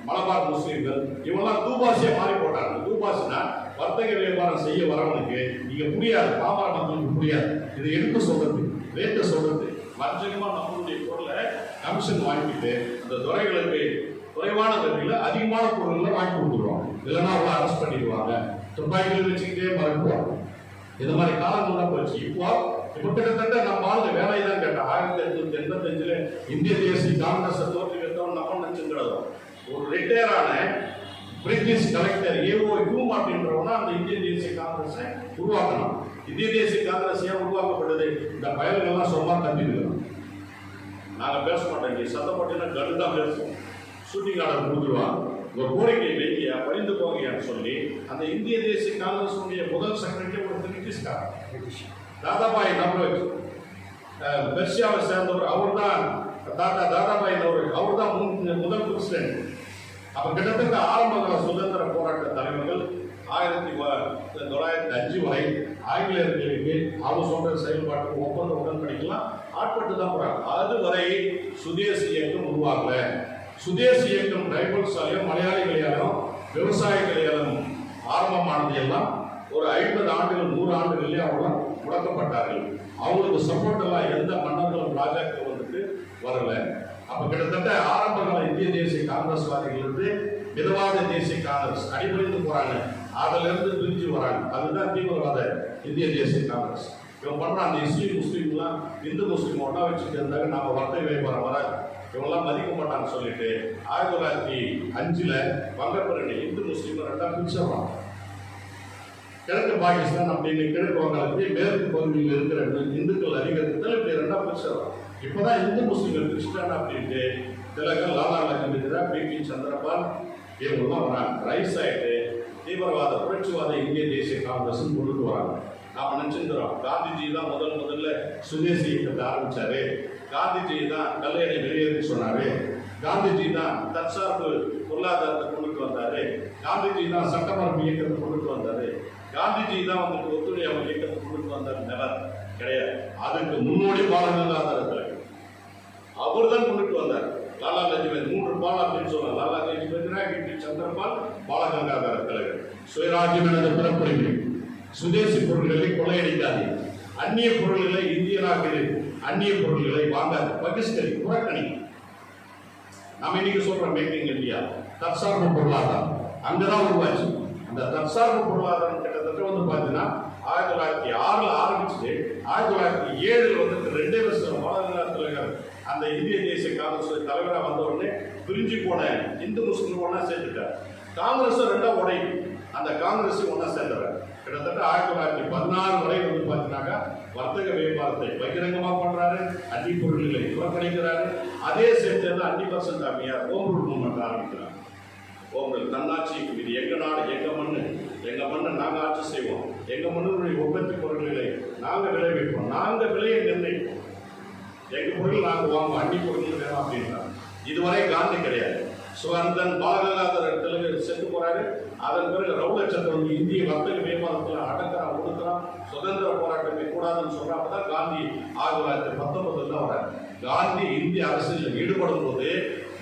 மலபார் முஸ்லீம்கள் இவங்கெல்லாம் தூபாசியாக மாறி போட்டாங்க. தூபாசினா வர்த்தக வியாபாரம் செய்ய வரவனுக்கு இங்கே புரியாது, பாமர மக்களுக்கு புரியாது. இது எடுத்து சொல்றது, ரேட்டு சொல்றது, மற்றமாக நம்மளுடைய பொருளை கமிஷன் வாங்கிட்டு அந்த துறைகளுக்கு குறைவான விலையில் அதிகமான பொருள்களை வாங்கி கொடுத்துருவாங்க. இல்லைன்னா அவங்கள அரெஸ்ட் பண்ணிடுவாங்க, துப்பாக்கிகள் வச்சுக்கிட்டே மறுக்குவாங்க. இது மாதிரி காலங்கள்லாம் போச்சு. இப்போ கிட்டத்தட்ட நம்ம ஆளுங்க வேலையை தான் கேட்டேன். 1885 இந்திய தேசிய காங்கிரஸை தோற்றுவித்தவன் நம்ம நினைச்சுங்கிறதோ ஒரு ரிட்டையரான பிரிட்டிஷ் கலெக்டர் ஏஓ ஹியூம் அப்படின்றவனா அந்த இந்திய தேசிய காங்கிரஸை உருவாக்கணும். இந்திய தேசிய காங்கிரஸ் ஏன் உருவாக்கப்பட்டது, இந்த பயல்கள்லாம் சும்மா தப்பிடுகிறோம். நாங்கள் பேச மாட்டோம், இங்கே சத்தப்பட்டுன்னா கடு தான் பேசுவோம், ஷூட்டிங் ஆர்டர் கொடுத்துருவாங்க, உங்கள் கோரிக்கை வைக்கியா பறிந்து போகையான்னு சொல்லி அந்த இந்திய தேசிய காங்கிரஸுடைய முதல் செக்ரட்டரி ஒரு பிரிட்டிஷ்காரர் தாதாபாய் நவ்ரோஜி, பெர்ஷியாவை சேர்ந்தவர். அவர் தான் தாதாபாய் நவ்ரோஜி, அவர் தான் முதல் பிரசிடென்ட். அப்போ கிட்டத்தட்ட ஆரம்ப சுதந்திர போராட்ட தலைவர்கள் 1905 வரை ஆங்கிலேயர்களுக்கு அவங்க சொல்ற செயல்பாட்டுக்கு ஒப்பந்த உடன்படிக்கலாம் ஆட்பட்டு தான் போறாங்க. அதுவரை சுதேசி இயக்கம் உருவாகல. சுதேசி இயக்கம் ட்ரைபல்ஸாலையும் மலையாளிகளையாலும் விவசாயிகளையாலும் ஆரம்பமானது எல்லாம் ஒரு 50 ஆண்டுகள் 100 ஆண்டுகளிலே அவங்களாம் முடக்கப்பட்டார்கள். அவங்களுக்கு சப்போர்ட் எல்லாம் எந்த மன்னர்களும் ராஜாக்கள் வந்துட்டு வரல. அப்போ கிட்டத்தட்ட ஆரம்ப கால இந்திய தேசிய காங்கிரஸ்வாதிகள் இருந்து மிதவாத தேசிய காங்கிரஸ் அடிபடிந்து போறாங்க, அதுல இருந்து பிரிஞ்சு வராங்க. அதுதான் தீவிரவாத இந்திய தேசிய காங்கிரஸ். இவங்க பண்ற அந்த முஸ்லீம்லாம் இந்து முஸ்லீம் ஒன்றா வச்சுட்டு இருந்தாங்க, நாம வர்த்தக வியாபாரம் வர இவங்கெல்லாம் மதிக்க மாட்டான்னு சொல்லிட்டு 1905 வங்கப்பரணி இந்து முஸ்லீம் ரெண்டா பிரிச்சிடறாங்க. கிழக்கு பாகிஸ்தான் அப்படின்னு கிழக்கு வங்காளத்துக்கு மேற்கு பகுதியில் இருக்கிற இந்துக்கள் அதிகரித்தல் இப்படி ரெண்டா பிரிச்சிடறாங்க. இப்போதான் இந்து முஸ்லீம்கள் கிறிஸ்டான் அப்படின்ட்டு திலகர், லாலா லஜபதி ராய், பிபி சந்திரபால் இவங்கெல்லாம் வராங்க. ரைஸ் ஆகிட்டு தீவிரவாத புரட்சிவாத இந்திய தேசிய காங்கிரஸ் கொண்டுட்டு வராங்க. நாம் நினைச்சிருக்கிறோம் காந்திஜி தான் முதல்ல சுதேசி இயக்கத்தை ஆரம்பிச்சாரு, காந்திஜி தான் கல்லையணை வெளியேறி சொன்னாரு, காந்திஜி தான் தற்சார்பு பொருளாதாரத்தை கொண்டுட்டு வந்தாரு, காந்திஜி தான் சட்டமரபு இயக்கத்தை கொண்டுட்டு வந்தாரு, காந்திஜி தான் வந்துட்டு ஒத்துழையாமை இயக்கத்தை கொண்டுட்டு வந்தார். நிலம் கிடையாது. அதுக்கு முன்னோடி பாலகங்காதரத்தில் அவர் தான் கொண்டுட்டு வந்தார். லாலா லஜபதி 3 பால் அப்படின்னு சொன்னார். லாலா லஜபதி ராய், பிபி சந்திரபால், பாலகங்காதர திலகர். சுயராஜ்யம் எனது பிறப்புரிமை, சுதேசி பொருள்களை கொள்ளையடிக்காது, அந்நிய பொருள்களை இந்தியனாக அந்நிய பொருள்களை வாங்காது, பகிஷ்கரி புறக்கணி. நாம இன்னைக்கு சொல்றோம் மேக் இன் இந்தியா, தற்சார்பு பொருளாதாரம் அங்கதான் உருவாச்சு. அந்த தற்சார்பு பொருளாதாரம் கிட்டத்தட்ட வந்து பார்த்தீங்கன்னா 1906 ஆரம்பிச்சுட்டு 1907 வந்துட்டு 2 வருஷம் பாலகங்காதர திலகர் அந்த இந்திய தேசிய காங்கிரஸ் தலைவராக வந்த உடனே பிரிஞ்சு போன இந்து முஸ்லீம் ஒன்றா சேர்த்துட்டார். காங்கிரஸும் ரெண்டா உடையும், அந்த காங்கிரஸையும் ஒன்றா சேர்ந்துறாரு. கிட்டத்தட்ட 1916 வரை வந்து பார்த்தீங்கன்னாக்கா வர்த்தக வியாபாரத்தை பகிரங்கமாக பண்றாரு, அந்நி பொருட்களை புறக்கணிக்கிறாரு. அதே சேர்த்து அந்நி பர்சன்ட் அம்மையார் ஹோம் ரூல் மூவ்மெண்ட் ஆரம்பிக்கிறார். உங்களுக்கு தன்னாட்சி, இது எங்க நாடு, எங்க மண்ணை நாங்க ஆட்சி செய்வோம், எங்க மண்ணுடைய உற்பத்தி பொருட்களை நாங்க விளைவிப்போம், நாங்க விலையை நிர்ணயிப்போம், எங்க பொருள் நாங்க வாங்குவோம், அந்நி பொருட்கள் வேணும் அப்படின்றாங்க. இதுவரை காந்தி கிடையாது. சுகந்தன் பாலகங்காதர் தெலுங்கு செத்து போறாரு. அதன் பிறகு ரவுலச்சந்திரன் இந்திய வர்த்தக வியாபாரத்தில் அடக்கிறான், ஒடுக்கிறான், சுதந்திர போராட்டமே கூடாதுன்னு சொல்றாங்கதான் காந்தி 1919 வராரு. காந்தி இந்திய அரசியலில் ஈடுபடும் போது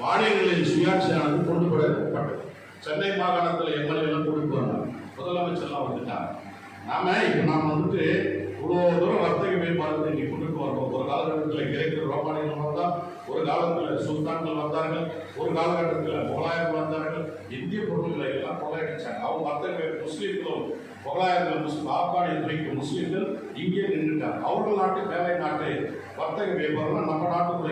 மாநிலங்களின் சுயாட்சியானது கொண்டு வரப்பட்டது. சென்னை மாகாணத்தில் எம்எல்ஏ எல்லாம் கொண்டு வந்தாங்க, முதலமைச்சர்லாம் வந்துட்டாங்க. நாம வந்துட்டு இவ்வளோ தூரம் வர்த்தக வியாபாரத்தை இன்னைக்கு கொண்டுட்டு வரணும். ஒரு காலகட்டத்தில் கிரேக்கர் ரோமானியர்கள் வந்தால், ஒரு காலத்தில் சுல்தான்கள் வந்தார்கள், ஒரு காலகட்டத்தில் முகலாயர்கள் வந்தார்கள். இந்திய பொருட்களை எல்லாம் கொள்ளையடிச்சாங்க. அவங்க வர்த்தக முஸ்லீம்களும் முகலாயர்கள் ஆப்கானிய துறைக்கு முஸ்லீம்கள் இங்கே நின்றுட்டாங்க. அவர்கள் நாட்டு மேலை நாட்டு வர்த்தக வியாபாரம் நம்ம நாட்டுக்குள்ள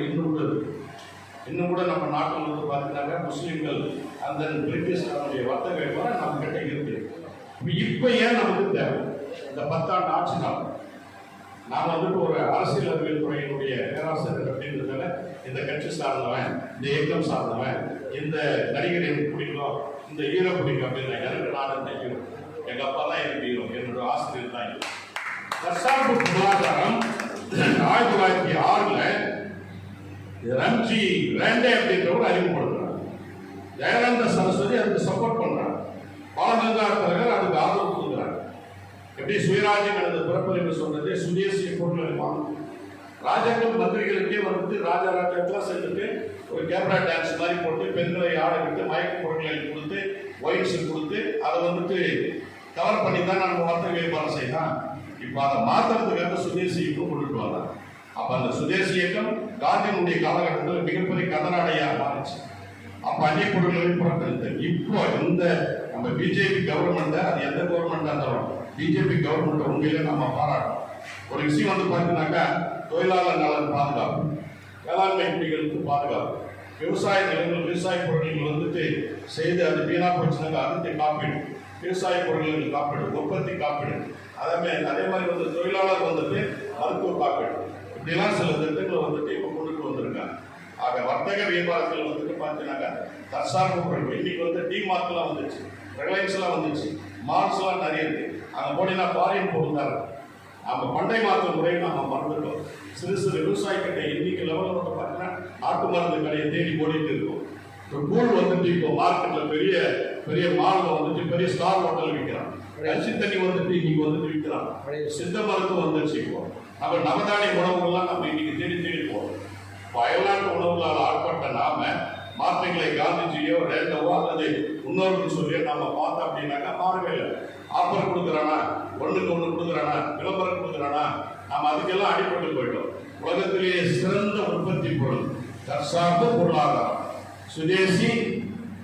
இன்னும் கூட நம்ம நாட்டில் வந்து பார்த்தீங்கன்னா முஸ்லீம்கள் அந்த பிரிட்டிஷ்காரனுடைய வர்த்தக வியாபாரம் நம்ம கிட்ட இருக்கு. இப்போ ஏன் நமக்கு தேவை? இந்த 10 ஆண்டு ஆட்சி நாள் நான் வந்துட்டு ஒரு அரசியல் அறிவியல் துறையினுடைய பேராசிரியர் அப்படின்றதால இந்த கட்சி சார்ந்தவன், இந்த இயக்கம் சார்ந்தவன், இந்த நடிகர் எனக்கு பிடிக்கும், இந்த ஹீரோ பிடிக்கும் அப்படின்னு எனக்கு நானும் ஹீரோ, எங்க அப்பா தான் எனக்கு ஹீரோ, என்னோட ஆசிரியர் தான் ஹீரோ. தற்சார்பு பொருளாதாரம் 1906 ரம்ஜி ரேண்டே அப்படின்றவர் அறிமுகப்படுத்துறாங்க. தயானந்த சரஸ்வதி அதுக்கு சப்போர்ட் பண்றாங்க. பாலகங்காதரர்கள் அதுக்கு ஆதரவு கொடுக்குறாங்க. எப்படி சுயராஜ்யம் எனது பிறப்பறிவு சொல்றது, சுதேசிய பொருட்களை வாங்கும் ராஜாக்கள் மந்திரிகளுக்கே வந்துட்டு ராஜாக்கெல்லாம் சேர்ந்துட்டு ஒரு கேமரா டான்ஸ் மாதிரி போட்டு பெண்களை ஆட விட்டு மயக்க பொருட்களை கொடுத்து ஒயின்ஸ் கொடுத்து அதை வந்துட்டு கவர் பண்ணி தான் நம்ம வர்த்தக வியாபாரம் செய்யலாம். இப்போ அதை மாற்றுறதுக்காக சுதேசி இயக்கம் கொண்டுட்டு வந்தாங்க. அப்போ அந்த சுதேசி இயக்கம் காந்தியினுடைய காலகட்டத்தில் மிகப்பெரிய கதநாடையாக மாறிச்சு. அப்போ அந்நிய பொருட்களை புறக்கணித்தல். இப்போ இந்த நம்ம பிஜேபி கவர்மெண்ட்டை, அது எந்த கவர்மெண்ட்டாக இருந்தாலும் பிஜேபி கவர்மெண்ட்டை உண்மையிலே நம்ம பாராட்டணும். ஒரு விஷயம் வந்து பார்த்தீங்கன்னாக்கா தொழிலாளர் நலன் பாதுகாப்பு, வேளாண்மை குடிகளுக்கு பாதுகாப்பு, விவசாய நிலங்கள் விவசாய பொருட்கள் வந்துட்டு செய்து அது வீணாக போச்சுனாக்கா அதுக்கு காப்பீடு, விவசாய பொருட்களுக்கு காப்பீடு, உற்பத்தி காப்பீடு, அதே மாதிரி வந்து தொழிலாளர் வந்துட்டு மருத்துவ காப்பீடு, இப்படிலாம் சில திட்டங்களை வந்துட்டு இப்போ கொண்டுட்டு வந்திருக்காங்க. ஆக வர்த்தக வியாபாரத்தில் வந்துட்டு பார்த்தீங்கன்னாக்கா தற்சார்பு பொருட்கள் இன்னைக்கு வந்து டிமார்ட்லாம் வந்துச்சு, ரிலையன்ஸ்லாம் வந்துச்சு, மால்ஸ்லாம் நிறைய இருக்கு. அங்கே போனீங்கன்னா ஃபாரின் பொருள் நம்ம பண்டை மாற்று முறையை நம்ம மறந்துட்டோம். சிறு சிறு விவசாயிகிட்ட இன்னைக்கு லெவலில் வந்து பார்த்தீங்கன்னா நாட்டு மருந்து கடையை தேடி ஓடிட்டு இருக்கும். இப்போ கூழ் வந்துட்டு இப்போ மார்க்கெட்டில் பெரிய பெரிய மாலில் வந்துட்டு பெரிய ஸ்டார் ஹோட்டல் விற்கிறான். அரிசி தண்ணி வந்துட்டு இன்னைக்கு வந்துட்டு விற்கிறான். சித்த மருத்துவம் வந்துருச்சு. இப்போ நம்ம நவதானிய உணவுகள்லாம் நம்ம இன்னைக்கு தேடி தேடி போகிறோம். இப்போ அயல்நாட்டு உணவுகளால் ஆட்பட்ட நாம மாற்றங்களை காந்திஜியோ ரேண்டவோ அல்லது முன்னோர்கள் சொல்லியோ நம்ம பார்த்தோம் அப்படின்னாக்கா மாறவே இல்லை. ஆஃபர் கொடுக்குறானா, ஒன்றுக்கு ஒன்று கொடுக்குறானா, விளம்பரம் கொடுக்குறானா, நம்ம அதுக்கெல்லாம் அடிபட்டு போயிட்டோம். உலகத்திலேயே சிறந்த உற்பத்தி பொருள் தற்சார்பு பொருளாதாரம், சுதேசி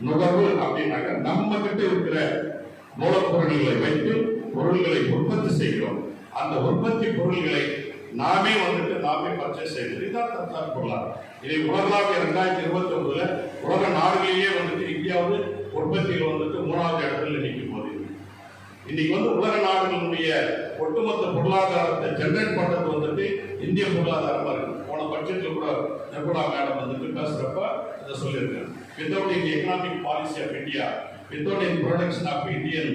நுகர்வு அப்படின்னாக்கா நம்ம கிட்ட இருக்கிற மூலப்பொருள்களை வைத்து பொருள்களை உற்பத்தி செய்கிறோம். அந்த உற்பத்தி பொருள்களை நாமே பர்ச்சேஸ் செய்வது, இதுதான் தற்சார்பு பொருளாதாரம். இதை உலகளாவிய 2029 உலக நாடுகளிலேயே வந்துட்டு இந்தியாவது உற்பத்தியில் வந்துட்டு 3வது இடத்துல நிற்கும் போது இன்னைக்கு வந்து உலக நாடுகளுடைய ஒட்டுமொத்த பொருளாதாரத்தை ஜெனரேட் பண்றது வந்துட்டு இந்திய பொருளாதாரமா இருக்கு. போன பட்ஜெட்டில் கூட நிர்மலா மேடம் வந்துட்டு பேசுறப்ப இதை சொல்லியிருக்காங்க. Without in economic policy of India, without in production of Indian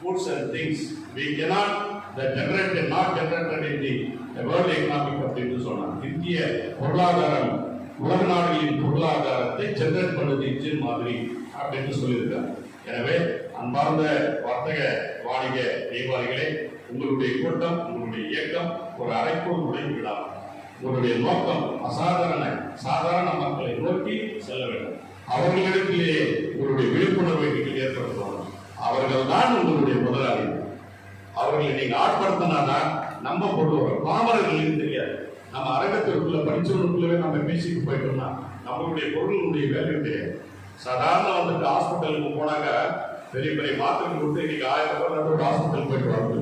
foods and things, we cannot not generated in the world economic அப்படின்னு சொன்னாங்க. இந்திய பொருளாதாரம் உலக நாடுகளின் பொருளாதாரத்தை ஜெனரேட் பண்ணுவது இன்ஜின் மாதிரி அப்படின்னு சொல்லியிருக்காங்க. எனவே அன்பார்ந்த வர்த்தக வாணிக வியாபாரிகளே, உங்களுடைய கூட்டம், உங்களுடைய இயக்கம் ஒரு அறைக்குள் நுழைந்து விடாமல் உங்களுடைய நோக்கம் சாதாரண மக்களை நோக்கி செல்ல வேண்டும். அவர்களிடத்திலே உங்களுடைய விழிப்புணர்வை நீங்கள் ஏற்படுத்தணும். அவர்கள் தான் உங்களுடைய முதலாளி. அவர்களை நீங்க ஆட்படுத்தினாதான் நம்ம கொண்டு வரோம். பாமரர்களுக்கு தெரியாது. நம்ம அரங்கத்திற்குள்ள படிச்சவர்களுக்குள்ளவே நம்ம பேசிட்டு போயிட்டோம்னா நம்மளுடைய பொருளுடைய வேல்யூ தெரியாது. சாதாரண வந்துட்டு ஹாஸ்பிட்டலுக்கு போனாங்க, பெரிய பெரிய மாத்திரை கொடுத்து இன்னைக்கு 1000 ரூபாய் ஹாஸ்பிட்டல் போயிட்டு வாங்க.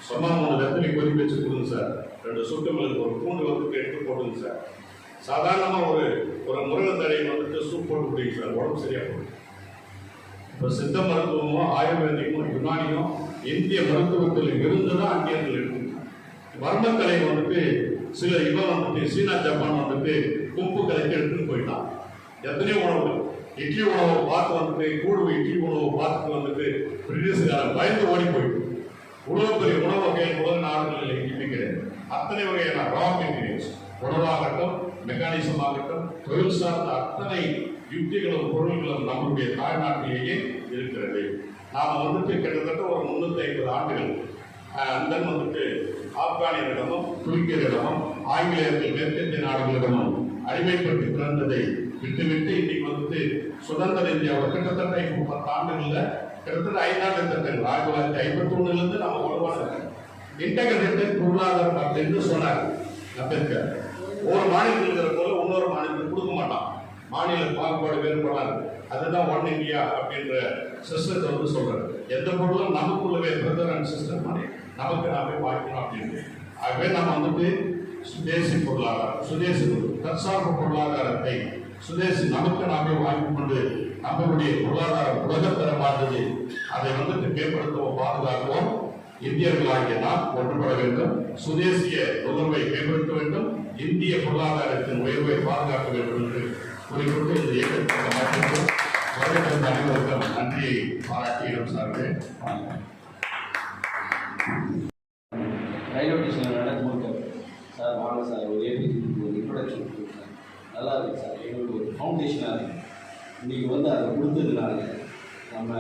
சும்மா 3 வெத்தலை கொதிக்க வச்சு கொடுங்க சார், 2 சுட்டுகளுக்கு ஒரு பூண்டு வந்துட்டு எடுத்து போடுங்க சார். சாதாரணமாக ஒரு முருகத்தடையை வந்துட்டு சூப் போட்டு குடிங்க சார், உடம்பு சரியாக போகும். இப்போ சித்த மருத்துவமோ ஆயுர்வேதிக்கமோ யுனானியோ இந்திய மருத்துவத்தில் இருந்து தான் அங்கேருந்து இருக்கு. வர்மக்கலை வந்துட்டு சில இவன் வந்துட்டு சீனா ஜப்பான் வந்துட்டு கும்பு கலைக்கு எடுத்துன்னு போயிட்டான். எத்தனையோ உணவு இட்லி உணவை பார்த்து வந்துட்டு கூடுவு இட்லி உணவை பார்த்துட்டு வந்துட்டு பிரிட்டிஷ்காரன் பயந்து ஓடி போயிட்டு உணவு பெரிய உணவு வகைகள் முதல் நாடுகளில் எங்கேயுமே கிடையாது. அத்தனை வகையான ரா மெட்டீரியல்ஸ், உணவாகட்டும் மெக்கானிசம் ஆகட்டும் தொழில் சார்ந்த அத்தனை யுக்திகளும் பொருள்களும் நம்முடைய தாய்நாட்டிலேயே இருக்கிறது. நாம் வந்துட்டு கிட்டத்தட்ட ஒரு 350 ஆண்டுகள் அந்த வந்துட்டு ஆப்கானியரிடமும் துருக்கியரிடமும் ஆங்கிலேயர்கள் மேற்கத்திய நாடுகளிடமும் அடிமைப்பட்டு பிறந்ததை விட்டுவிட்டு இன்னைக்கு வந்துட்டு சுதந்திர இந்தியாவில் கிட்டத்தட்ட 10 ஆண்டுகள்ல கிட்டத்தட்ட 5 ஆண்டு திட்டங்கள் 1951 நம்ம உருவான இன்டகிரேட்டட் பொருளாதாரம் அப்படின்னு சொன்னார் அம்பேத்கர். ஒரு மாநிலத்தில் இருக்கிற போல இன்னொரு மாநிலத்துக்கு கொடுக்க மாட்டான், மாநில பாகுபாடு வேறுபடாது. அதுதான் ஒன் இந்தியா அப்படின்ற சிஸ்டத்தை வந்து சொல்றாரு. எந்த பொருளும் நமக்குள்ளவே பிரதர் அண்ட் சிஸ்டர் மாதிரி நமக்கு நாமே வாய்க்கணும் அப்படின்னு. ஆகவே நம்ம வந்துட்டு சுதேசி பொருளாதாரம், சுதேசி தற்சார்பு பொருளாதாரத்தை சுதேசி நமக்கு நாமே வாங்கி கொண்டு நம்மளுடைய பொருளாதாரம் உலகத்தரமானது, அதை வந்துட்டு மேம்படுத்தவும் பாதுகாக்கவும் இந்தியர்களாகிய நாம் ஒன்றுபட வேண்டும். சுதேசிய உணர்வை மேம்படுத்த வேண்டும், இந்திய பொருளாதாரத்தின் உயர்வை பாதுகாக்க வேண்டும் என்று குறிப்பிட்டு இந்த இயக்கத்திற்கு வருகின்ற அனைவருக்கும் நன்றியை பாராட்டி இடம் சார்ந்தேன். ரயில்வே ஸ்டேஷனில் நடக்கும்போது சார் வாங்க சார் ஒரு ஏபிசி ஒரு இன்ட்ரொடக்ஷன் கொடுத்தேன், நல்லா இருக்குது சார், எங்களுக்கு ஒரு ஃபவுண்டேஷனாக இருக்குது. இன்றைக்கி வந்து அதை கொடுத்ததுனால நம்ம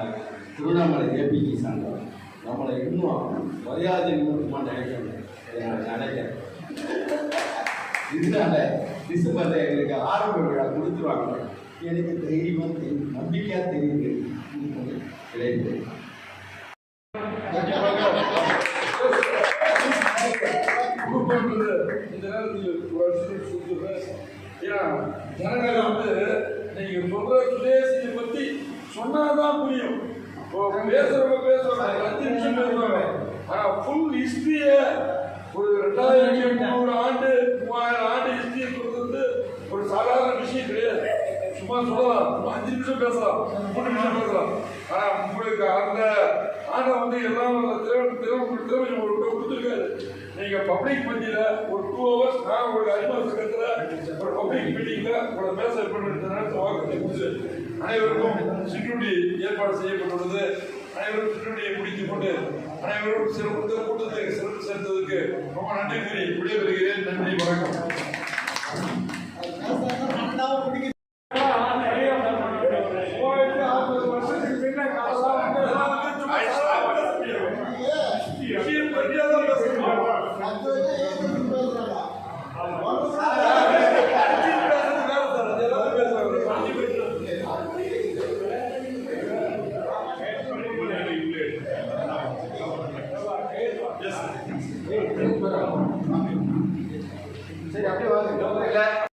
திருவண்ணாமலை ஏபிஜி சங்கம் நம்மளை இன்னும் மரியாதை நிமித்தமாக நினைக்கிறேன். இதனால டிசம்பரில் எங்களுக்கு ஆரம்ப விழா கொடுத்துருவாங்க. எனக்கு தைரியமாக நம்பிக்கையாக தெரியுது கிடையாது. இந்த நேரத்தில் ஒரு விஷயம் சொல்லிடுறேன். ஏன்னா ஜனங்களை வந்து நீங்க சொல்ற சுதேசியை பத்தி சொன்னாதான் புரியும். பேசுறவங்க 5 நிமிஷம் பேசுவாங்க, ஆனா ஃபுல் ஹிஸ்டரிய ஒரு 2300 ஆண்டு 3000 ஆண்டு ஹிஸ்டரிய சொல்றது ஒரு சாதாரண விஷயம் கிடையாது. சும்மா சொல்லலாம், 5 நிமிஷம் பேசலாம், 3 நிமிஷம் பேசலாம். ஆனா உங்களுக்கு அந்த ஆண்டை வந்து எல்லாம் திறமை கொடுத்துருக்காரு. நீங்க பப்ளிக் மீட்டிங்ல ஒரு 2 hours நான் உங்களுக்கு அறிமுகத்துல ஒரு பப்ளிக் மீட்டிங்ல உங்களை பேச வாக்கு அனைவருக்கும் செக்யூரிட்டி ஏற்பாடு செய்யப்பட்டுள்ளது. அனைவரும் செக்யூரிட்டியை முடித்துக் கொண்டு அனைவரும் சிறப்பு கூட்டத்தை சிறப்பு சேர்த்ததுக்கு ரொம்ப நன்றி கூறி விடைபெறுகிறேன். நன்றி, வணக்கம்.